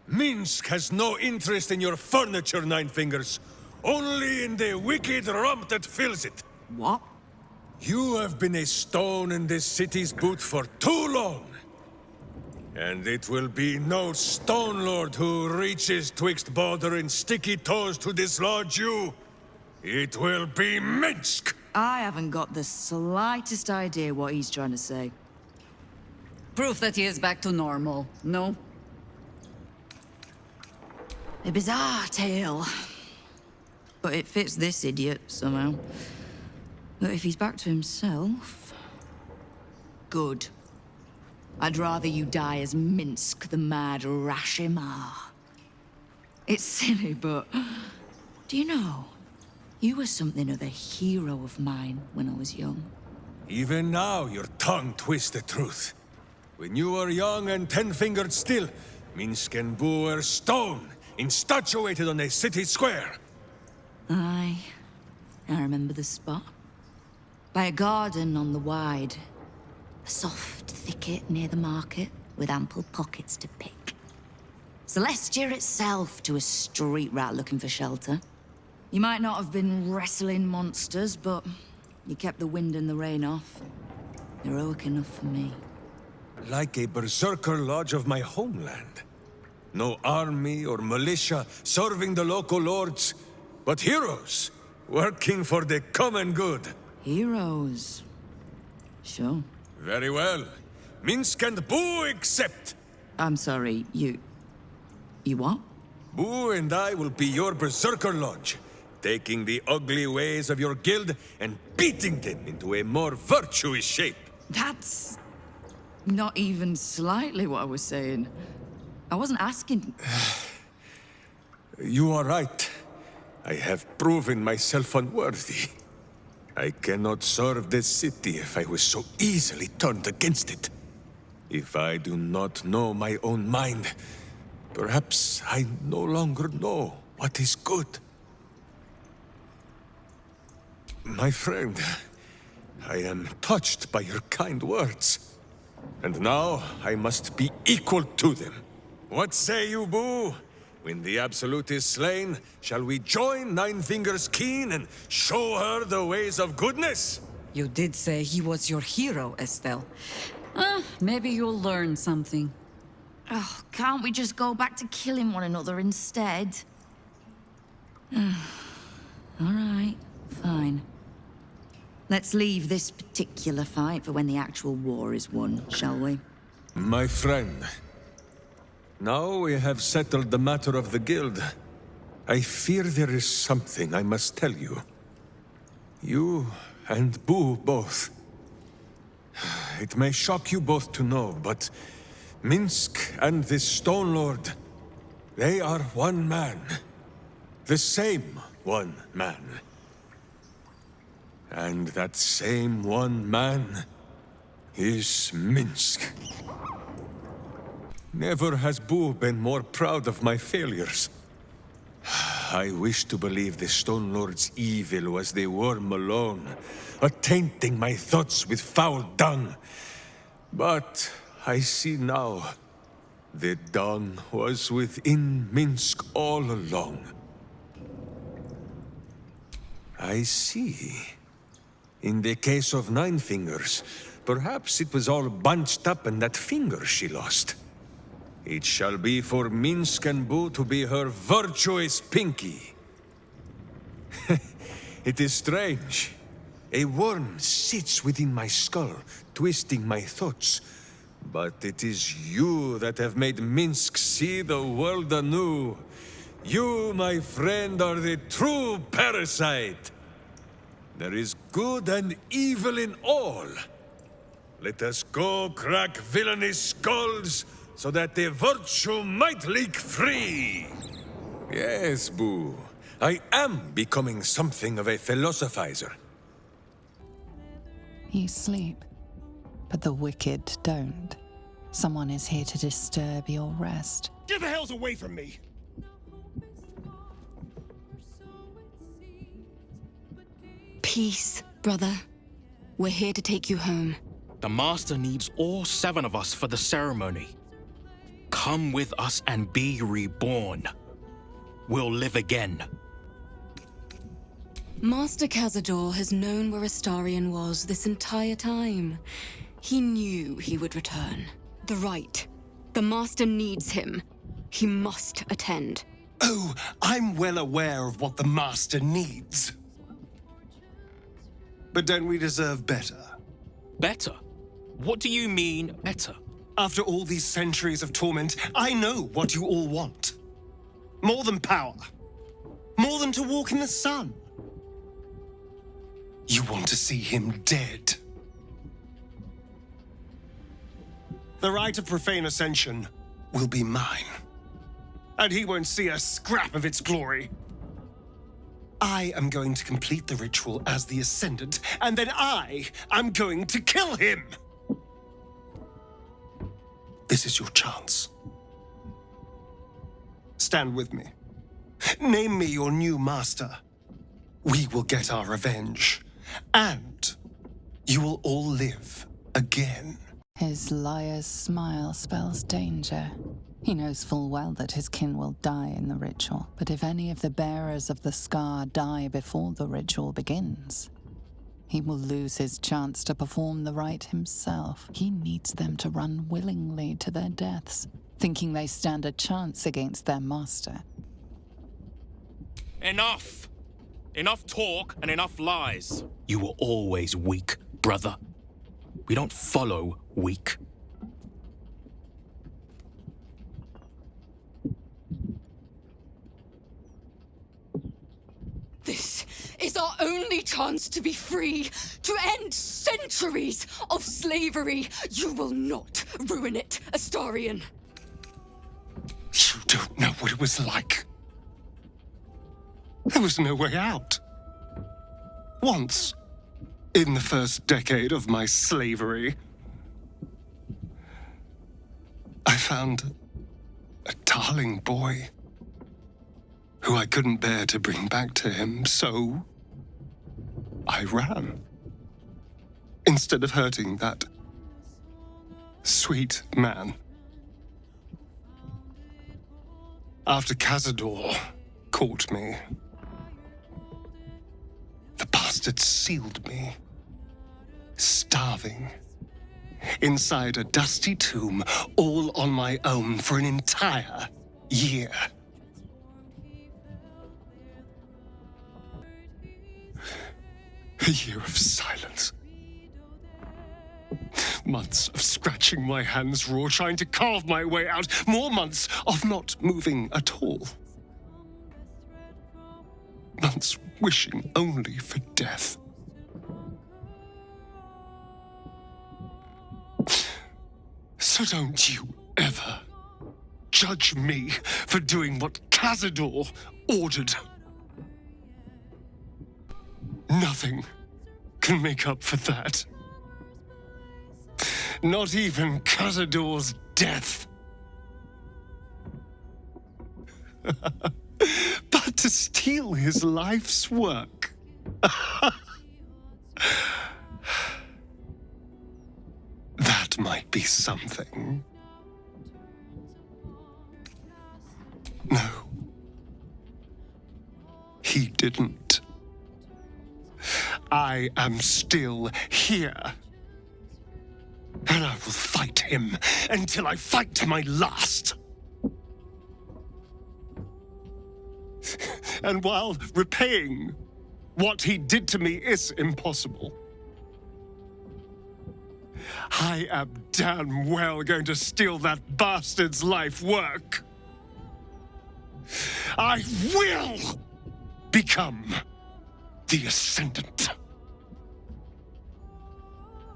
Minsk has no interest in your furniture, Nine Fingers. Only in the wicked rump that fills it. What? You have been a stone in this city's boot for too long. And it will be no Stone Lord who reaches twixt Baldur and sticky toes to dislodge you. It will be Minsk! I haven't got the slightest idea what he's trying to say. Proof that he is back to normal, no? A bizarre tale. But it fits this idiot, somehow. But if he's back to himself... Good. I'd rather you die as Minsk the Mad Rashimar. It's silly, but... Do you know? You were something of a hero of mine when I was young. Even now, your tongue twists the truth. When you were young and ten-fingered still, Minsk and Boo were stone, instatuated on a city square. Aye. I remember the spot. By a garden on the Wide. A soft thicket near the market, with ample pockets to pick. Celestia itself to a street rat looking for shelter. You might not have been wrestling monsters, but you kept the wind and the rain off. Heroic enough for me. Like a berserker lodge of my homeland. No army or militia serving the local lords, but heroes working for the common good. Heroes? Sure. Very well. Minsk and Boo accept. I'm sorry, you what? Boo and I will be your berserker lodge, taking the ugly ways of your guild and beating them into a more virtuous shape. That's not even slightly what I was saying. I wasn't asking. You are right. I have proven myself unworthy. I cannot serve this city if I was so easily turned against it. If I do not know my own mind, perhaps I no longer know what is good. My friend, I am touched by your kind words. And now I must be equal to them. What say you, Boo? When the Absolute is slain, shall we join Nine Fingers Keen and show her the ways of goodness? You did say he was your hero, Estelle. Maybe you'll learn something. Oh, can't we just go back to killing one another instead? All right, fine. Let's leave this particular fight for when the actual war is won, shall we? My friend, now we have settled the matter of the guild. I fear there is something I must tell you. You and Boo both. It may shock you both to know, but Minsk and this Stone Lord, they are one man. The same one man. And that same one man is Minsk. Never has Boo been more proud of my failures. I wish to believe the Stone Lord's evil was the worm alone, attainting my thoughts with foul dung. But I see now, the dung was within Minsk all along. I see. In the case of Nine Fingers, perhaps it was all bunched up in that finger she lost. It shall be for Minsk and Boo to be her virtuous pinky. It is strange. A worm sits within my skull, twisting my thoughts. But it is you that have made Minsk see the world anew. You, my friend, are the true parasite. There is good and evil in all. Let us go crack villainous skulls, so that the virtue might leak free. Yes, Boo. I am becoming something of a philosophizer. You sleep, but the wicked don't. Someone is here to disturb your rest. Get the hells away from me! Peace, brother. We're here to take you home. The Master needs all 7 of us for the ceremony. Come with us and be reborn. We'll live again. Master Cazador has known where Astarion was this entire time. He knew he would return. The rite. The Master needs him. He must attend. Oh, I'm well aware of what the Master needs. But don't we deserve better? Better? What do you mean, better? After all these centuries of torment, I know what you all want. More than power. More than to walk in the sun. You want to see him dead. The rite of profane ascension will be mine. And he won't see a scrap of its glory. I am going to complete the ritual as the Ascendant, and then I am going to kill him! This is your chance. Stand with me. Name me your new master. We will get our revenge. And you will all live again. His liar's smile spells danger. He knows full well that his kin will die in the ritual, but if any of the bearers of the scar die before the ritual begins, he will lose his chance to perform the rite himself. He needs them to run willingly to their deaths, thinking they stand a chance against their master. Enough! Enough talk and enough lies. You were always weak, brother. We don't follow weak. This is our only chance to be free, to end centuries of slavery. You will not ruin it, Astarion. You don't know what it was like. There was no way out. Once, in the first decade of my slavery, I found a darling boy who I couldn't bear to bring back to him, so I ran. Instead of hurting that sweet man. After Cazador caught me, the bastard sealed me, starving, inside a dusty tomb, all on my own for an entire year. A year of silence. Months of scratching my hands raw, trying to carve my way out. More months of not moving at all. Months wishing only for death. So don't you ever judge me for doing what Cazador ordered. Nothing can make up for that. Not even Cazador's death. But to steal his life's work. That might be something. No. He didn't. I am still here. And I will fight him until I fight my last. And while repaying What he did to me is impossible. I am damn well going to steal that bastard's life work. I will become the Ascendant.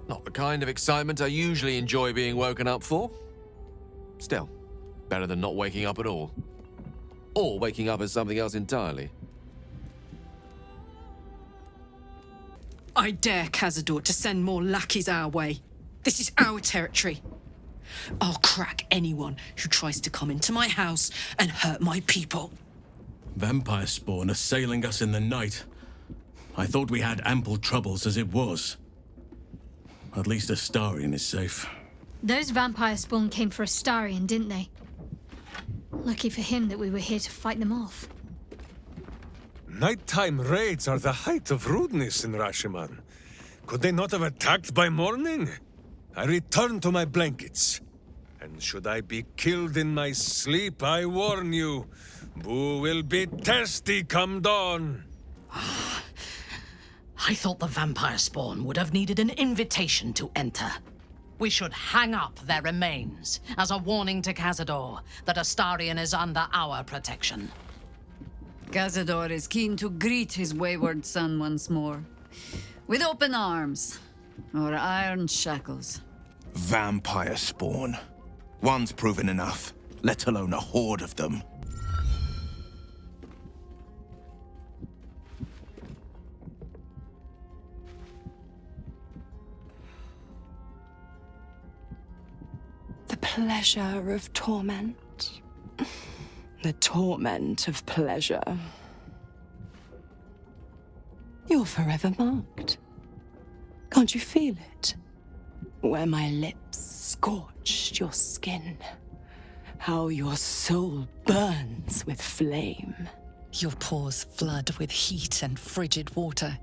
Not the kind of excitement I usually enjoy being woken up for. Still, better than not waking up at all. Or waking up as something else entirely. I dare Cazador to send more lackeys our way. This is our territory. I'll crack anyone who tries to come into my house and hurt my people. Vampire spawn assailing us in the night. I thought we had ample troubles as it was. At least Astarion is safe. Those vampire spawn came for Astarion, didn't they? Lucky for him that we were here to fight them off. Nighttime raids are the height of rudeness in Rashiman. Could they not have attacked by morning? I return to my blankets. And should I be killed in my sleep, I warn you, Boo will be thirsty come dawn. I thought the vampire spawn would have needed an invitation to enter. We should hang up their remains as a warning to Cazador that Astarion is under our protection. Cazador is keen to greet his wayward son once more. With open arms, or iron shackles. Vampire spawn. One's proven enough, let alone a horde of them. The pleasure of torment. The torment of pleasure. You're forever marked. Can't you feel it? Where my lips scorched your skin. How your soul burns with flame. Your pores flood with heat and frigid water.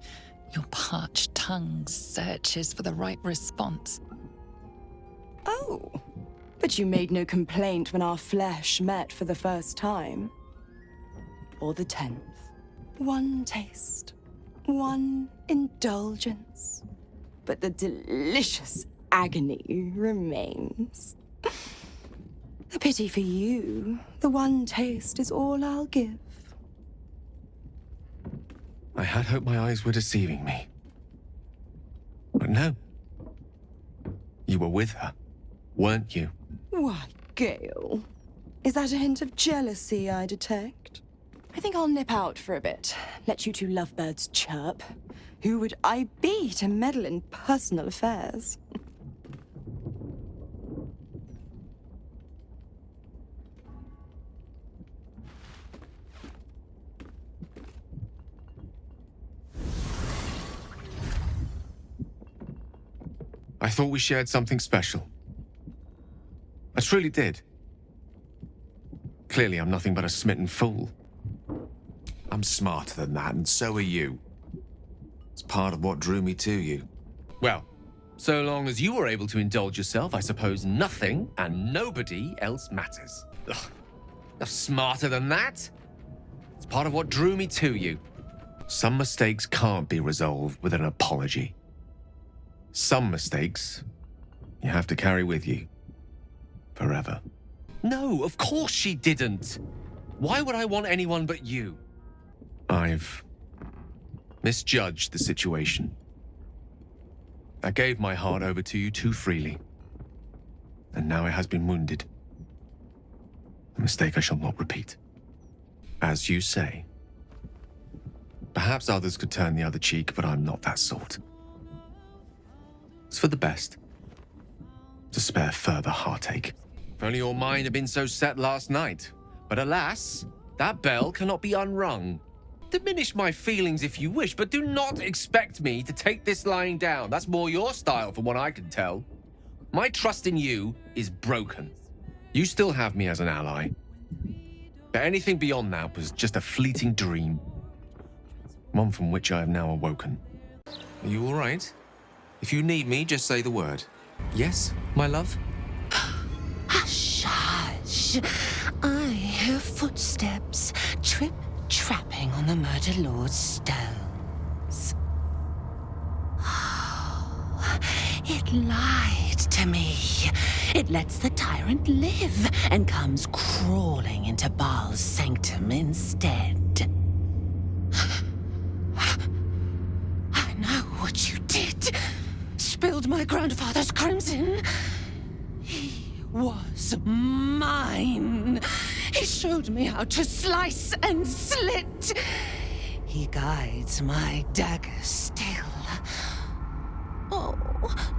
Your parched tongue searches for the right response. Oh, but you made no complaint when our flesh met for the first time. Or the 10th. One taste, one indulgence. But the delicious agony remains. A pity for you. The one taste is all I'll give. I had hoped my eyes were deceiving me. But no. You were with her, weren't you? Why, Gale. Is that a hint of jealousy I detect? I think I'll nip out for a bit. Let you two lovebirds chirp. Who would I be to meddle in personal affairs? I thought we shared something special. I truly did. Clearly, I'm nothing but a smitten fool. I'm smarter than that, and so are you. It's part of what drew me to you. Well, so long as you were able to indulge yourself, I suppose nothing and nobody else matters. Ugh. I'm smarter than that. It's part of what drew me to you. Some mistakes can't be resolved with an apology. Some mistakes you have to carry with you forever. No, of course she didn't. Why would I want anyone but you? I've misjudged the situation. I gave my heart over to you too freely, and now it has been wounded. A mistake I shall not repeat. As you say, perhaps others could turn the other cheek, but I'm not that sort. It's for the best, to spare further heartache. If only your mind had been so set last night. But alas, that bell cannot be unrung. Diminish my feelings if you wish, but do not expect me to take this lying down. That's more your style from what I can tell. My trust in you is broken. You still have me as an ally. But anything beyond that was just a fleeting dream. One from which I have now awoken. Are you all right? If you need me, just say the word. Yes, my love? Hush, hush. I hear footsteps, trip-trapping on the murder lord's stone. lied to me. It lets the tyrant live and comes crawling into Baal's sanctum instead. I know what you did. Spilled my grandfather's crimson. He was mine. He showed me how to slice and slit. He guides my dagger still. Oh,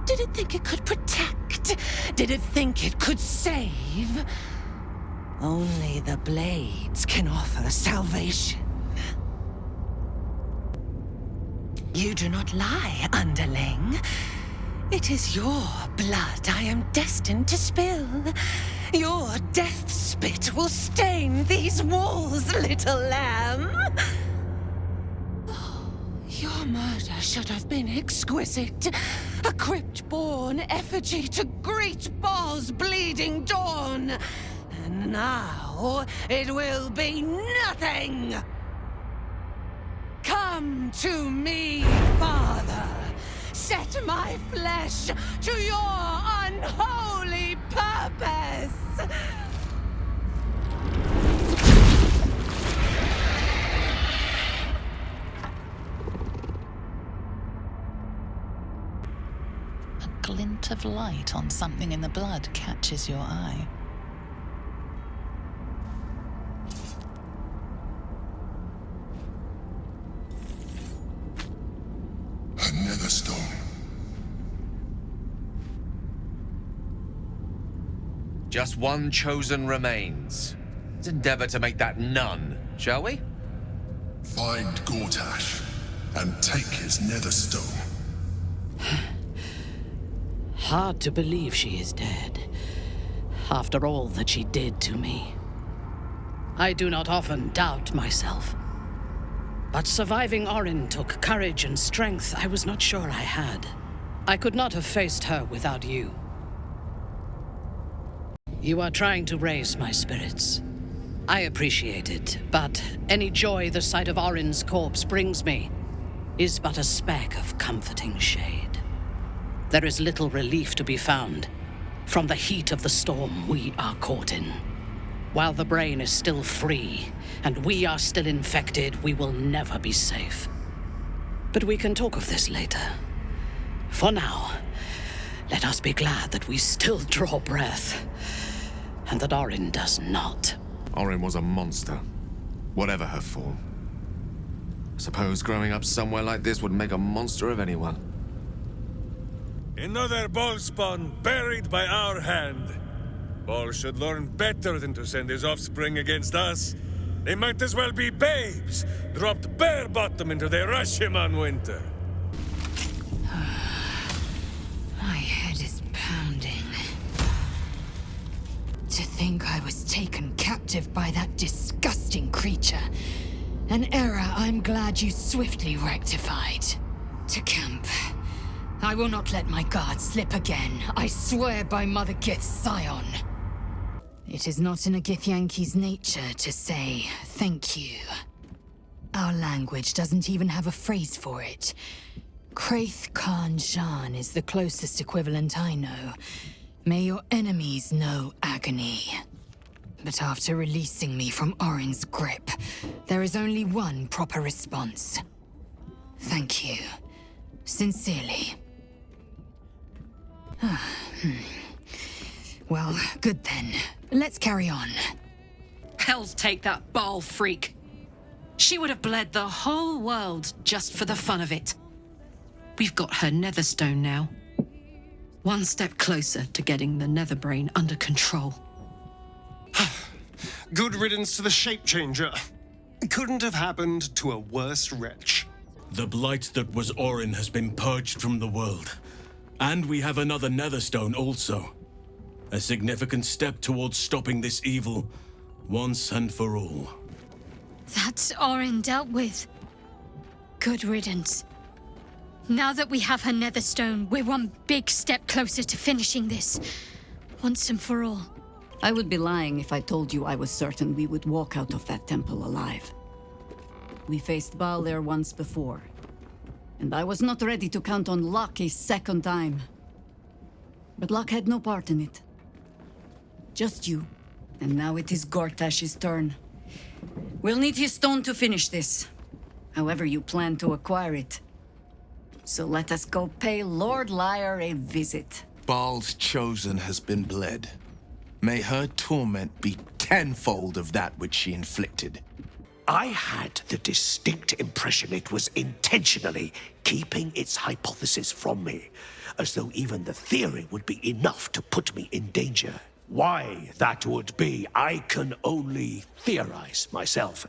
did it think it could protect? Did it think it could save? Only the blades can offer salvation. You do not lie, underling. It is your blood I am destined to spill. Your death spit will stain these walls, little lamb. Your murder should have been exquisite. A crypt-born effigy to greet Baal's bleeding dawn. And now it will be nothing. Come to me, Father. Set my flesh to your unholy purpose. A glint of light on something in the blood catches your eye. A nether stone. Just one chosen remains. Let's endeavor to make that none, shall we? Find Gortash and take his nether stone. Hard to believe she is dead, after all that she did to me. I do not often doubt myself. But surviving Orin took courage and strength I was not sure I had. I could not have faced her without you. You are trying to raise my spirits. I appreciate it, but any joy the sight of Orin's corpse brings me is but a speck of comforting shade. There is little relief to be found from the heat of the storm we are caught in. While the brain is still free, and we are still infected, we will never be safe. But we can talk of this later. For now, let us be glad that we still draw breath, and that Orin does not. Orin was a monster, whatever her form. I suppose growing up somewhere like this would make a monster of anyone. Another ball spawn buried by our hand. Baal should learn better than to send his offspring against us. They might as well be babes, dropped bare bottom into the Rashiman winter. My head is pounding. To think I was taken captive by that disgusting creature. An error I'm glad you swiftly rectified. To camp. I will not let my guard slip again. I swear by Mother Gith's scion. It is not in a Githyanki's nature to say thank you. Our language doesn't even have a phrase for it. Kraith Khan Jan is the closest equivalent I know. May your enemies know agony. But after releasing me from Orin's grip, there is only one proper response. Thank you. Sincerely. Well, good then. Let's carry on. Hells take that Baal freak. She would have bled the whole world just for the fun of it. We've got her netherstone now. One step closer to getting the netherbrain under control. Good riddance to the shape changer. Couldn't have happened to a worse wretch. The blight that was Orin has been purged from the world. And we have another netherstone also. A significant step towards stopping this evil, once and for all. That's Orin dealt with. Good riddance. Now that we have her netherstone, we're one big step closer to finishing this. Once and for all. I would be lying if I told you I was certain we would walk out of that temple alive. We faced Baal there once before, and I was not ready to count on luck a second time. But luck had no part in it. Just you. And now it is Gortash's turn. We'll need his stone to finish this. However you plan to acquire it. So let us go pay Lord Lyre a visit. Baal's chosen has been bled. May her torment be tenfold of that which she inflicted. I had the distinct impression it was intentionally keeping its hypothesis from me, as though even the theory would be enough to put me in danger. Why that would be, I can only theorize myself.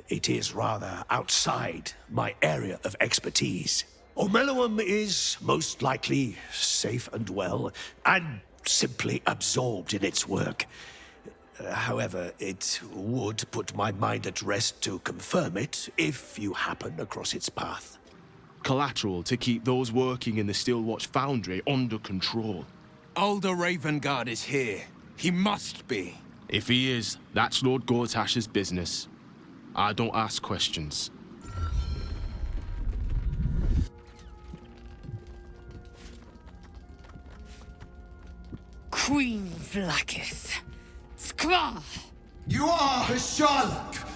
It is rather outside my area of expertise. Ormeluum is most likely safe and well, and simply absorbed in its work. However, it would put my mind at rest to confirm it if you happen across its path. Collateral to keep those working in the Steelwatch Foundry under control. Ulder Ravengard is here. He must be. If he is, that's Lord Gortash's business. I don't ask questions. Queen Vlaakith. Skra! You are a Sharlach,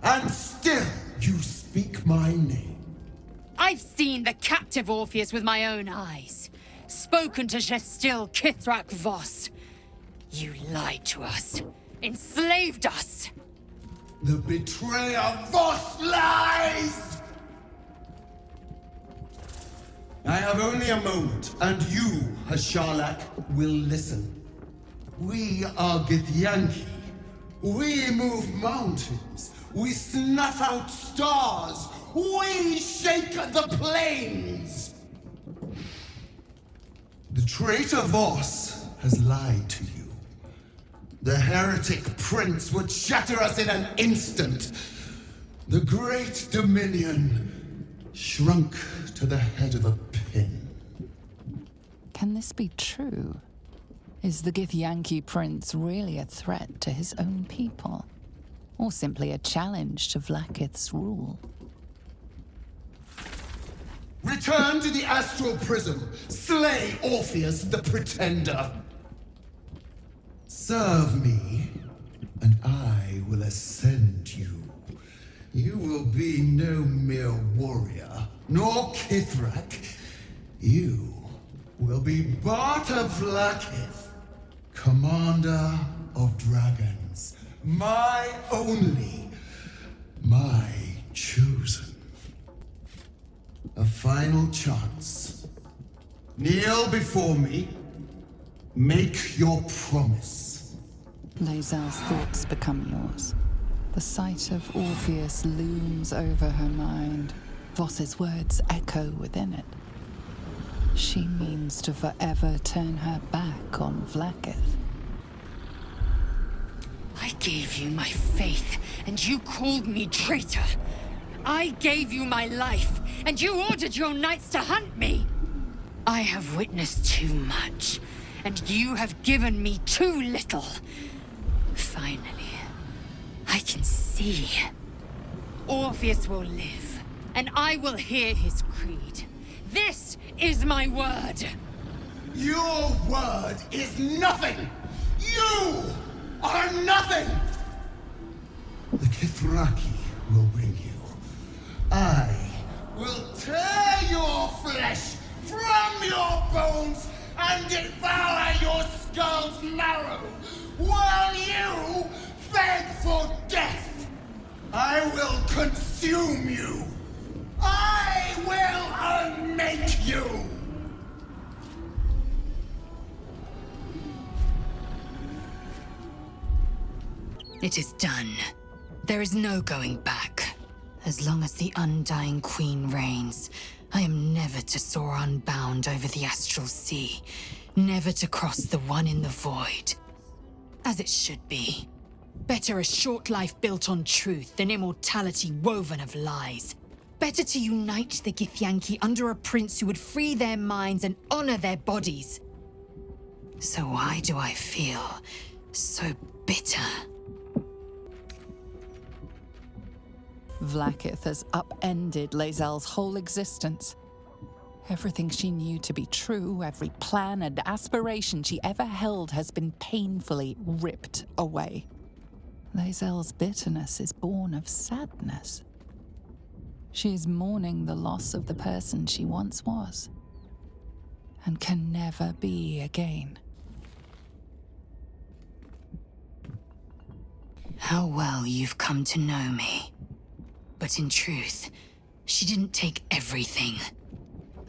and still you speak my name. I've seen the captive Orpheus with my own eyes. Spoken to Gestil Kithrak Voss. You lied to us. Enslaved us. The betrayer Voss lies! I have only a moment, and you, Hasharlach, will listen. We are Githyanki. We move mountains. We snuff out stars. We shake the plains. The traitor Voss has lied to you. The heretic prince would shatter us in an instant. The great dominion shrunk to the head of a pin. Can this be true? Is the Githyanki prince really a threat to his own people? Or simply a challenge to Vlaakith's rule? Return to the astral prism. Slay Orpheus the Pretender. Serve me, and I will ascend you. You will be no mere warrior, nor Kithrak. You will be Barta Vlaakith, commander of dragons. My only, my chosen. A final chance. Kneel before me. Make your promise. lae'zel's thoughts become yours. The sight of Orpheus looms over her mind. Voss's words echo within it. She means to forever turn her back on Vlaakith. I gave you my faith, and you called me traitor. I gave you my life, and you ordered your knights to hunt me. I have witnessed too much, and you have given me too little. Finally, I can see. Orpheus will live, and I will hear his creed. This is my word. Your word is nothing! You are nothing! The Kithraki will bring you. I will tear your flesh from your bones and devour your skull's marrow while you beg for death. I will consume you. I will unmake you. It is done. There is no going back. As long as the Undying Queen reigns, I am never to soar unbound over the astral sea, never to cross the one in the void. As it should be. Better a short life built on truth than immortality woven of lies. Better to unite the Githyanki under a prince who would free their minds and honor their bodies. So why do I feel so bitter? Vlaakith has upended lae'zel's whole existence. Everything she knew to be true, every plan and aspiration she ever held has been painfully ripped away. Lae'zel's bitterness is born of sadness. She is mourning the loss of the person she once was, and can never be again. How well you've come to know me. But in truth, she didn't take everything.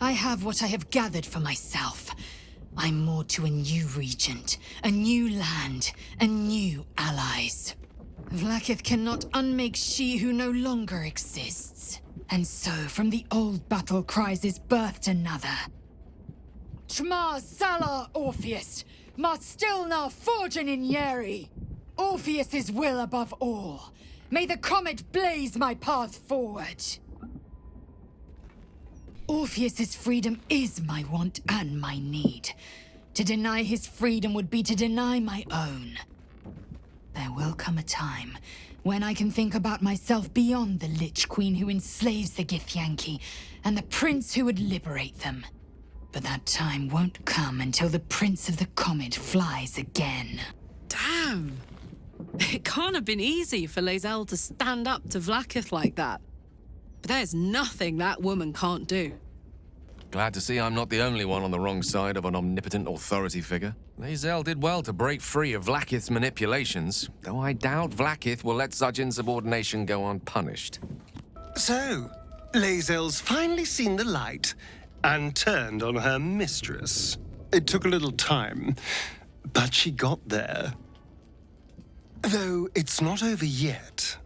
I have what I have gathered for myself. I'm moored to a new regent, a new land, and new allies. Vlaakith cannot unmake she who no longer exists. And so, from the old battle cries is birthed another. Tma Salar Orpheus, ma stilna forging in Yeri. Orpheus is will above all. May the comet blaze my path forward. Orpheus's freedom is my want and my need. To deny his freedom would be to deny my own. There will come a time when I can think about myself beyond the Lich Queen who enslaves the Githyanki and the prince who would liberate them. But that time won't come until the Prince of the Comet flies again. Damn! It can't have been easy for lae'zel to stand up to Vlaakith like that. But there's nothing that woman can't do. Glad to see I'm not the only one on the wrong side of an omnipotent authority figure. lae'zel did well to break free of Vlaakith's manipulations, though I doubt Vlaakith will let such insubordination go unpunished. So, lae'zel's finally seen the light and turned on her mistress. It took a little time, but she got there. Though it's not over yet.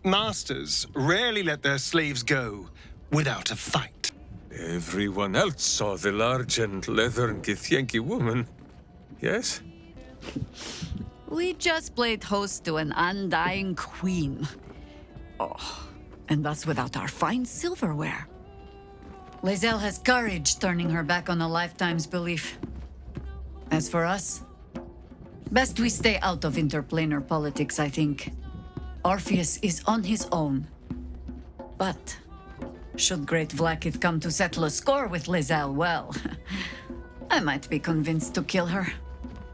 Masters rarely let their slaves go without a fight. Everyone else saw the large and leathern Githyanki woman. Yes? We just played host to an undying queen. Oh, and that's without our fine silverware. lae'zel has courage turning her back on a lifetime's belief. As for us, best we stay out of interplanar politics, I think. Orpheus is on his own. But should great Vlaakith come to settle a score with lae'zel, well, I might be convinced to kill her.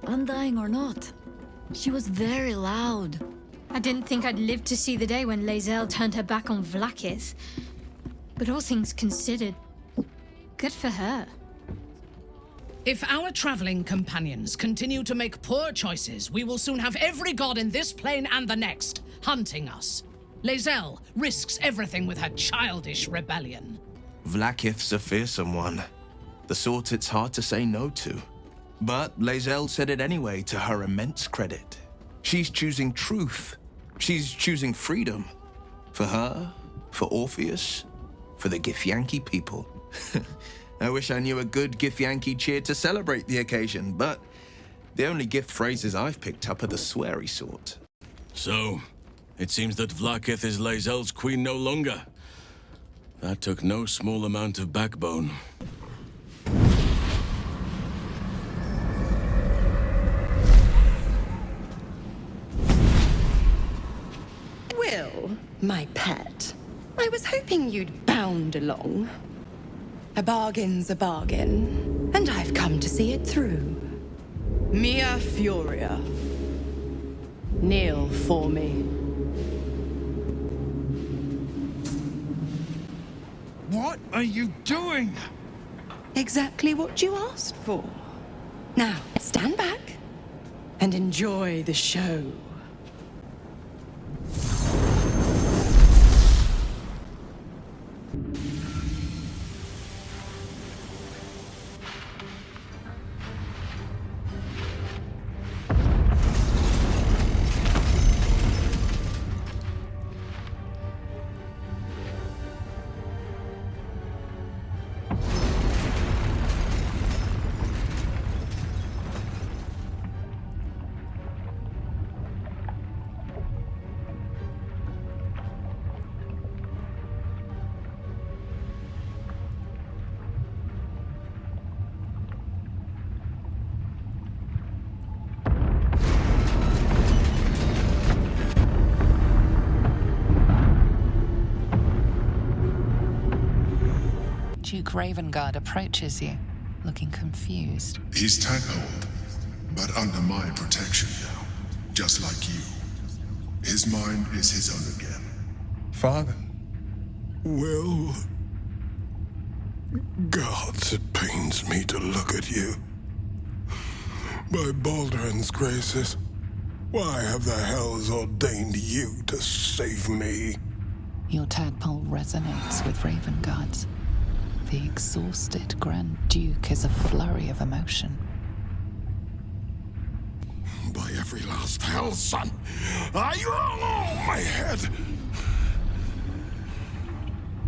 Undying or not, she was very loud. I didn't think I'd live to see the day when lae'zel turned her back on Vlaakith. But all things considered, good for her. If our traveling companions continue to make poor choices, we will soon have every god in this plane and the next hunting us. lae'zel risks everything with her childish rebellion. Vlaakith's a fearsome one. The sort it's hard to say no to. But lae'zel said it anyway, to her immense credit. She's choosing truth. She's choosing freedom. For her, for Orpheus, for the Githyanki people. I wish I knew a good Githyanki cheer to celebrate the occasion, but the only gift phrases I've picked up are the sweary sort. So, it seems that Vlaakith is lae'zel's queen no longer. That took no small amount of backbone. Wyll, my pet, I was hoping you'd bound along. A bargain's a bargain, and I've come to see it through. Mia Furia. Kneel for me. What are you doing? Exactly what you asked for. Now, stand back and enjoy the show. Duke Ravengard approaches you, looking confused. He's taghold, but under my protection now, just like you. His mind is his own again. Father? Wyll. Gods, it pains me to look at you. By Baldur's graces, why have the hells ordained you to save me? Your tadpole resonates with Ravengard's. The exhausted Grand Duke is a flurry of emotion. By every last hell, son, my head.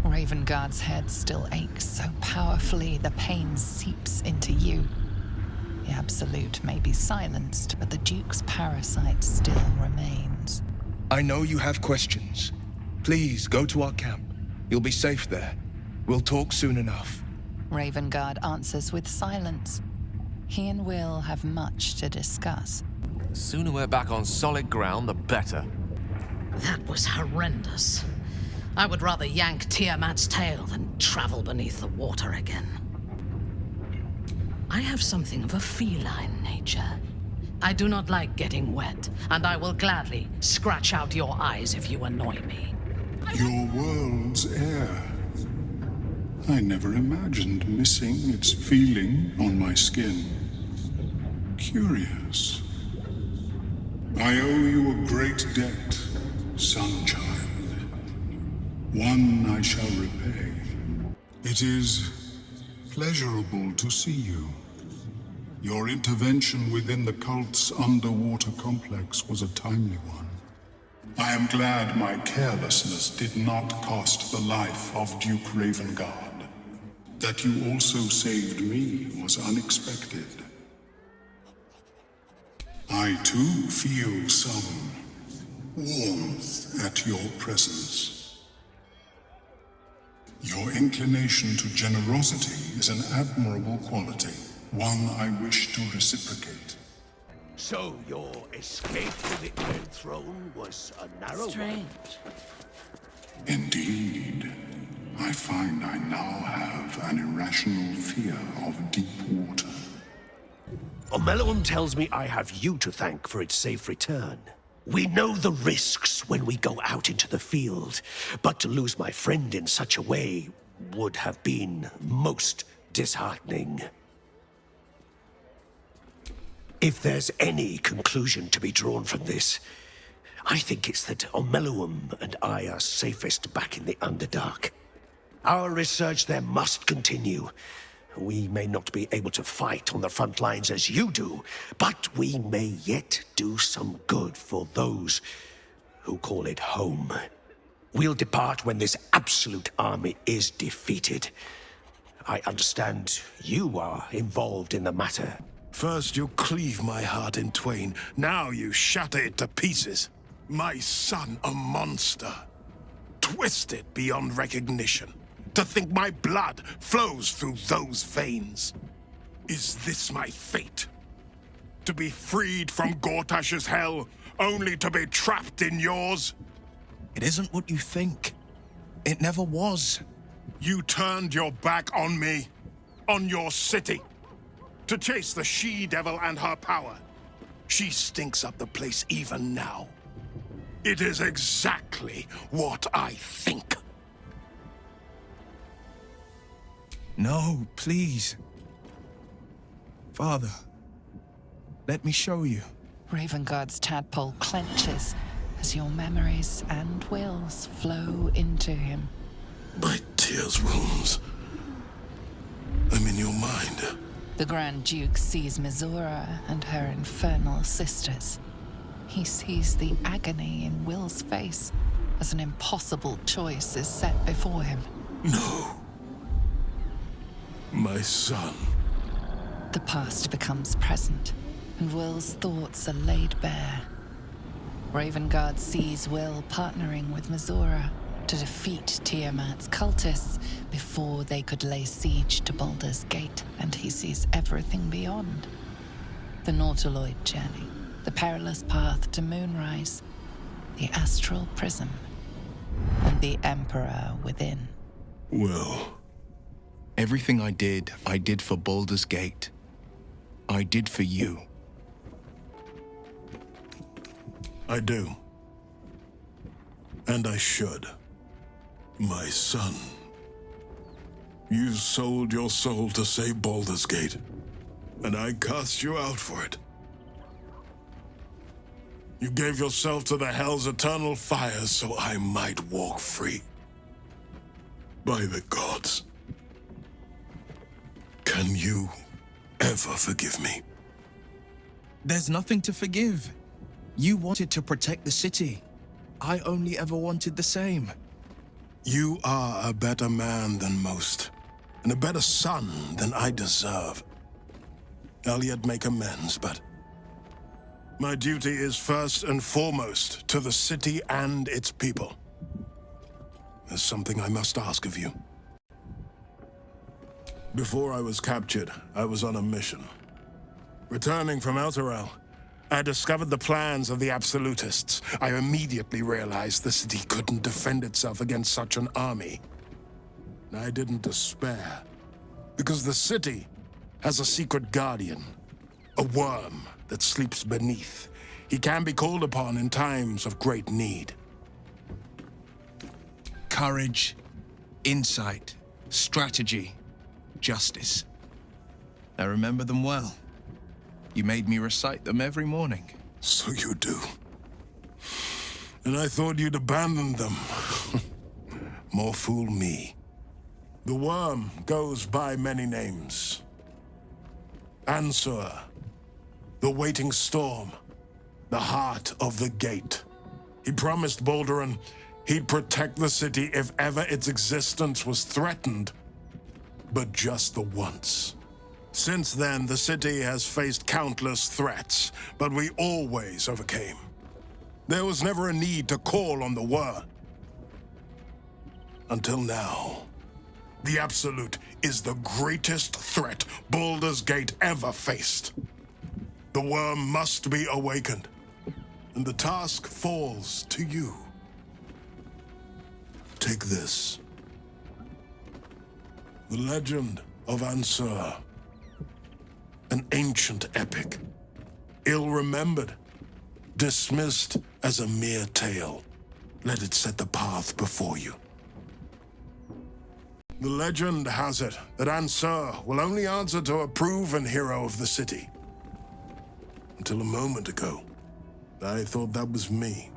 Ravengard's head still aches so powerfully the pain seeps into you. The Absolute may be silenced, but the Duke's parasite still remains. I know you have questions. Please, go to our camp. You'll be safe there. We'll talk soon enough. Ravengard answers with silence. He and Wyll have much to discuss. The sooner we're back on solid ground, the better. That was horrendous. I would rather yank Tiamat's tail than travel beneath the water again. I have something of a feline nature. I do not like getting wet, and I will gladly scratch out your eyes if you annoy me. Your world's air. I never imagined missing its feeling on my skin. Curious. I owe you a great debt, Sunchild. One I shall repay. It is pleasurable to see you. Your intervention within the cult's underwater complex was a timely one. I am glad my carelessness did not cost the life of Duke Ravengard. That you also saved me was unexpected. I too feel some warmth at your presence. Your inclination to generosity is an admirable quality, one I wish to reciprocate. So your escape to the Iron Throne was a narrow one? Indeed. I find I now have an irrational fear of deep water. Omelon tells me I have you to thank for its safe return. We know the risks when we go out into the field, but to lose my friend in such a way would have been most disheartening. If there's any conclusion to be drawn from this, I think it's that Omeluum and I are safest back in the Underdark. Our research there must continue. We may not be able to fight on the front lines as you do, but we may yet do some good for those who call it home. We'll depart when this absolute army is defeated. I understand you are involved in the matter. First you cleave my heart in twain, now you shatter it to pieces. My son, a monster. Twisted beyond recognition. To think my blood flows through those veins. Is this my fate? To be freed from Gortash's hell, only to be trapped in yours? It isn't what you think. It never was. You turned your back on me, on your city, to chase the she-devil and her power. She stinks up the place even now. It is exactly what I think. No, please. Father, let me show you. Ravengard's tadpole clenches as your memories and wills flow into him. My tears rooms. I'm in your mind. The Grand Duke sees Mizora and her infernal sisters. He sees the agony in Will's face as an impossible choice is set before him. No. My son. The past becomes present, and Will's thoughts are laid bare. Ravengard sees Wyll partnering with Mizora to defeat Tiamat's cultists before they could lay siege to Baldur's Gate, and he sees everything beyond. The Nautiloid journey, the perilous path to Moonrise, the astral prism, and the Emperor within. Wyll. Everything I did for Baldur's Gate. I did for you. I do. And I should. My son. You sold your soul to save Baldur's Gate, and I cast you out for it. You gave yourself to the Hell's eternal fire so I might walk free. By the gods. Can you ever forgive me? There's nothing to forgive. You wanted to protect the city. I only ever wanted the same. You are a better man than most, and a better son than I deserve. I'll yet make amends, but my duty is first and foremost to the city and its people. There's something I must ask of you. Before I was captured, I was on a mission. Returning from Elturel, I discovered the plans of the Absolutists. I immediately realized the city couldn't defend itself against such an army. I didn't despair, because the city has a secret guardian, a worm that sleeps beneath. He can be called upon in times of great need. Courage, insight, strategy, justice. I remember them well. You made me recite them every morning. So you do. And I thought you'd abandoned them. More fool me. The worm goes by many names. Ansur, the waiting storm, the heart of the gate. He promised Balduran he'd protect the city if ever its existence was threatened. But just the once. Since then, the city has faced countless threats, but we always overcame. There was never a need to call on the worm. Until now. The Absolute is the greatest threat Baldur's Gate ever faced. The worm must be awakened, and the task falls to you. Take this. The legend of Ansur. An ancient epic, ill-remembered, dismissed as a mere tale. Let it set the path before you. The legend has it that Ansur will only answer to a proven hero of the city. Until a moment ago, I thought that was me.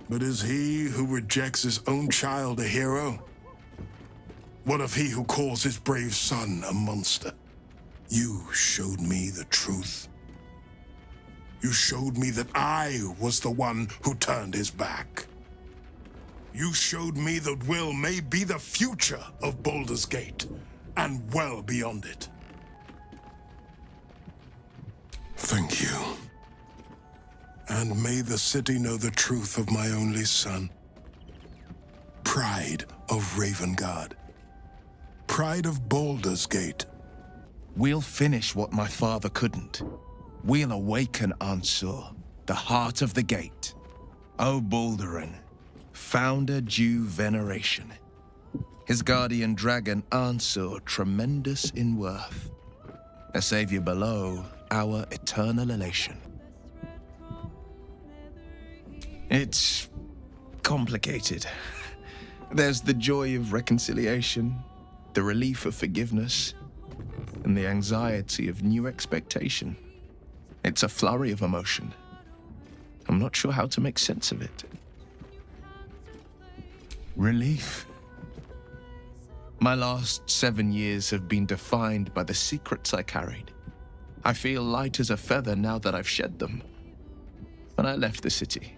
But is he who rejects his own child a hero? What of he who calls his brave son a monster? You showed me the truth. You showed me that I was the one who turned his back. You showed me that Wyll may be the future of Baldur's Gate, and well beyond it. Thank you. And may the city know the truth of my only son. Pride of Ravengard. Pride of Baldur's Gate. We'll finish what my father couldn't. We'll awaken Ansur, the heart of the gate. O Balduran, founder due veneration. His guardian dragon Ansur, tremendous in worth. A savior below, our eternal elation. It's complicated. There's the joy of reconciliation, the relief of forgiveness, and the anxiety of new expectation. It's a flurry of emotion. I'm not sure how to make sense of it. Relief. My last 7 years have been defined by the secrets I carried. I feel light as a feather now that I've shed them. When I left the city,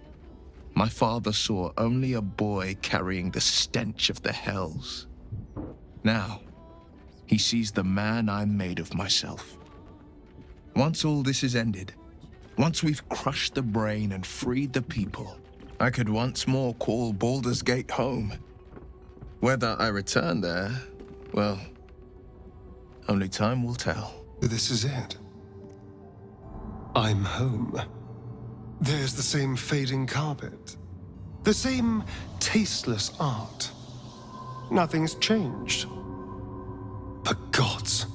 my father saw only a boy carrying the stench of the hells. Now, he sees the man I made of myself. Once all this is ended, once we've crushed the brain and freed the people, I could once more call Baldur's Gate home. Whether I return there, well, only time will tell. This is it. I'm home. There's the same fading carpet. The same tasteless art. Nothing's changed. But gods,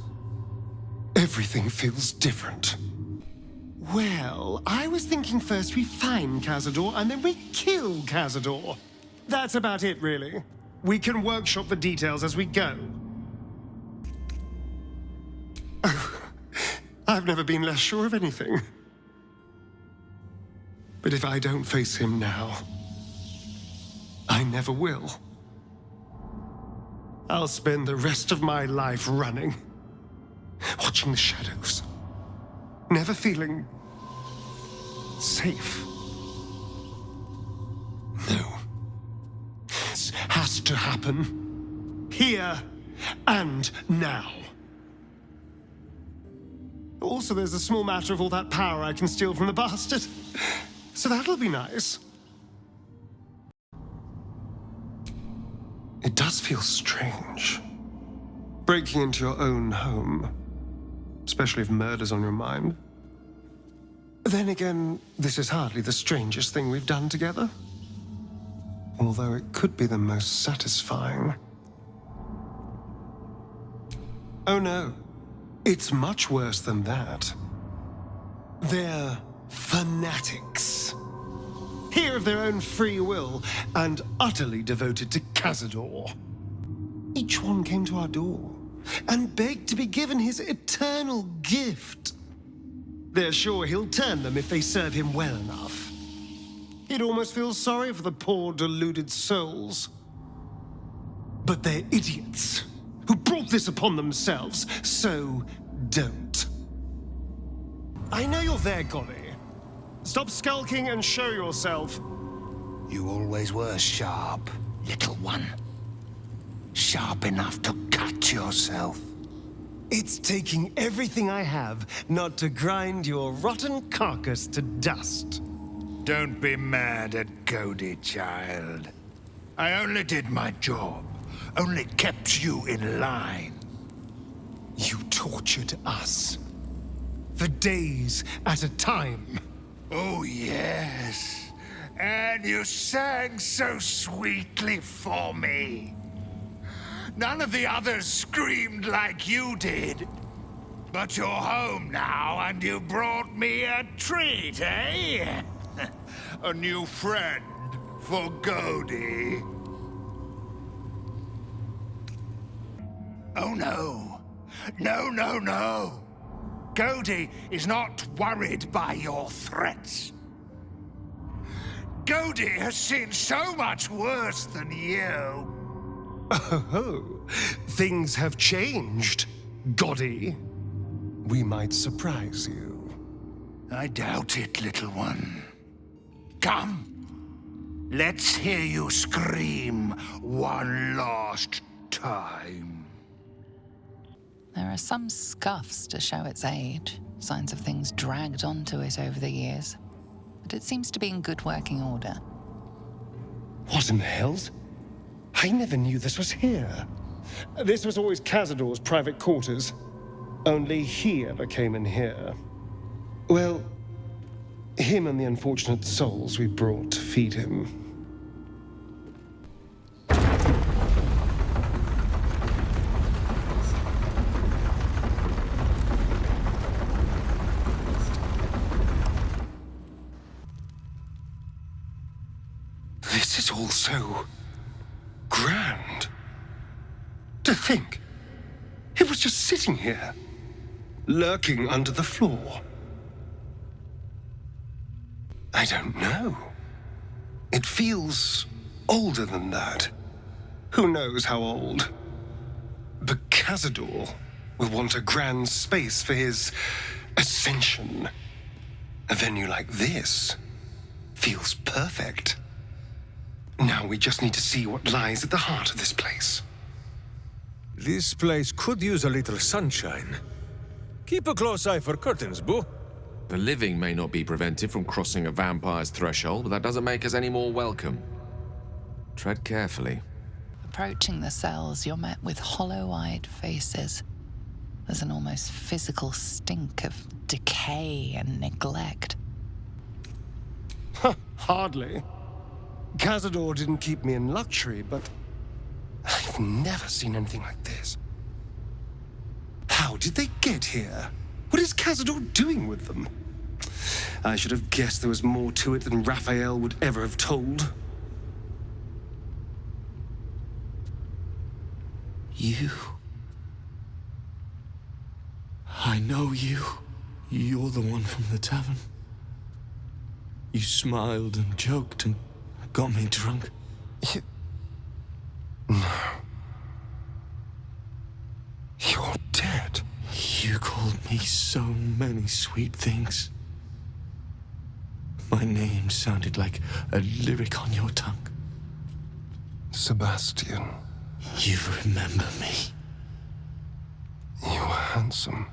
everything feels different. Well, I was thinking first we find Cazador and then we kill Cazador. That's about it, really. We can workshop the details as we go. Oh, I've never been less sure of anything. But if I don't face him now, I never will. I'll spend the rest of my life running, watching the shadows, never feeling safe. No. This has to happen. Here and now. Also, there's a small matter of all that power I can steal from the bastard. So that'll be nice. It does feel strange. Breaking into your own home. Especially if murder's on your mind. Then again, this is hardly the strangest thing we've done together. Although it could be the most satisfying. Oh no. It's much worse than that. They're fanatics. Here of their own free will, and utterly devoted to Cazador. Each one came to our door, and begged to be given his eternal gift. They're sure he'll turn them if they serve him well enough. He'd almost feel sorry for the poor, deluded souls. But they're idiots, who brought this upon themselves, so don't. I know you're there, Golly. Stop skulking and show yourself. You always were sharp, little one. Sharp enough to cut yourself. It's taking everything I have not to grind your rotten carcass to dust. Don't be mad at Cody, child. I only did my job. Only kept you in line. You tortured us. For days at a time. Oh, yes. And you sang so sweetly for me. None of the others screamed like you did. But you're home now, and you brought me a treat, eh? A new friend for Cody. Oh, no. No, no, no. Cody is not worried by your threats. Cody has seen so much worse than you. Oh, things have changed, Goddy. We might surprise you. I doubt it, little one. Come, let's hear you scream one last time. There are some scuffs to show its age, signs of things dragged onto it over the years. But it seems to be in good working order. What in the hells? I never knew this was here. This was always Cazador's private quarters. Only he ever came in here. Well, him and the unfortunate souls we brought to feed him. This is all so grand. To think, it was just sitting here, lurking under the floor. I don't know. It feels older than that. Who knows how old? But Cazador will want a grand space for his ascension. A venue like this feels perfect. Now we just need to see what lies at the heart of this place. This place could use a little sunshine. Keep a close eye for curtains, boo. The living may not be prevented from crossing a vampire's threshold, but that doesn't make us any more welcome. Tread carefully. Approaching the cells, you're met with hollow-eyed faces. There's an almost physical stink of decay and neglect. Hardly. Cazador didn't keep me in luxury, but I've never seen anything like this. How did they get here? What is Cazador doing with them? I should have guessed there was more to it than Raphael would ever have told. You. I know you. You're the one from the tavern. You smiled and joked and got me drunk. No. You're dead. You called me so many sweet things. My name sounded like a lyric on your tongue. Sebastian. You remember me. You were handsome.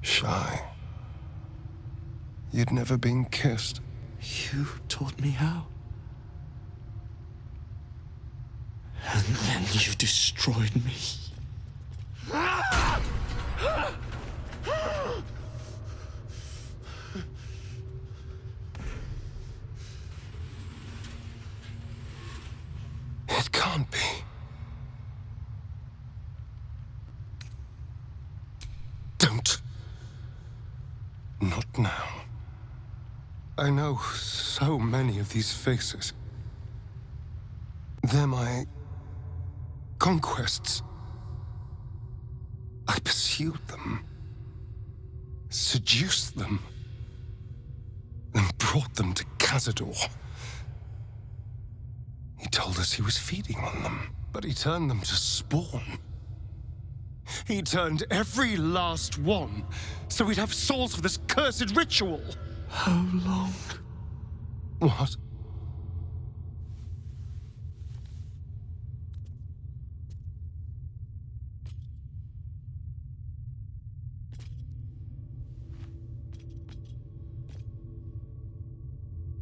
Shy. You'd never been kissed. You taught me how. And then you destroyed me. It can't be. Don't. Not now. I know so many of these faces. They're my conquests. I pursued them, seduced them, and brought them to Cazador. He told us he was feeding on them, but he turned them to spawn. He turned every last one, so we'd have souls for this cursed ritual. How long? What?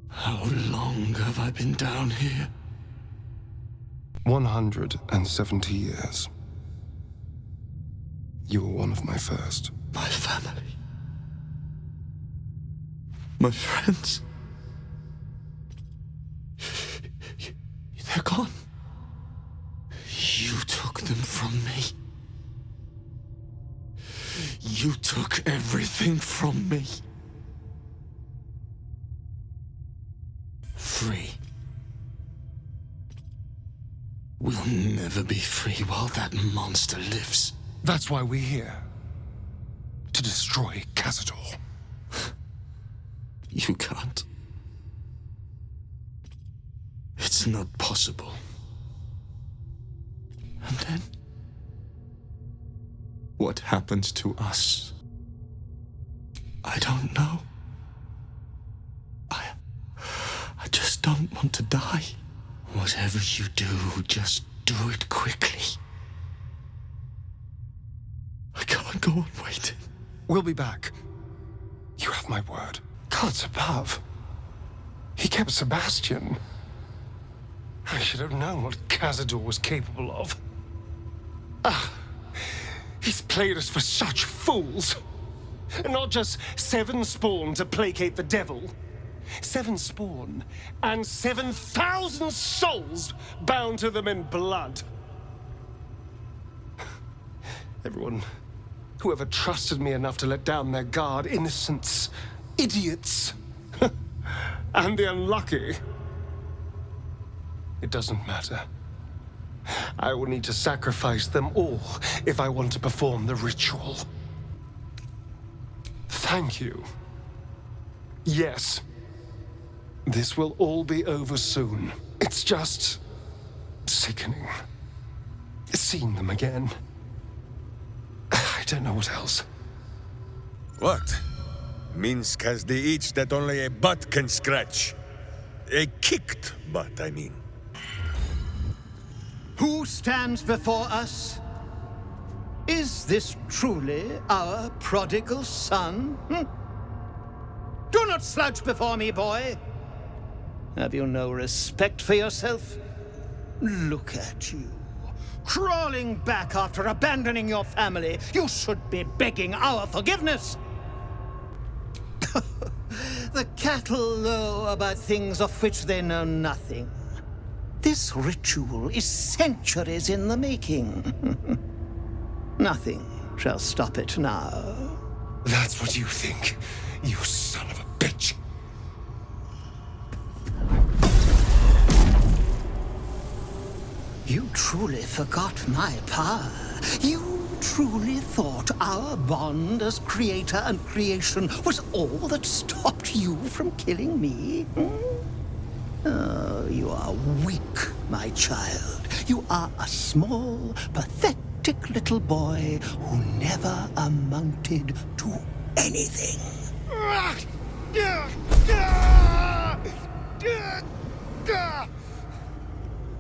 How long have I been down here? 170 years. You were one of my first. My family. My friends. They're gone. You took them from me. You took everything from me. Free. We'll never be free while that monster lives. That's why we're here. To destroy Cazador. You can't. It's not possible. And then? What happens to us? I don't know. I just don't want to die. Whatever you do, just do it quickly. I can't go on waiting. We'll be back. You have my word. Gods above. He kept Sebastian. I should have known what Cazador was capable of. He's played us for such fools. And not just 7 spawn to placate the devil. 7 spawn and 7,000 souls bound to them in blood. Everyone, whoever trusted me enough to let down their guard, innocents, idiots, and the unlucky. It doesn't matter. I will need to sacrifice them all if I want to perform the ritual. Thank you. Yes. This will all be over soon. It's just sickening. Seeing them again. I don't know what else. What? Minsk has the itch that only a butt can scratch. A kicked butt, I mean. Who stands before us? Is this truly our prodigal son? Do not slouch before me, boy. Have you no respect for yourself? Look at you, crawling back after abandoning your family. You should be begging our forgiveness. The cattle know about things of which they know nothing. This ritual is centuries in the making. Nothing shall stop it now. That's what you think, you son of a bitch. You truly forgot my power. You truly thought our bond as creator and creation was all that stopped you from killing me? Oh, you are weak, my child. You are a small, pathetic little boy who never amounted to anything.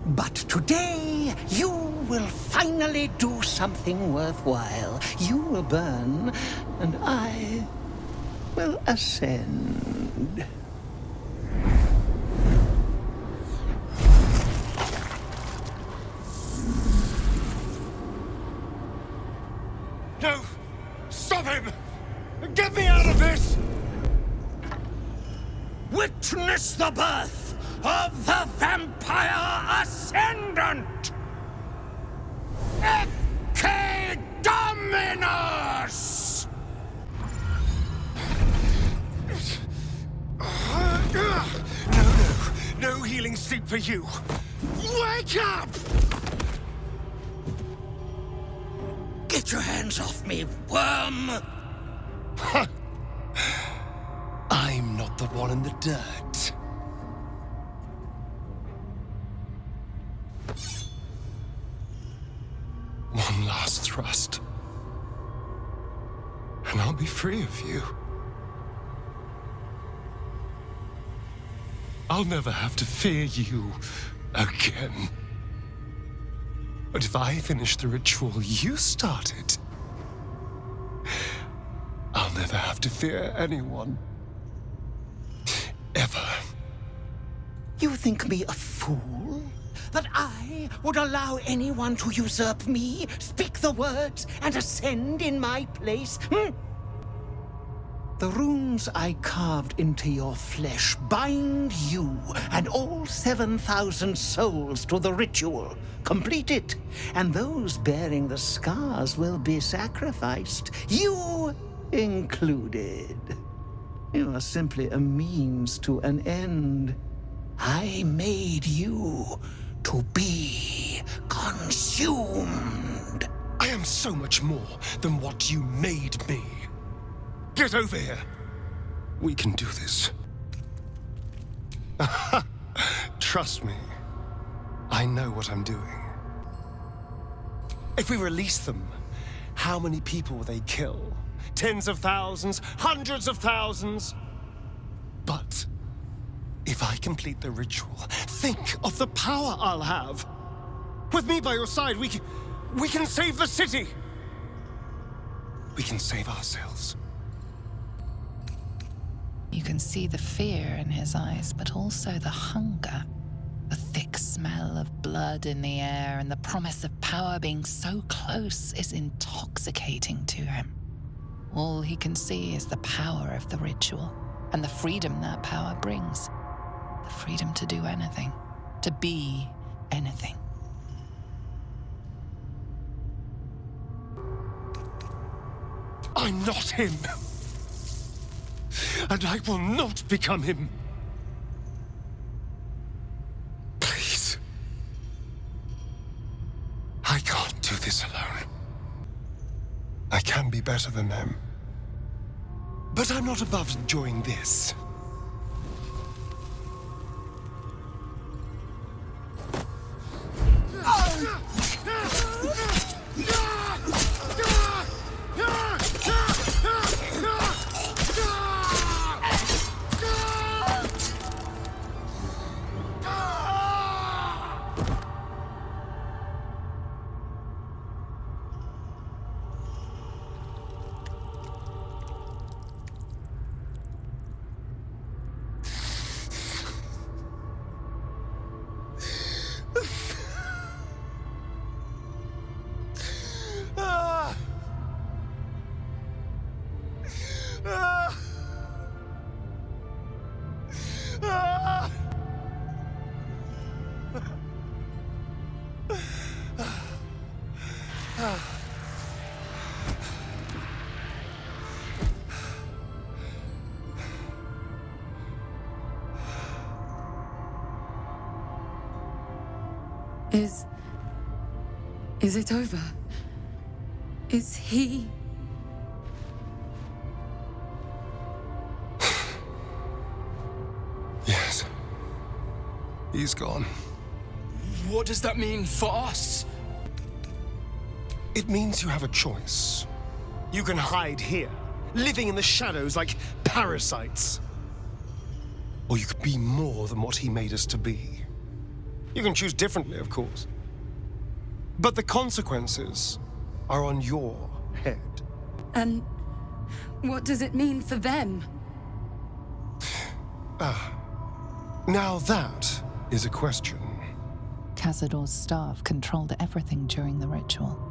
But today, you will finally do something worthwhile. You will burn, and I will ascend. No! Stop him! Get me out of this! Witness the birth of the Vampire Ascendant! Ecce Dominus! No healing sleep for you! Wake up! Get your hands off me, worm! I'm not the one in the dirt. One last thrust, and I'll be free of you. I'll never have to fear you again. But if I finish the ritual you started, I'll never have to fear anyone. Ever. You think me a fool? That I would allow anyone to usurp me, speak the words, and ascend in my place? The runes I carved into your flesh bind you and all 7,000 souls to the ritual. Complete it, and those bearing the scars will be sacrificed, you included. You are simply a means to an end. I made you to be consumed. I am so much more than what you made me. Get over here. We can do this. Trust me. I know what I'm doing. If we release them, how many people will they kill? Tens of thousands, hundreds of thousands? But if I complete the ritual, think of the power I'll have. With me by your side, we can save the city. We can save ourselves. You can see the fear in his eyes, but also the hunger. The thick smell of blood in the air and the promise of power being so close is intoxicating to him. All he can see is the power of the ritual and the freedom that power brings. The freedom to do anything, to be anything. I'm not him. And I will not become him. Please. I can't do this alone. I can be better than them. But I'm not above enjoying this. Is it over? Is he... Yes. He's gone. What does that mean for us? It means you have a choice. You can hide here, living in the shadows like parasites. Or you could be more than what he made us to be. You can choose differently, of course. But the consequences are on your head. And what does it mean for them? Now that is a question. Cazador's staff controlled everything during the ritual.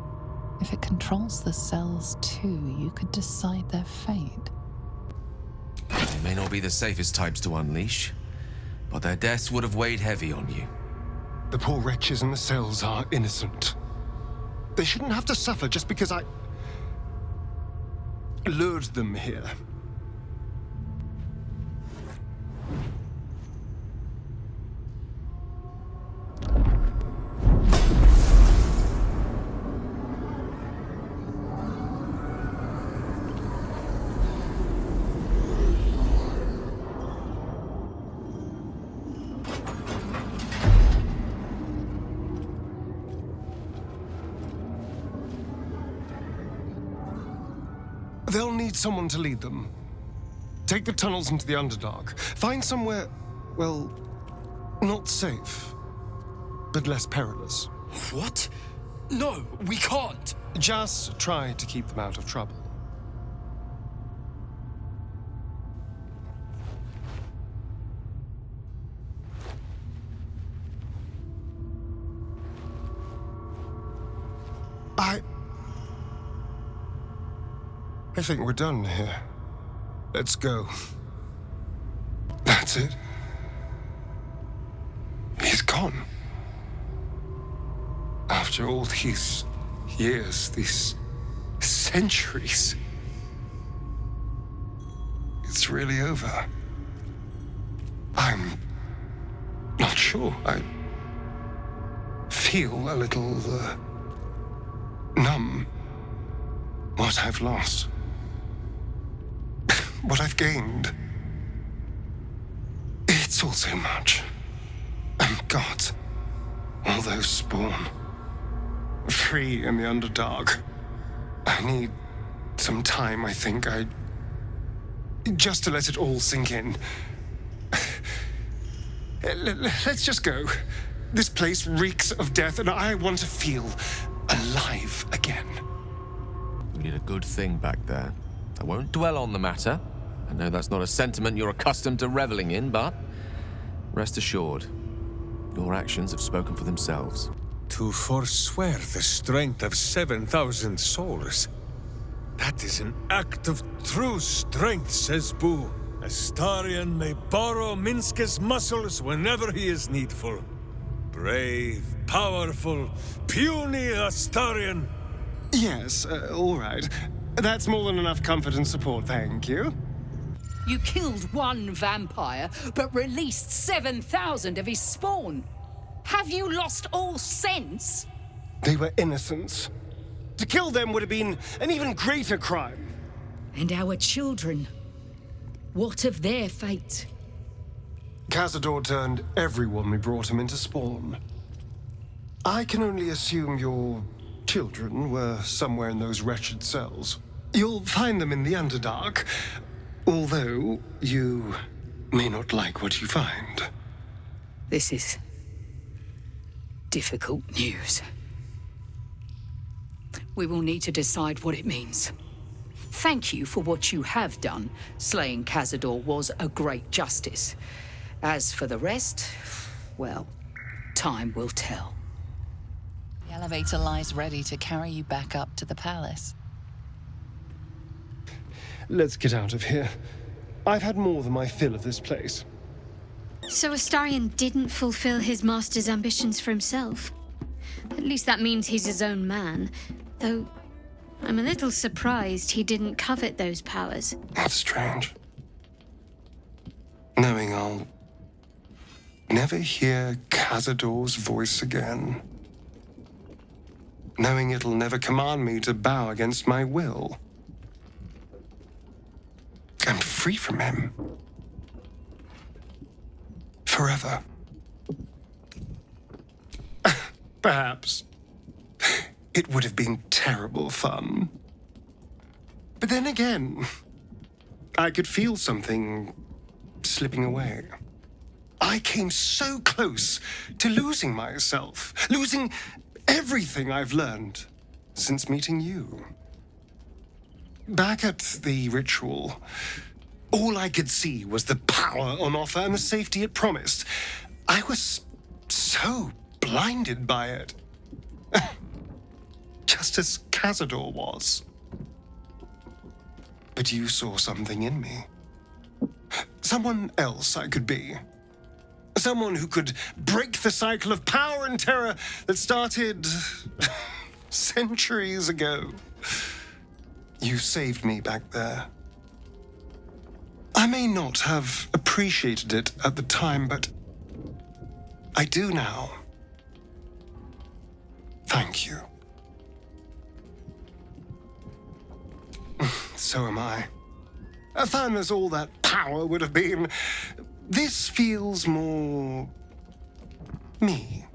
If it controls the cells too, you could decide their fate. They may not be the safest types to unleash, but their deaths would have weighed heavy on you. The poor wretches in the cells are innocent. They shouldn't have to suffer just because I lured them here. They'll need someone to lead them. Take the tunnels into the underdark. Find somewhere, well, not safe, but less perilous. What? No, we can't. Just try to keep them out of trouble. I think we're done here. Let's go. That's it. He's gone. After all these years, these centuries, it's really over. I'm not sure. I feel a little numb. What I've lost. What I've gained. It's all so much. And God, all those spawn. Free in the Underdark. I need some time, I think. Just to let it all sink in. Let's just go. This place reeks of death, and I want to feel alive again. We did a good thing back there. I won't dwell on the matter. I know that's not a sentiment you're accustomed to reveling in, but rest assured, your actions have spoken for themselves. To forswear the strength of 7,000 souls. That is an act of true strength, says Boo. Astarion may borrow Minsk's muscles whenever he is needful. Brave, powerful, puny Astarion. Yes, all right. That's more than enough comfort and support, thank you. You killed one vampire, but released 7,000 of his spawn. Have you lost all sense? They were innocents. To kill them would have been an even greater crime. And our children? What of their fate? Cazador turned everyone we brought him into spawn. I can only assume your children were somewhere in those wretched cells. You'll find them in the Underdark, although you may not like what you find. This is difficult news. We will need to decide what it means. Thank you for what you have done. Slaying Cazador was a great justice. As for the rest, well, time will tell. The elevator lies ready to carry you back up to the palace. Let's get out of here. I've had more than my fill of this place. So Astarion didn't fulfill his master's ambitions for himself. At least that means he's his own man. Though, I'm a little surprised he didn't covet those powers. That's strange. Knowing I'll never hear Cazador's voice again. knowing it'll never command me to bow against my will. I'm free from him. Forever. Perhaps. It would have been terrible fun. But then again, I could feel something slipping away. I came so close to losing myself, losing everything I've learned since meeting you. Back at the ritual, all I could see was the power on offer and the safety it promised. I was so blinded by it. Just as Cazador was. But you saw something in me. Someone else I could be. Someone who could break the cycle of power and terror that started centuries ago. You saved me back there. I may not have appreciated it at the time, but I do now. Thank you. So am I. Fun as all that power would have been, this feels more me.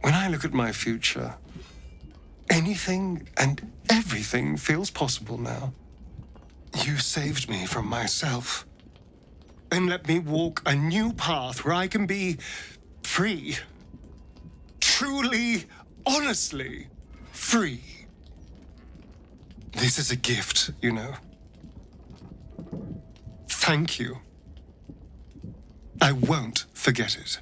When I look at my future, anything and everything feels possible now. You saved me from myself and let me walk a new path where I can be free. Truly, honestly free. This is a gift, you know. Thank you. I won't forget it.